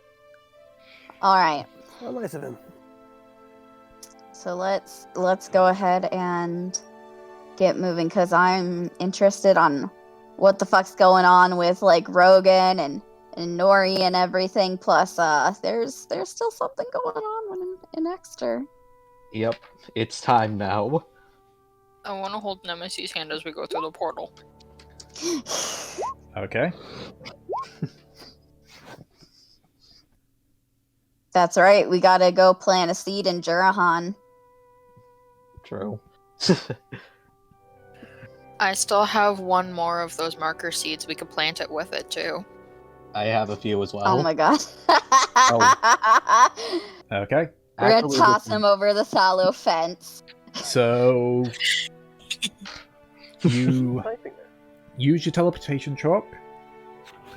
All right. How nice of him. So let's go ahead and get moving because I'm interested on what the fuck's going on with like Rogan and Nori and everything. Plus, there's still something going on in Eckster. Yep. It's time now. I want to hold Nemesis's hand as we go through the portal. Okay. That's right. We gotta go plant a seed in Jurahan. True. I still have one more of those marker seeds. We could plant it with it too. I have a few as well. Oh my god. Okay. We're gonna Actually, toss with- him over the fallow fence. So you Typing there. use your teleportation chalk.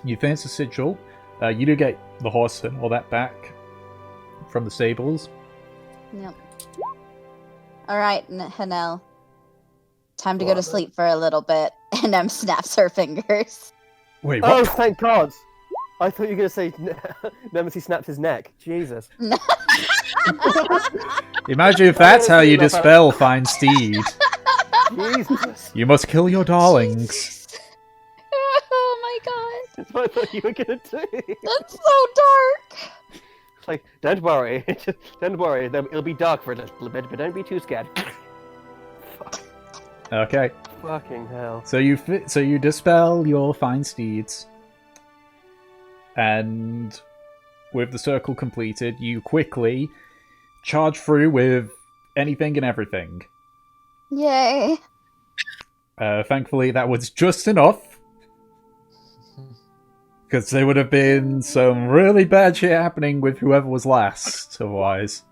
You finish the sigil. You do get the horse and all that back from the stables. Yep. Alright, Hanel. Time to go to sleep for a little bit. And snaps her fingers. Wait, Oh, what? thank God! I thought you were going to say Nemesis snapped his neck. Jesus. Imagine if that's how you dispel Fine Steed. Jesus. You must kill your darlings. Oh my god. That's what I thought you were going to do. That's so dark. It's like, don't worry. Don't worry. It'll be dark for a little bit, but don't be too scared. Okay. Fucking hell. So you dispel your Fine Steeds. And with the circle completed, you quickly charge through with anything and everything. Yay. Thankfully, that was just enough. Because there would have been some really bad shit happening with whoever was last, otherwise.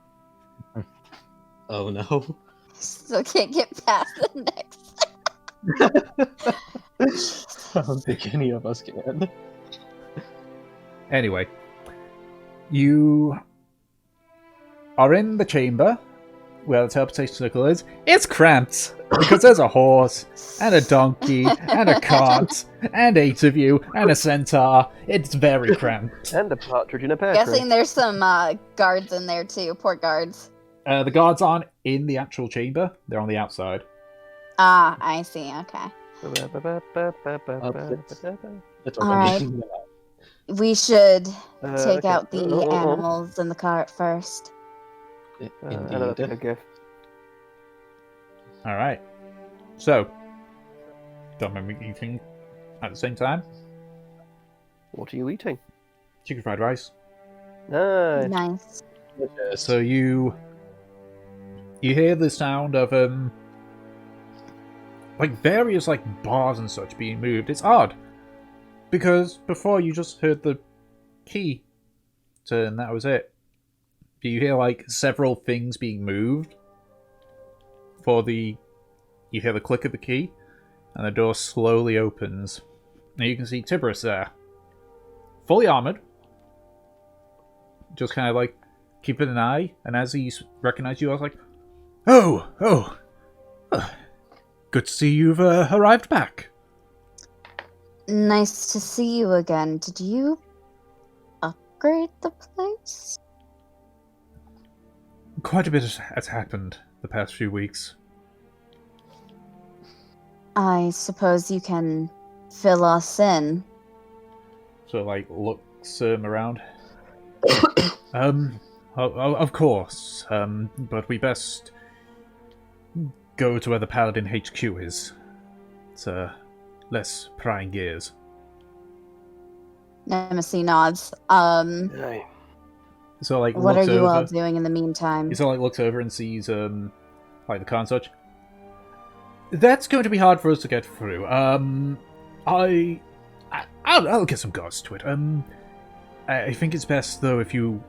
Oh no. Still can't get past the next. I don't think any of us can. Anyway, you are in the chamber where the teleportation circle is. It's cramped because there's a horse and a donkey and a cart and 8 of you and a centaur. It's very cramped. And a partridge in a pear tree. Guessing there's some guards in there too, port guards. The guards aren't in the actual chamber; they're on the outside. Ah, I see. Okay. It's All right. okay. We should take okay. out the animals in the cart first. Another Indeed. gift. All right. So, don't remember eating at the same time. What are you eating? Chicken fried rice. Nice. Nice. So you hear the sound of like various like bars and such being moved. It's odd because before you just heard the key turn. That was it. Do you hear like several things being moved? You hear the click of the key, and the door slowly opens. Now you can see Tiberius there, fully armored, just kind of like keeping an eye. And as he recognized you, I was like, "Oh, good to see you've arrived back." Nice to see you again. Did you upgrade the place? Quite a bit has happened the past few weeks. I suppose you can fill us in. So like looks around. Of course. But we best go to where the Paladin HQ is. It's less prying ears. Nemesis nods. Aye. So like What are looks you over. all doing in the meantime? He sort of like looks over and sees like the car and such. That's going to be hard for us to get through. I'll get some guards to it. I think it's best though if you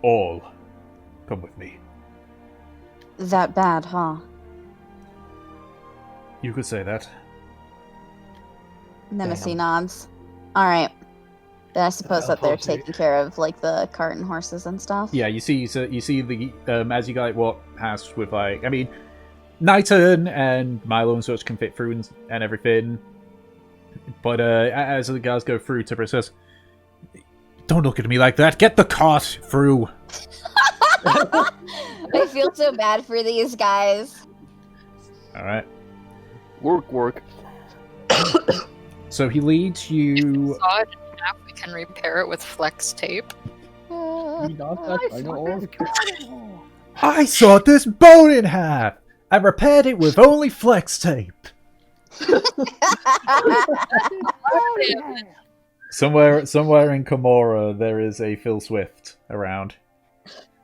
all come with me. That bad, huh? You could say that. Nemesis Damn. nods. Alright. Then I suppose that they're Apologies. taking care of like the cart and horses and stuff. Yeah, you see the as you guys walk past with like, I mean, Knighton and Milo and such can fit through and everything. But as the guys go through, Tipper says, "Don't look at me like that. Get the cart through." I feel so bad for these guys. All right. Work. So he leads you. Saw it enough, we can repair it with flex tape. I sawed this boat in half. I repaired it with only flex tape. Somewhere in Karmora, there is a Phil Swift around.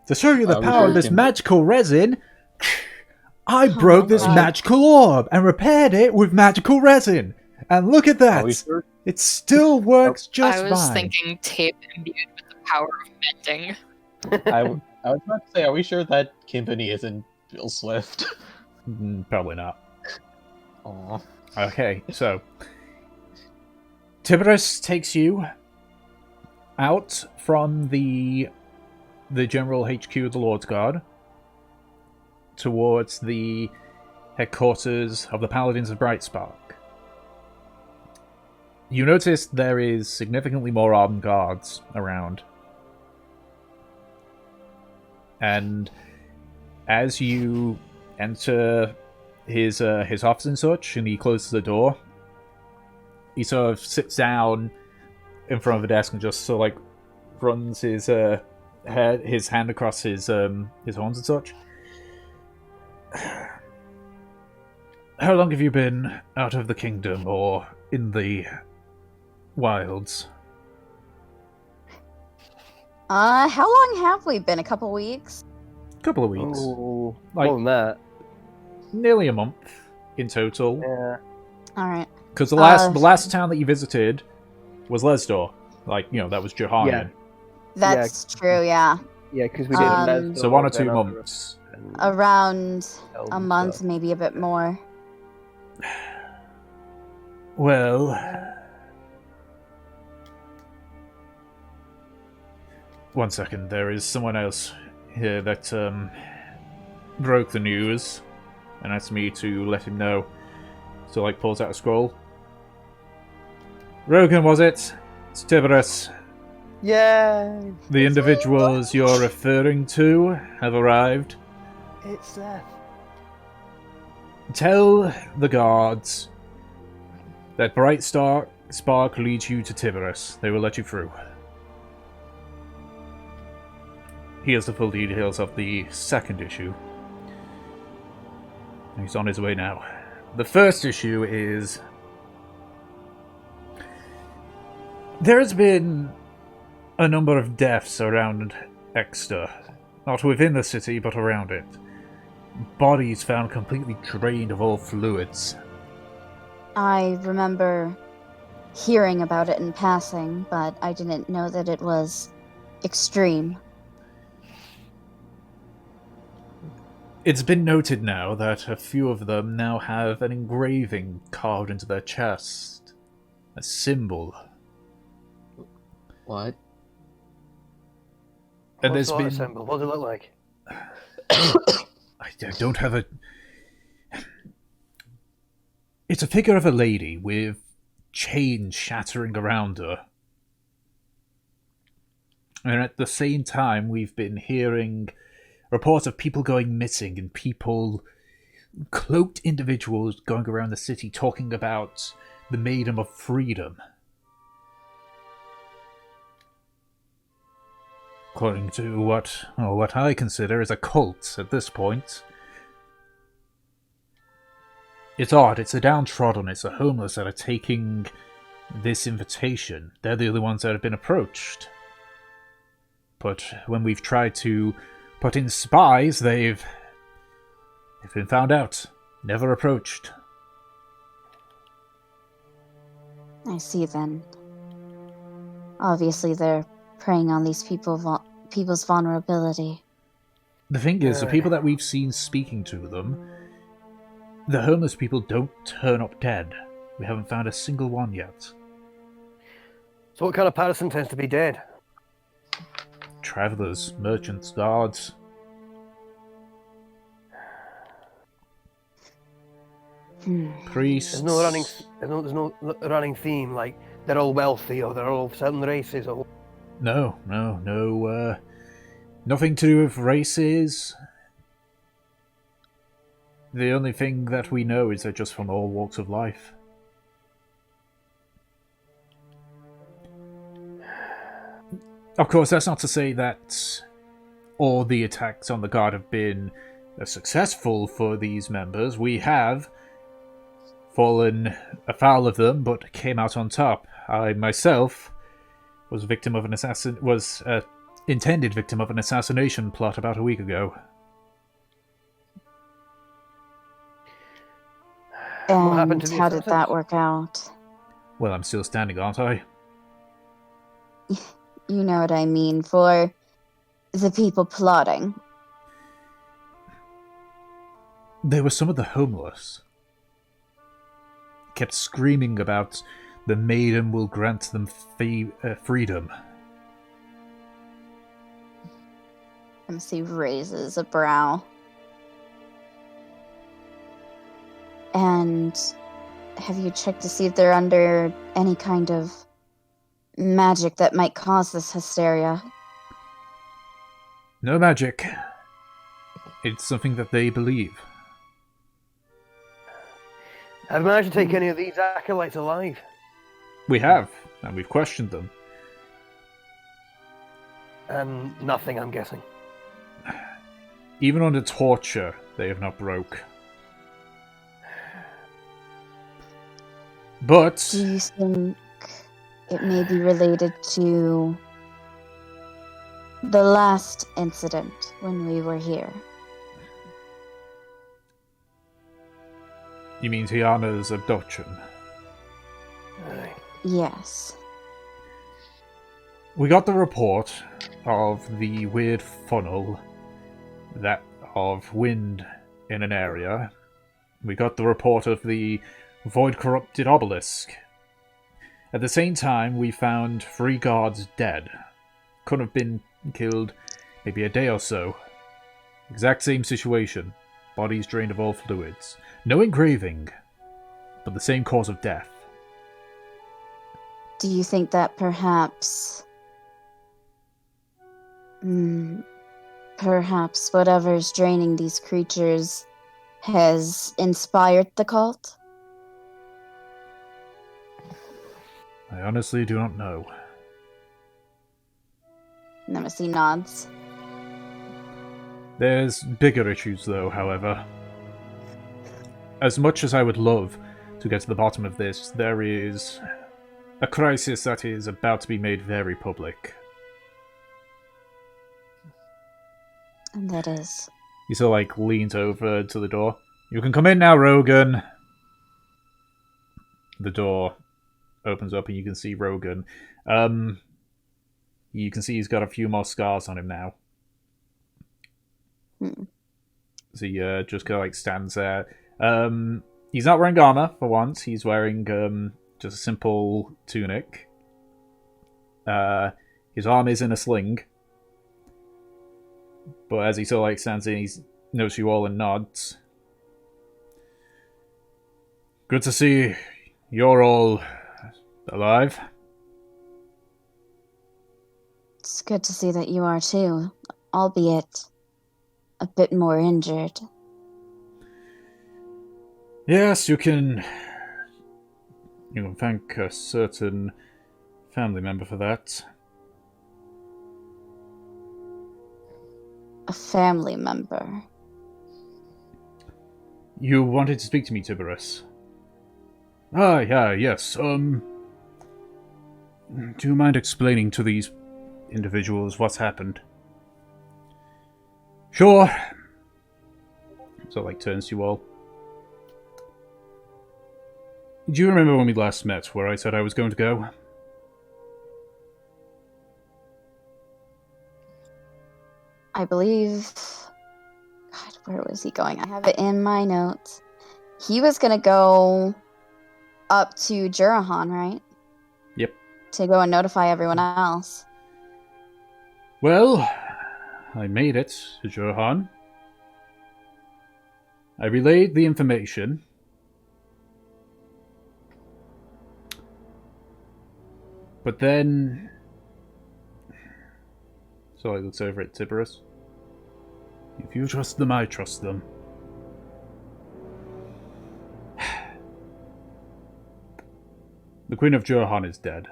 To show you the power of this magical resin, I broke this magical orb and repaired it with magical resin. And look at that! Sure? It still works just I was fine. thinking tape imbued with the power of mending. I was about to say, are we sure that company isn't Bill Swift? Probably not. Aw. Okay, so Tiberius takes you out from the general HQ of the Lord's Guard towards the headquarters of the Paladins of Brightspark. You notice there is significantly more armed guards around. And as you enter his office and such, and he closes the door, he sort of sits down in front of the desk and just sort of like runs his hand across his horns and such. How long have you been out of the kingdom or in the wilds? How long have we been? A couple weeks? Couple of weeks. Oh, Like- more than that. Nearly a month in total. Yeah. Alright. Because the last town that you visited was Lesdor. Like, that was Johannian. Yeah. That's true, yeah. Yeah, because we did Lesdor, So 1 or 2 then months. Around a Elven month, stuff. maybe a bit more. Well... One second, there is someone else here that broke the news and asked me to let him know. So, like, pulls out a scroll. Rogan, was it? It's Tiberius. Yay! The individuals you're referring to have arrived. It's Seth. Tell the guards that Bright Spark leads you to Tiberius. They will let you through. Here's the full details of the second issue. He's on his way now. The first issue is... There has been a number of deaths around Eckster. Not within the city, but around it. Bodies found completely drained of all fluids. I remember hearing about it in passing, but I didn't know that it was extreme. It's been noted now that a few of them now have an engraving carved into their chest. A symbol. What? And What there's sort of been... symbol? What does it look like? I don't have a... It's a figure of a lady with chains shattering around her. And at the same time, we've been hearing reports of people going missing and people, cloaked individuals going around the city talking about the Maiden of Freedom. According to what I consider is a cult at this point. It's odd, it's the downtrodden, it's the homeless that are taking this invitation. They're the only ones that have been approached. But when we've tried to put in spies, they've been found out. Never approached. I see then. Obviously they're preying on these people's vulnerability. The thing is, the people that we've seen speaking to them, the homeless people don't turn up dead. We haven't found a single one yet. So what kind of person tends to be dead? Travelers, merchants, guards. Priests. There's no running theme like they're all wealthy or they're all certain races or. No, nothing to do with races. The only thing that we know is they're just from all walks of life. Of course, that's not to say that all the attacks on the guard have been successful for these members. We have fallen afoul of them, but came out on top. I myself was intended victim of an assassination plot about a week ago. What happened And to the how did that assassins? work out? Well, I'm still standing, aren't I? You know what I mean, for the people plotting. There were some of the homeless. Kept screaming about the Maiden will grant them freedom. MC raises a brow. And have you checked to see if they're under any kind of magic that might cause this hysteria? No magic. It's something that they believe. Have you managed to take any of these acolytes alive? We have, and we've questioned them. Nothing, I'm guessing. Even under torture, they have not broke. But Do you think it may be related to the last incident when we were here? you mean Tiana's abduction? Aye. Yes. We got the report of the weird funnel that of wind in an area. We got the report of the void-corrupted obelisk. At the same time, we found 3 guards dead. Could have been killed maybe a day or so. Exact same situation. Bodies drained of all fluids. No engraving, but the same cause of death. Do you think that perhaps whatever's draining these creatures has inspired the cult? I honestly do not know. Nemesis nods. There's bigger issues though, however. As much as I would love to get to the bottom of this, there is a crisis that is about to be made very public. And that is... He sort of leans over to the door. You can come in now, Rogan. The door opens up and you can see Rogan. You can see he's got a few more scars on him now. So he just kind of stands there. He's not wearing armor for once. He's wearing just a simple tunic. His arm is in a sling. But as he sort of stands in, he notes you all and nods. Good to see you're all alive. It's good to see that you are too, albeit a bit more injured. Yes, you can thank a certain family member for that. A family member? You wanted to speak to me, Tiberius. Ah, yeah, yes. Do you mind explaining to these individuals what's happened? Sure. So, turns to you all. Do you remember when we last met, where I said I was going to go? I believe... God, where was he going? I have it in my notes. He was going to go up to Jurahan, right? Yep. To go and notify everyone else. Well, I made it to Jurahan. I relayed the information. But then... So I looks over at Tiberius. If you trust them, I trust them. The Queen of Jurahan is dead.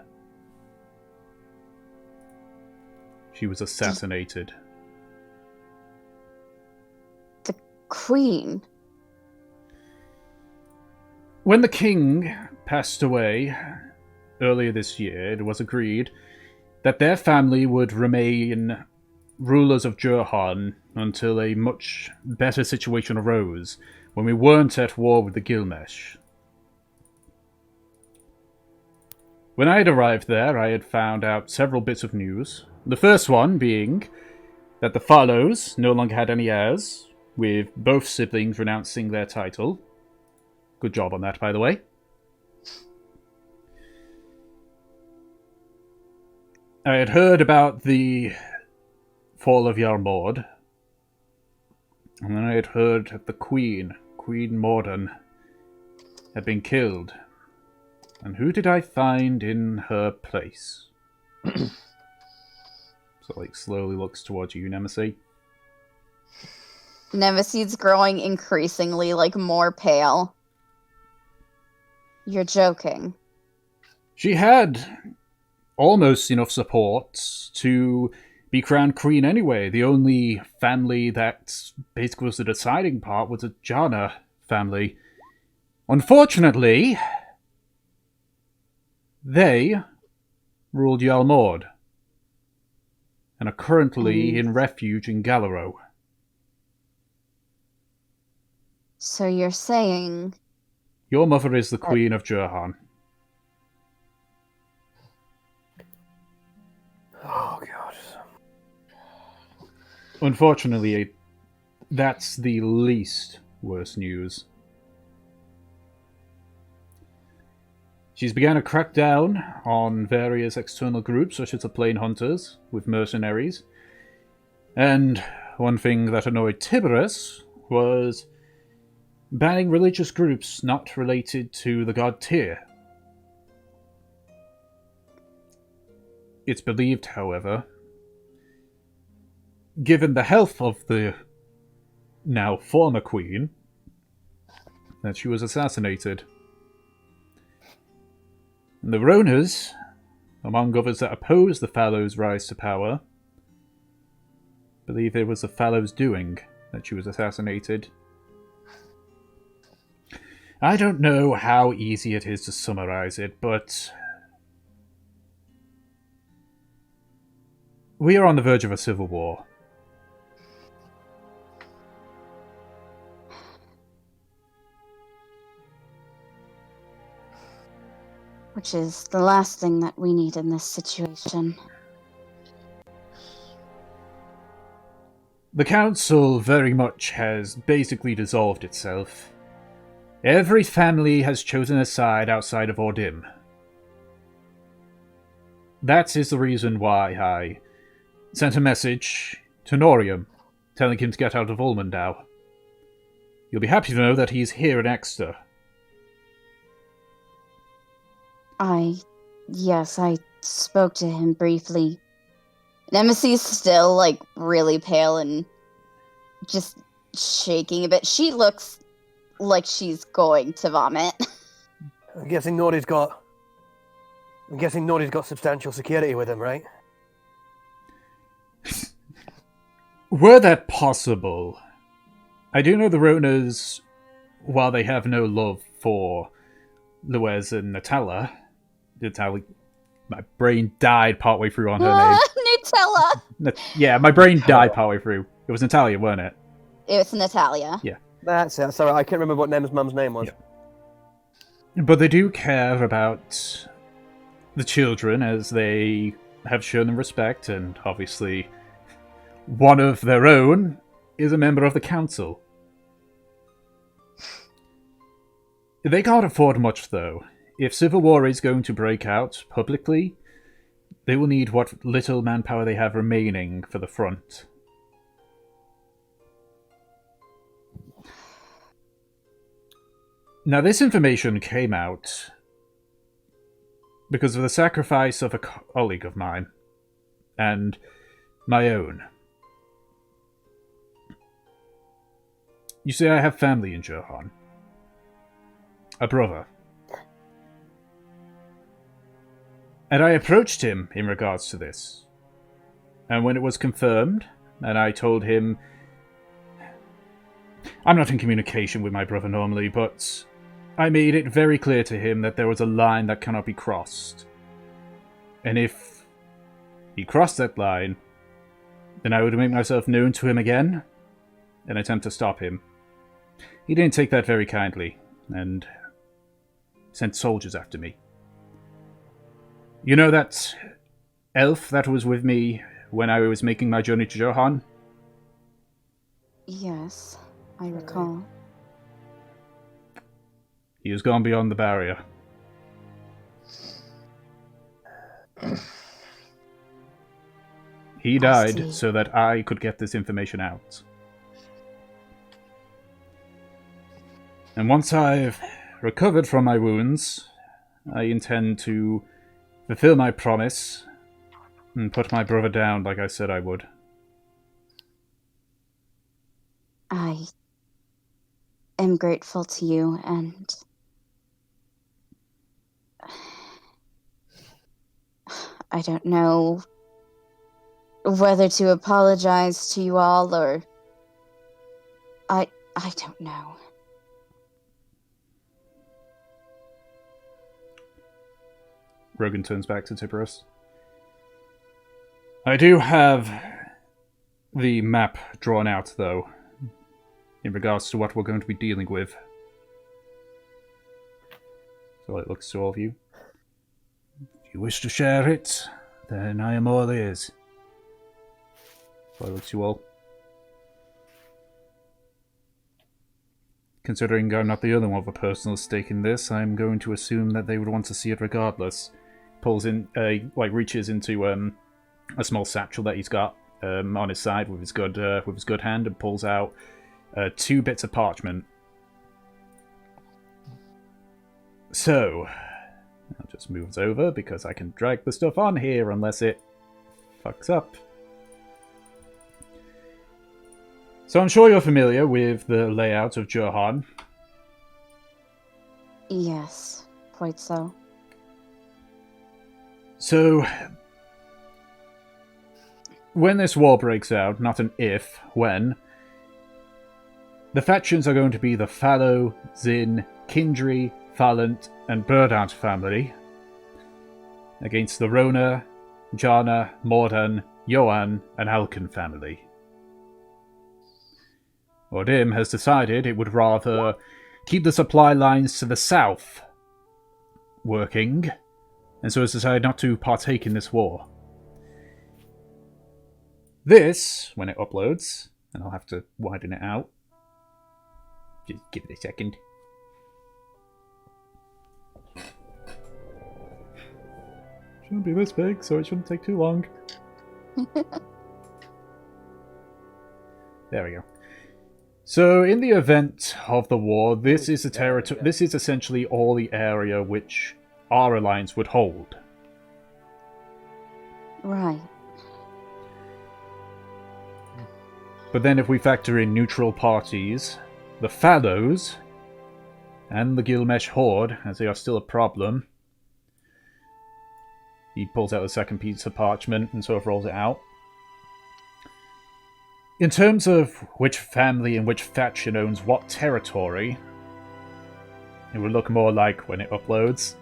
She was assassinated. The Queen? When the king passed away earlier this year, it was agreed that their family would remain rulers of Jurahan until a much better situation arose, when we weren't at war with the Gilgamesh. When I had arrived there, I had found out several bits of news. The first one being that the Farlows no longer had any heirs, with both siblings renouncing their title. Good job on that, by the way. I had heard about the fall of Yarmord, and then I had heard that the Queen Morden, had been killed. And who did I find in her place? So, like, slowly looks towards you, Nemesis. Nemesi's growing increasingly, like, more pale. You're joking. She had almost enough support to be crowned queen anyway. The only family that basically was the deciding part was the Jana family. Unfortunately, they ruled Yalmord and are currently in refuge in Galero. So you're saying... Your mother is the Queen of Jurhan. Oh, God. Unfortunately, that's the least worst news. She's begun to crack down on various external groups, such as the Plain Hunters, with mercenaries. And one thing that annoyed Tiberius was banning religious groups not related to the god Tyr. It's believed, however, given the health of the now former queen, that she was assassinated. And the Ronas, among others that opposed the Fallow's rise to power, believe it was the Fallow's doing that she was assassinated. I don't know how easy it is to summarize it, but we are on the verge of a civil war. Which is the last thing that we need in this situation. The council very much has basically dissolved itself. Every family has chosen a side outside of Ordim. That is the reason why I sent a message to Norium, telling him to get out of Ulmandau. You'll be happy to know that he's here in Eckster. Yes, I spoke to him briefly. Nemesi's still, like, really pale and just shaking a bit. She looks like she's going to vomit. I'm guessing Nori's got substantial security with him, right? Were that possible? I do know the Ronas, while they have no love for Luez and Natalia, my brain died partway through on her name. Nutella! Yeah, my brain died partway through. It was Natalia, weren't it? It was Natalia. Yeah. That's it. Sorry, I can't remember what Nem's mum's name was. Yeah. But they do care about the children, as they have shown them respect, and obviously one of their own is a member of the council. They can't afford much, though. If civil war is going to break out publicly, they will need what little manpower they have remaining for the front. Now, this information came out because of the sacrifice of a colleague of mine, and my own. You see, I have family in Johan. A brother. And I approached him in regards to this. And when it was confirmed, and I told him... I'm not in communication with my brother normally, but I made it very clear to him that there was a line that cannot be crossed. And if he crossed that line, then I would make myself known to him again and attempt to stop him. He didn't take that very kindly, and sent soldiers after me. You know that elf that was with me when I was making my journey to Johan? Yes, I recall. He has gone beyond the barrier. He died so that I could get this information out. And once I've recovered from my wounds, I intend to fulfill my promise and put my brother down like I said I would. I am grateful to you, and I don't know whether to apologize to you all or I don't know. Rogan turns back to Tipperus. I do have the map drawn out, though, in regards to what we're going to be dealing with. So it looks to all of you. If you wish to share it, then I am all ears. So it looks to you all. Considering I'm not the only one with a personal stake in this, I'm going to assume that they would want to see it regardless. Pulls in, reaches into a small satchel that he's got on his side with his good hand, and pulls out 2 bits of parchment. So, I'll just move it over because I can drag the stuff on here unless it fucks up. So I'm sure you're familiar with the layout of Johan. Yes, quite so. So, when this war breaks out, not an if, when, the factions are going to be the Fallow, Zin, Kindry, Fallant, and Burdant family against the Rona, Jana, Mordan, Johan, and Alkan family. Ordim has decided it would rather keep the supply lines to the south working, and so has decided not to partake in this war. This, when it uploads, and I'll have to widen it out. Just give it a second. Shouldn't be this big, so it shouldn't take too long. There we go. So, in the event of the war, this is This is essentially all the area which our alliance would hold. Right. But then, if we factor in neutral parties, the Fallows, and the Gilgamesh Horde, as they are still a problem. He pulls out the second piece of parchment and sort of rolls it out. In terms of which family and which faction owns what territory, it would look more like when it uploads.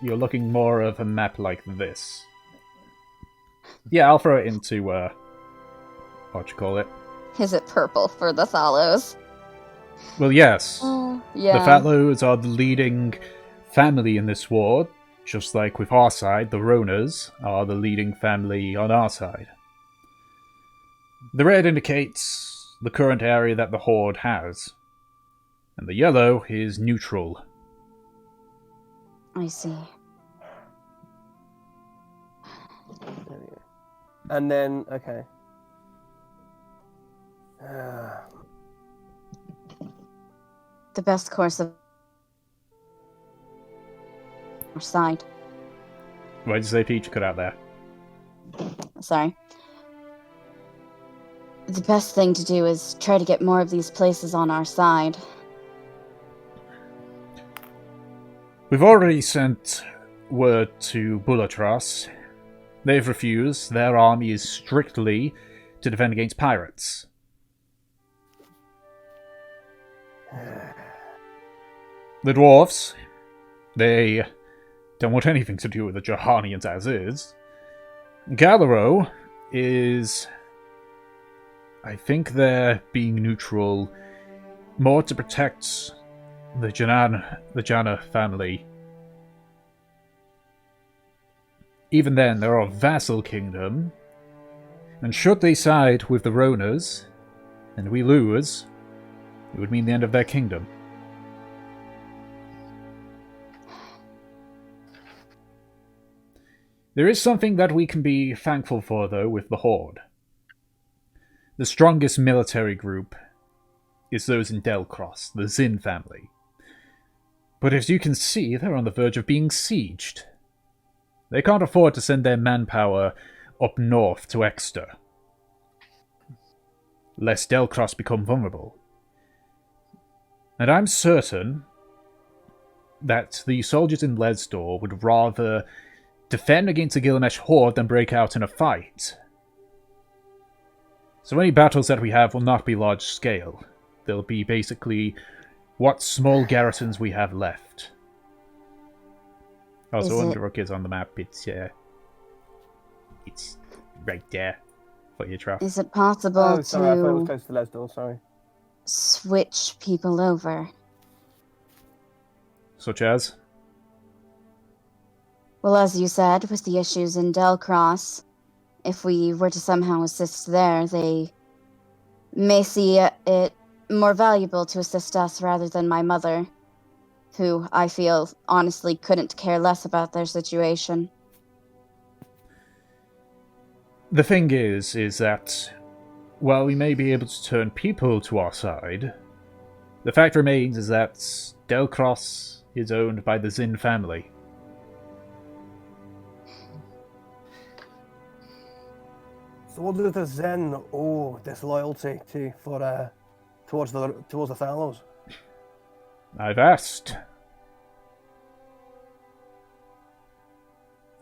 You're looking more of a map like this. Yeah, I'll throw it into, what you call it? Is it purple for the Thalos? Well, yes. Yeah. The Fallows are the leading family in this war, just like with our side, the Ronas are the leading family on our side. The red indicates the current area that the Horde has, and the yellow is neutral. I see. And then, okay. The best course of our side. Why did you say Peach cut out there? Sorry. The best thing to do is try to get more of these places on our side. We've already sent word to Bulatras. They've refused. Their army is strictly to defend against pirates. The dwarves, they don't want anything to do with the Johanians as is. Galero is... I think they're being neutral more to protect the Jana family. Even then, they're a vassal kingdom, and should they side with the Ronas, and we lose, it would mean the end of their kingdom. There is something that we can be thankful for, though, with the Horde. The strongest military group is those in Delcross, the Zin family. But as you can see, they're on the verge of being sieged. They can't afford to send their manpower up north to Eckster, lest Delcross become vulnerable. And I'm certain that the soldiers in Lesdor would rather defend against the Gilgamesh horde than break out in a fight. So any battles that we have will not be large scale. They'll be basically what small garrisons we have left. Also, Underrook is on the map. It's right there for you, Trav. Is it possible Oh, sorry, I thought it was to close to Lesdor, sorry. switch people over? Such as? Well, as you said, with the issues in Delcross, if we were to somehow assist there, they may see it more valuable to assist us rather than my mother, who I feel honestly couldn't care less about their situation. The thing is that while we may be able to turn people to our side, the fact remains is that Delcross is owned by the Zin family. So what does the Zen owe this loyalty to towards the Thalos? I've asked.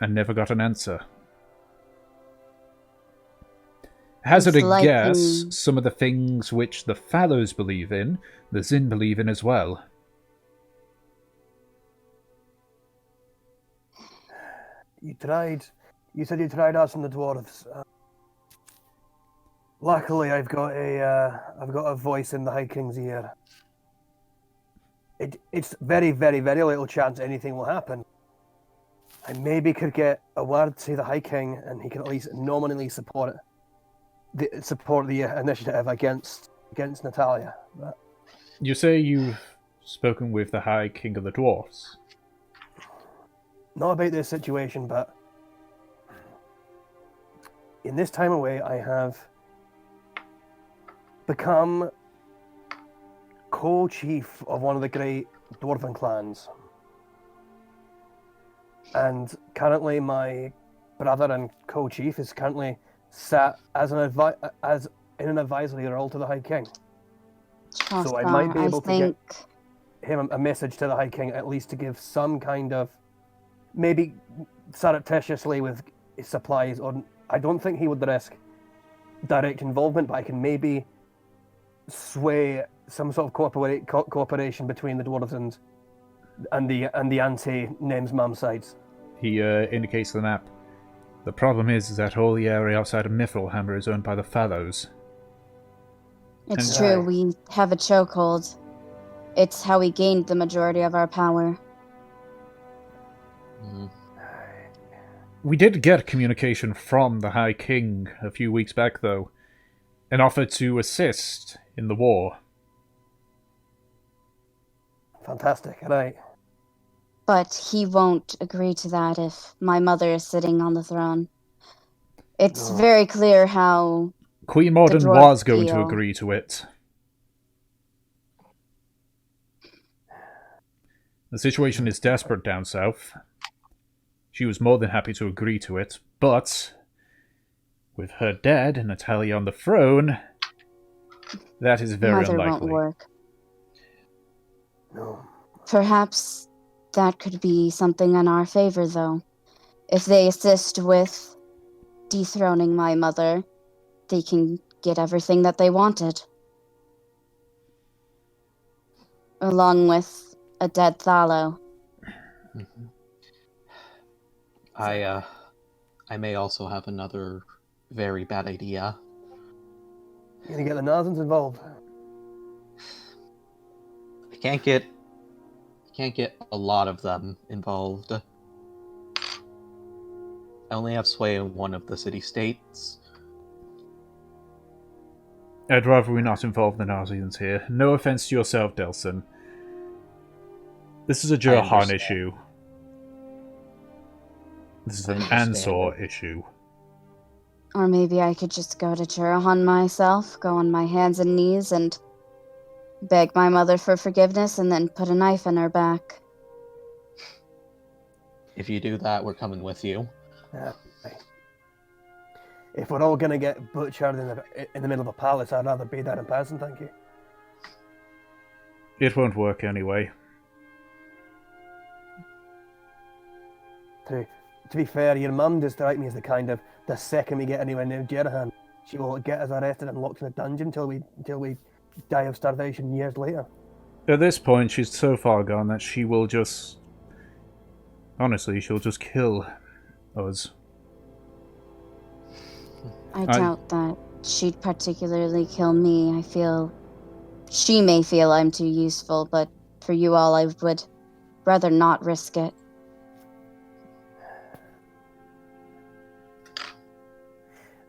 And never got an answer. Hazard It's a like guess, some of the things which the Fallows believe in, the Zin believe in as well. You said you tried asking the dwarves. Luckily, I've got a voice in the High King's ear. It's very, very, very little chance anything will happen. I maybe could get a word to the High King, and he can at least nominally support the initiative against Natalia. But You say you've spoken with the High King of the Dwarfs? not about this situation, but in this time away, I have become co-chief of one of the great dwarven clans. And currently my brother and co-chief is currently sat as in an advisory role to the High King. So I might be able to get him a message to the High King, at least to give some kind of, maybe surreptitiously with supplies, or I don't think he would risk direct involvement, but I can maybe sway some sort of cooperation between the dwarves and the anti-Name's mum sides. He indicates the map. The problem is that all the area outside of Mithrilhammer is owned by the Fallows. It's true, we have a chokehold. It's how we gained the majority of our power. We did get communication from the High King a few weeks back, though, and offered to assist in the war. Fantastic, right. But he won't agree to that if my mother is sitting on the throne. It's very clear how Queen Morden was going to agree to it. The situation is desperate down south. She was more than happy to agree to it, but with her dead and Natalia on the throne, that is very Mother unlikely. won't work. No. Perhaps that could be something in our favor, though. If they assist with dethroning my mother, they can get everything that they wanted. Along with a dead Thallow. Mm-hmm. I may also have another very bad idea. You're gonna get the Narzans involved. I can't get a lot of them involved. I only have sway in one of the city-states. I'd rather we not involve the Narzians here. No offense to yourself, Delson. This is a Jurhan issue. This is an Ansor issue. Or maybe I could just go to Churahan myself, go on my hands and knees, and beg my mother for forgiveness and then put a knife in her back. If you do that, we're coming with you. If we're all gonna get butchered in the middle of a palace, I'd rather be there in person, thank you. It won't work anyway. To be fair, your mum does strike me as the kind of, the second we get anywhere near Jerahan, she will get us arrested and locked in a dungeon until we die of starvation years later. At this point, she's so far gone that she will just... Honestly, she'll just kill us. I doubt that she'd particularly kill me. I feel... She may feel I'm too useful, but for you all, I would rather not risk it.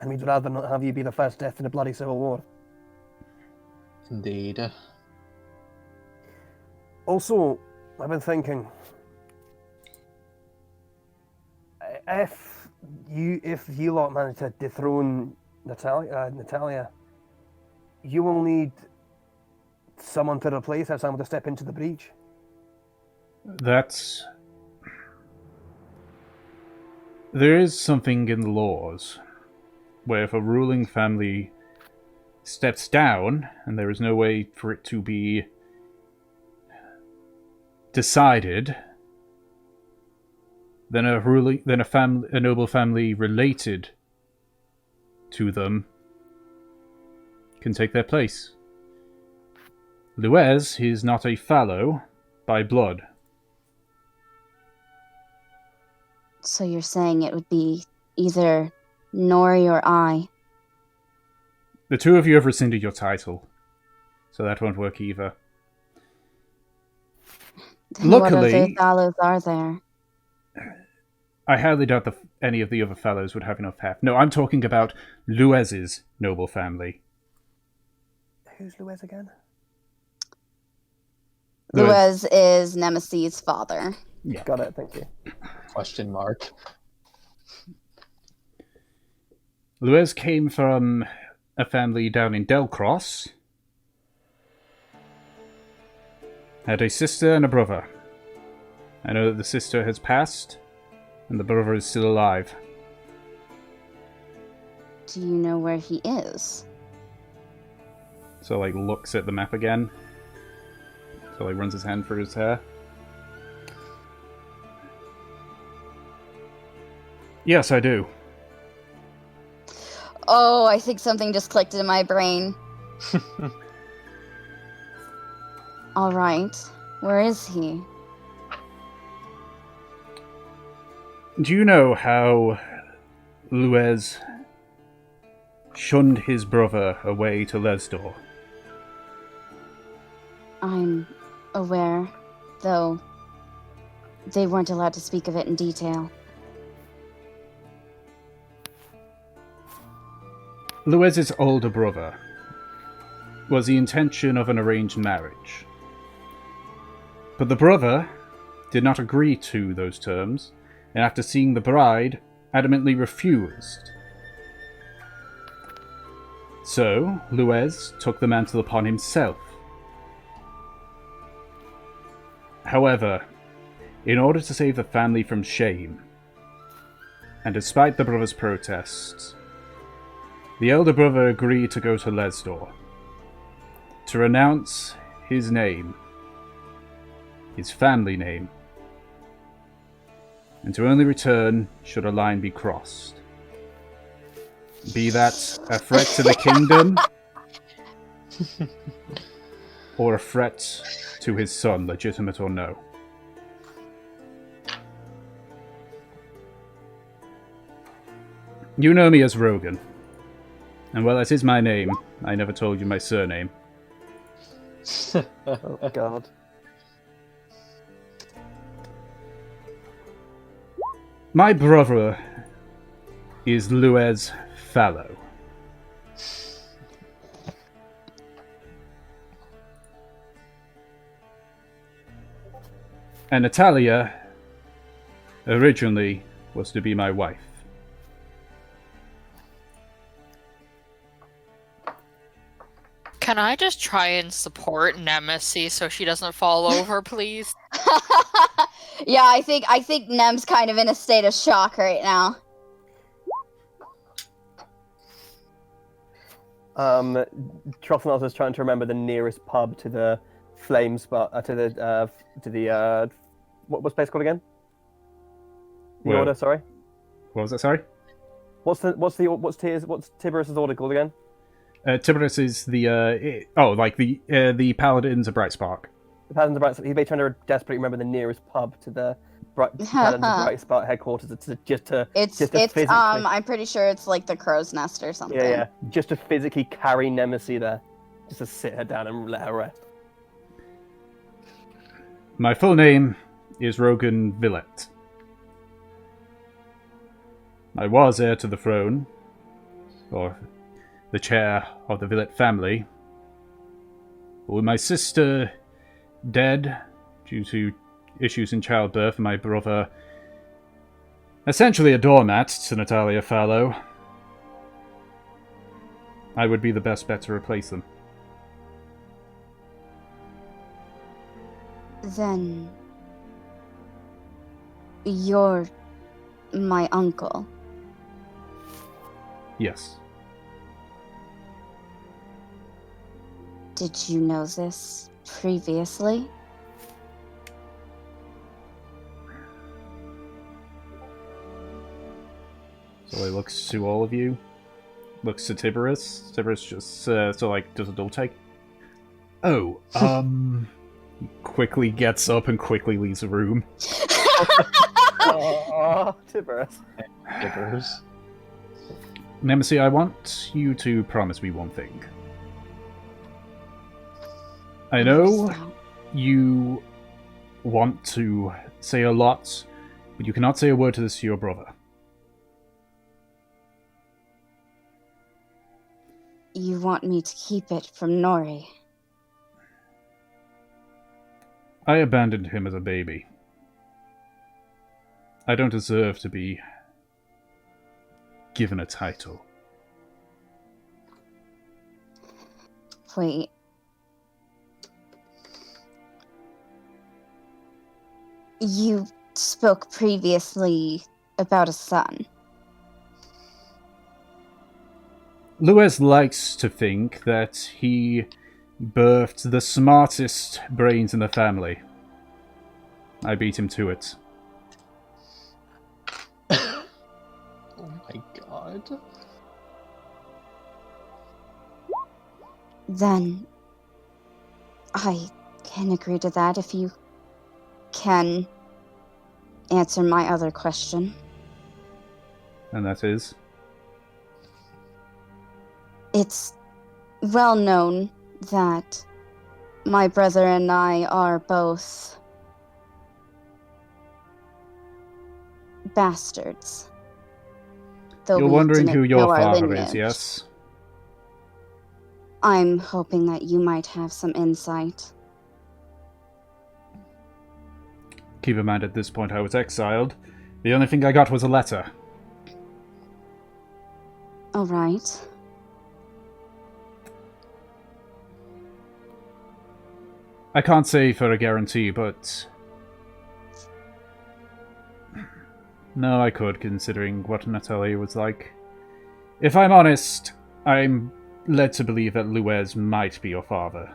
And we'd rather not have you be the first death in a bloody civil war. Indeed. Also, I've been thinking, if you lot manage to dethrone Natalia, you will need someone to replace her, someone to step into the breach. That's... There is something in the laws where if a ruling family steps down and there is no way for it to be decided, then a noble family related to them can take their place. Luez is not a fallow by blood. So you're saying it would be either Nori or I? The two of you have rescinded your title, so that won't work either. Then Luckily, what other fallows are there? I highly doubt any of the other fellows would have enough heft. No, I'm talking about Luez's noble family. Who's Luez again? Luez is Nemesis's father. Yeah. Got it, thank you. Question mark. Luez came from a family down in Delcross. Had a sister and a brother. I know that the sister has passed, and the brother is still alive. Do you know where he is? So, looks at the map again. So, runs his hand through his hair. Yes, I do. Oh, I think something just clicked in my brain. All right. Where is he? Do you know how Luez shunned his brother away to Lesdor? I'm aware, though they weren't allowed to speak of it in detail. Luez's older brother was the intention of an arranged marriage. But the brother did not agree to those terms, and after seeing the bride, adamantly refused. So, Luez took the mantle upon himself. However, in order to save the family from shame, and despite the brother's protests, the elder brother agreed to go to Lesdor, to renounce his name, his family name, and to only return should a line be crossed. Be that a threat to the kingdom, or a threat to his son, legitimate or no. You know me as Rogan. And while that is my name, I never told you my surname. Oh, God. My brother is Luez Fallow. And Natalia originally was to be my wife. Can I just try and support Nemesis so she doesn't fall over, please? Yeah, I think Nem's kind of in a state of shock right now. Trothanos is trying to remember the nearest pub to the flame spot, what was the place called again? The Well, order, sorry. What was that? Sorry. What's Tiberius's order called again? Tiberius is the the Paladins of Brightspark. The Paladins of Bright. He's trying to desperately remember the nearest pub to the Paladins of Brightspark headquarters. It's physically. I'm pretty sure it's like the Crow's Nest or something. Yeah. Just to physically carry Nemesis there, just to sit her down and let her rest. My full name is Rogan Villet. I was heir to the throne, or the chair of the Villet family. But with my sister dead due to issues in childbirth, and my brother essentially a doormat to Natalia Fallow, I would be the best bet to replace them. Then you're my uncle. Yes. Did you know this previously? So he looks to all of you. Looks to Tiberius. Tiberius just does a double take. Oh, he quickly gets up and quickly leaves the room. Oh, Tiberius. Tiberius. Nemesis, I want you to promise me one thing. I know you want to say a lot, but you cannot say a word to this to your brother. You want me to keep it from Nori? I abandoned him as a baby. I don't deserve to be given a title. Wait. You spoke previously about a son. Luez likes to think that he birthed the smartest brains in the family. I beat him to it. Oh my god. Then I can agree to that if you can answer my other question. And that is? It's well known that my brother and I are both bastards. Though You're we wondering didn't who your know our father lineage. is, yes? I'm hoping that you might have some insight. Keep in mind, at this point I was exiled. The only thing I got was a letter. All right. I can't say for a guarantee, but... No, I could, considering what Natalia was like. If I'm honest, I'm led to believe that Luez might be your father.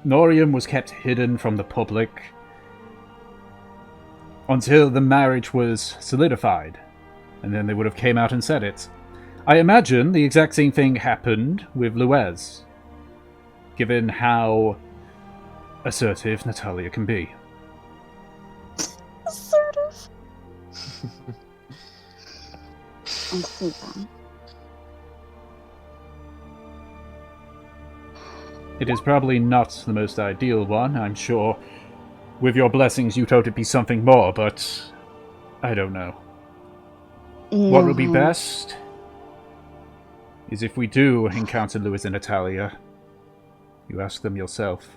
Norium was kept hidden from the public until the marriage was solidified, and then they would have came out and said it. I imagine the exact same thing happened with Luez, given how assertive Natalia can be. Assertive. I see them. It is probably not the most ideal one, I'm sure. With your blessings, you'd hope it'd be something more, but I don't know. No. What would be best is if we do encounter Luez and Natalia, you ask them yourself.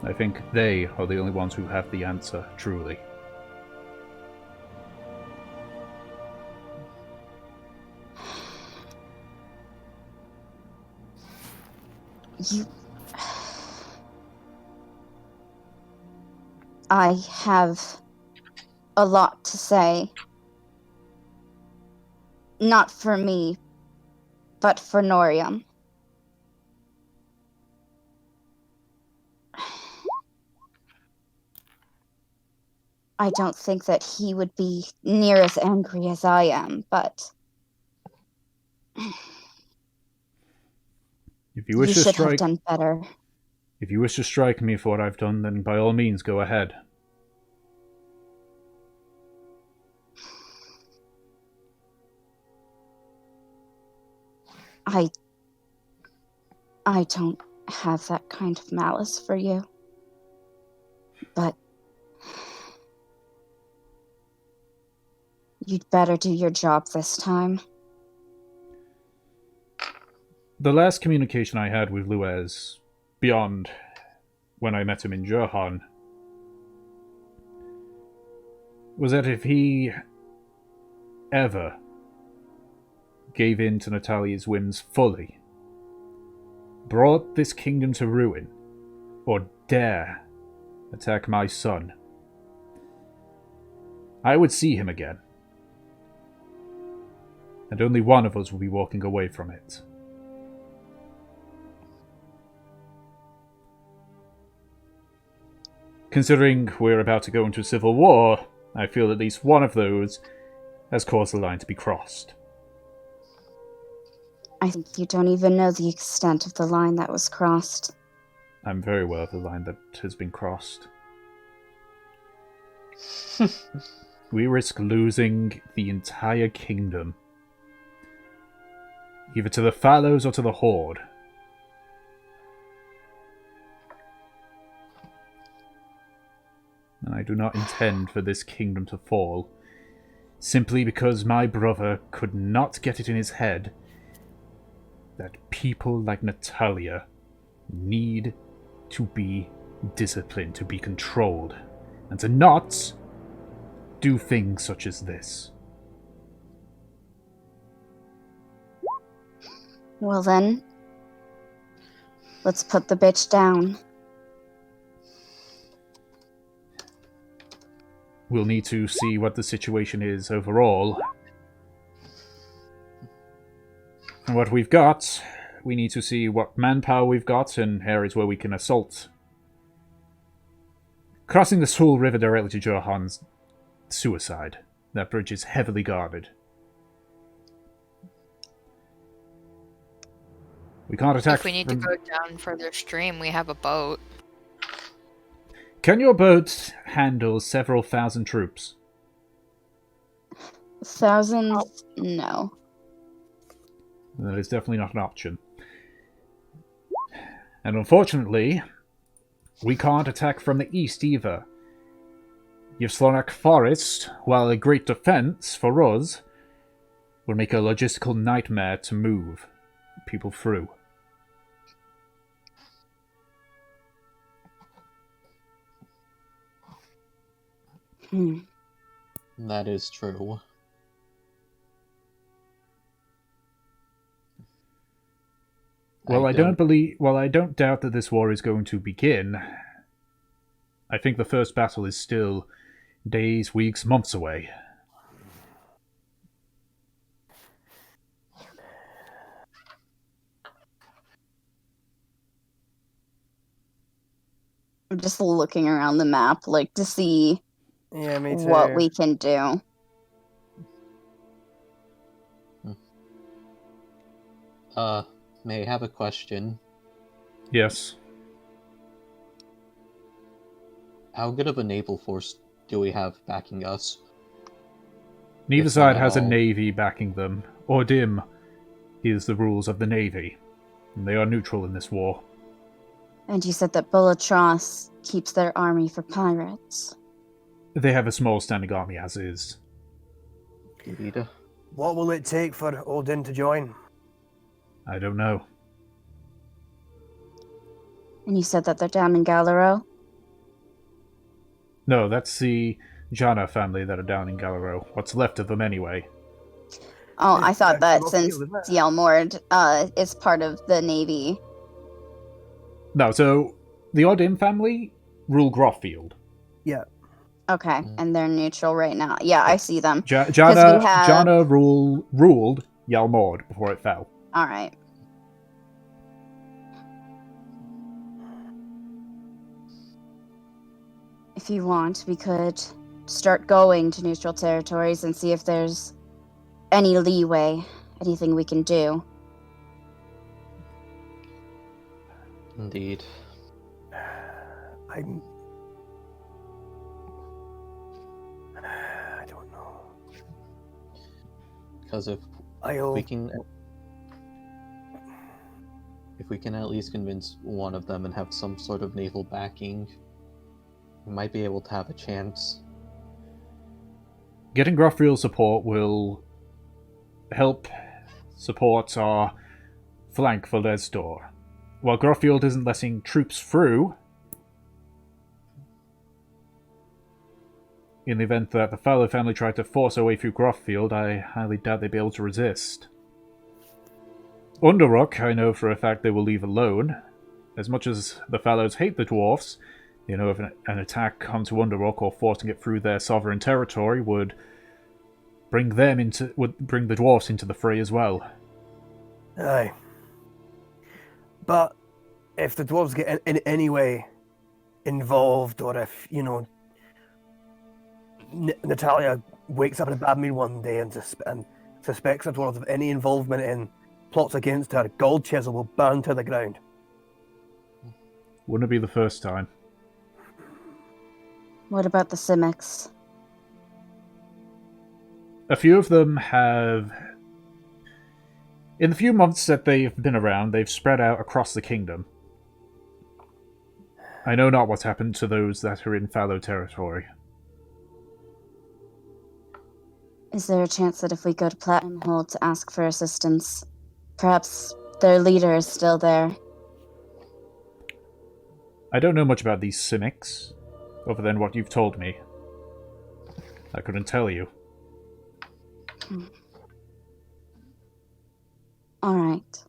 I think they are the only ones who have the answer, truly. You... I have a lot to say. Not for me, but for Norium. I don't think that he would be near as angry as I am, but If you wish you to should strike, have done better. if you wish to strike me for what I've done, then by all means go ahead. I don't have that kind of malice for you. But you'd better do your job this time. The last communication I had with Luez, beyond when I met him in Johan, was that if he ever gave in to Natalia's whims fully, brought this kingdom to ruin, or dare attack my son, I would see him again. And only one of us will be walking away from it. Considering we're about to go into civil war, I feel at least one of those has caused the line to be crossed. I think you don't even know the extent of the line that was crossed. I'm very aware of the line that has been crossed. We risk losing the entire kingdom, either to the Fallows or to the Horde. And I do not intend for this kingdom to fall, simply because my brother could not get it in his head that people like Natalia need to be disciplined, to be controlled, and to not do things such as this. Well then, let's put the bitch down. We'll need to see what the situation is overall. And what we've got, we need to see what manpower we've got and areas where we can assault. Crossing the Sul River directly to Johan's suicide. That bridge is heavily guarded. We can't attack. If we need to go down further stream, we have a boat. Can your boat handle several thousand troops? Thousands? No. That is definitely not an option. And unfortunately, we can't attack from the east either. Yvslanak Forest, while a great defense for us, will make a logistical nightmare to move people through. That is true. Well, I don't doubt that this war is going to begin. I think the first battle is still days, weeks, months away. I'm just looking around the map, like, to see Yeah, me too. what we can do. May I have a question? Yes. How good of a naval force do we have backing us? Neither If side not has a all. navy backing them. Ordim is the rules of the navy, and they are neutral in this war. And you said that Bulatros keeps their army for pirates. They have a small standing army as is. Indeed. What will it take for Odin to join? I don't know. And you said that they're down in Galero? No, that's the Jana family that are down in Galero. What's left of them anyway. Oh, I thought that Well, since isn't it? Yelmord is part of the Navy, No, so the Odin family rule Groffield. Okay, and they're neutral right now. Yeah, I see them. Jana ruled Yalmord before it fell. All right. If you want, we could start going to neutral territories and see if there's any leeway, anything we can do. Indeed. I don't know. Because if I'll... we can at least convince one of them and have some sort of naval backing, we might be able to have a chance. Getting Groffield support will help support our flank for Lesdor. While Groffield isn't letting troops through, in the event that the Fallow family tried to force their way through Groffield, I highly doubt they'd be able to resist. Underrock, I know for a fact they will leave alone. As much as the Fallows hate the dwarfs, you know, if an attack onto Underrock or forcing it through their sovereign territory would bring the dwarfs into the fray as well. Aye. But if the dwarves get in any way involved, or if, you know, Natalia wakes up in a bad mood one day and suspects the dwarves of any involvement in plots against her, Gold Chisel will burn to the ground. Wouldn't it be the first time? What about the Simics? A few of them have... In the few months that they've been around, they've spread out across the kingdom. I know not what's happened to those that are in fallow territory. Is there a chance that if we go to Platinum Hold to ask for assistance, perhaps their leader is still there? I don't know much about these Simics, other than what you've told me. I couldn't tell you. All right.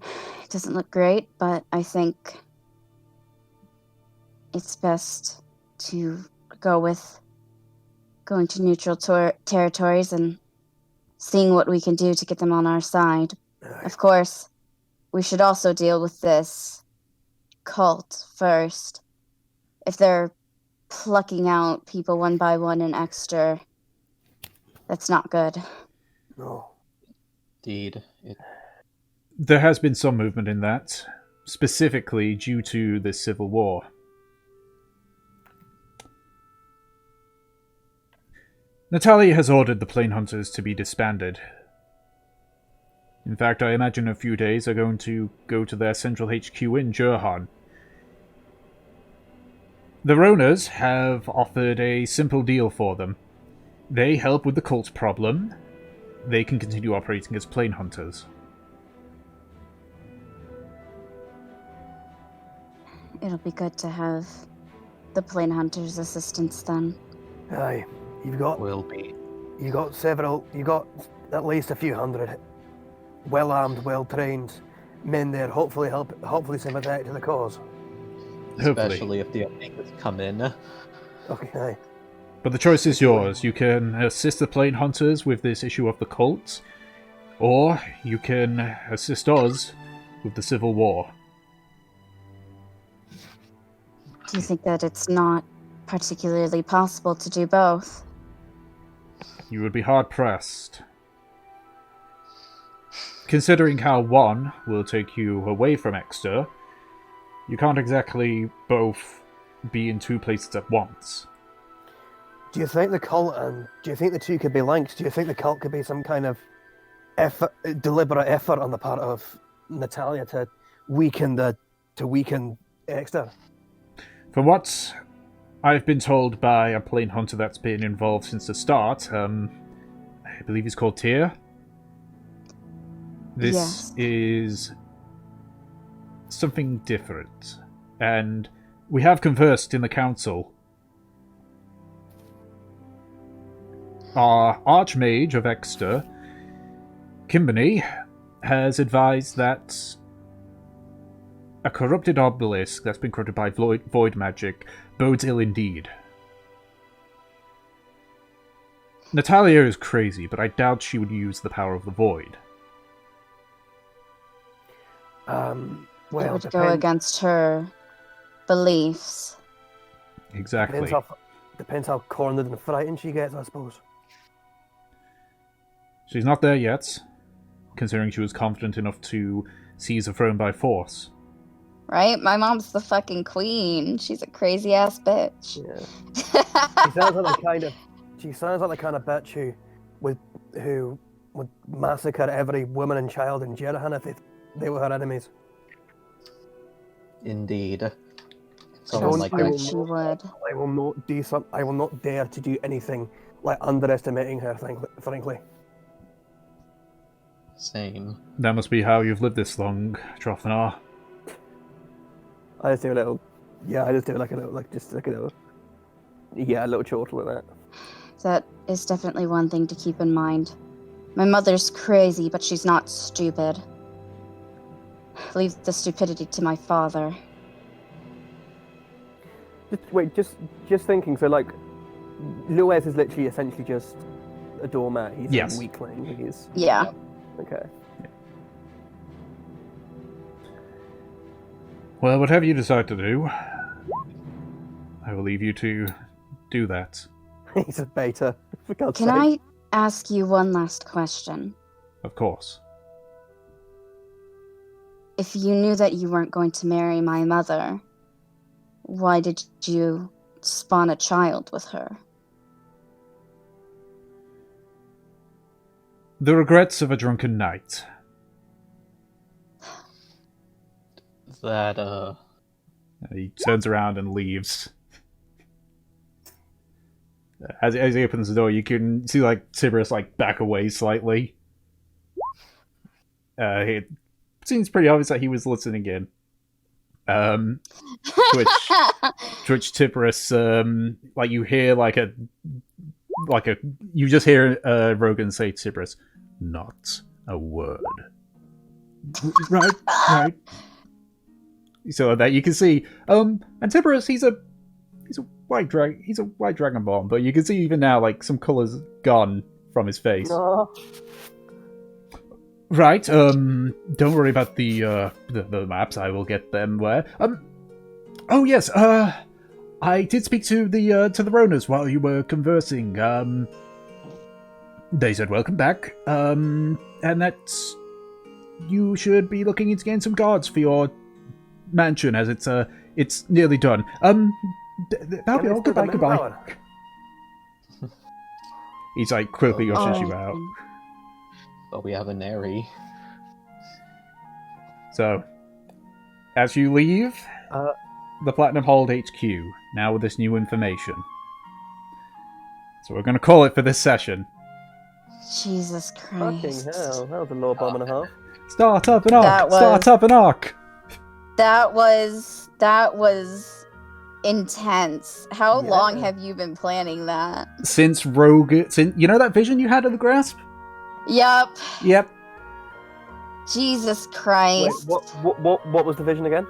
It doesn't look great, but I think it's best to go with going to neutral territories and seeing what we can do to get them on our side. Of course, we should also deal with this cult first. If they're plucking out people one by one in Eckster, that's not good. No. Indeed. There has been some movement in that, specifically due to the Civil War. Natalia has ordered the Plain Hunters to be disbanded. In fact, I imagine in a few days they're going to go to their central HQ in Jurhan. The Ronas have offered a simple deal for them. They help with the cult problem. They can continue operating as Plain Hunters. It'll be good to have the Plain Hunters' assistance then. Aye. You've got at least a few hundred well-armed, well-trained men there, hopefully sympathetic to the cause. Especially if the Omnics come in. Okay, aye. But the choice is yours. You can assist the Plain Hunters with this issue of the cult, or you can assist us with the Civil War. Do you think that it's not particularly possible to do both? You would be hard-pressed. Considering how one will take you away from Eckster, you can't exactly both be in two places at once. Do you think the cult do you think the two could be linked? Do you think the cult could be some kind of deliberate effort on the part of Natalia to weaken Eckster? From what I've been told by a Plain Hunter that's been involved since the start, I believe he's called Tyr. This is something different, and we have conversed in the council. Our Archmage of Eckster, Kimbany, has advised that A corrupted obelisk that's been corrupted by void magic bodes ill indeed. Natalia is crazy, but I doubt she would use the power of the void. It Well, would go against her beliefs. Exactly. Depends how cornered and frightened she gets, I suppose. She's not there yet, considering she was confident enough to seize the throne by force. Right? My mom's the fucking queen. She's a crazy ass bitch. Yeah. She sounds like the kind of bitch who would massacre every woman and child in Jerahan if they were her enemies. Indeed. Sounds like she would. I will not dare to do anything like underestimating her. Frankly. Same. That must be how you've lived this long, Trofnar. I just do a little. Yeah, I just do like a little, a little chortle with that. That is definitely one thing to keep in mind. My mother's crazy, but she's not stupid. Leave the stupidity to my father. Just thinking. So, like, Luez is literally essentially just a doormat. He's Yes. a weakling. He's Yeah. okay. Well, whatever you decide to do, I will leave you to do that. He's a beta. For God's Can sake. I ask you one last question? Of course. If you knew that you weren't going to marry my mother, why did you spawn a child with her? The regrets of a drunken night. That, He turns around and leaves. As he opens the door, you can see, like, Tiberius, like, back away slightly. It seems pretty obvious that he was listening in. To which Tiberius, like, you hear, you just hear Rogan say to Tiberius, "Not a word." Right. So that you can see, and Tiberius, he's a white dragonborn, but you can see even now, like, some colours gone from his face. No. Right. Don't worry about the maps. I will get them where. Oh yes. I did speak to the Roners while you were conversing. They said welcome back. And that you should be looking into getting some guards for your mansion, as it's nearly done. That'll be all. Goodbye. He's like quickly ushers you out. but we have a nary. So, as you leave the Platinum Hold HQ, now with this new information. So we're going to call it for this session. Jesus Fucking Christ. hell, that was a low bomb and a half. Start up an arc! Start up an arc! That was intense. How long have you been planning that? Since you know that vision you had of the grasp? Yep. Yep. Jesus Christ. Wait, what was the vision again?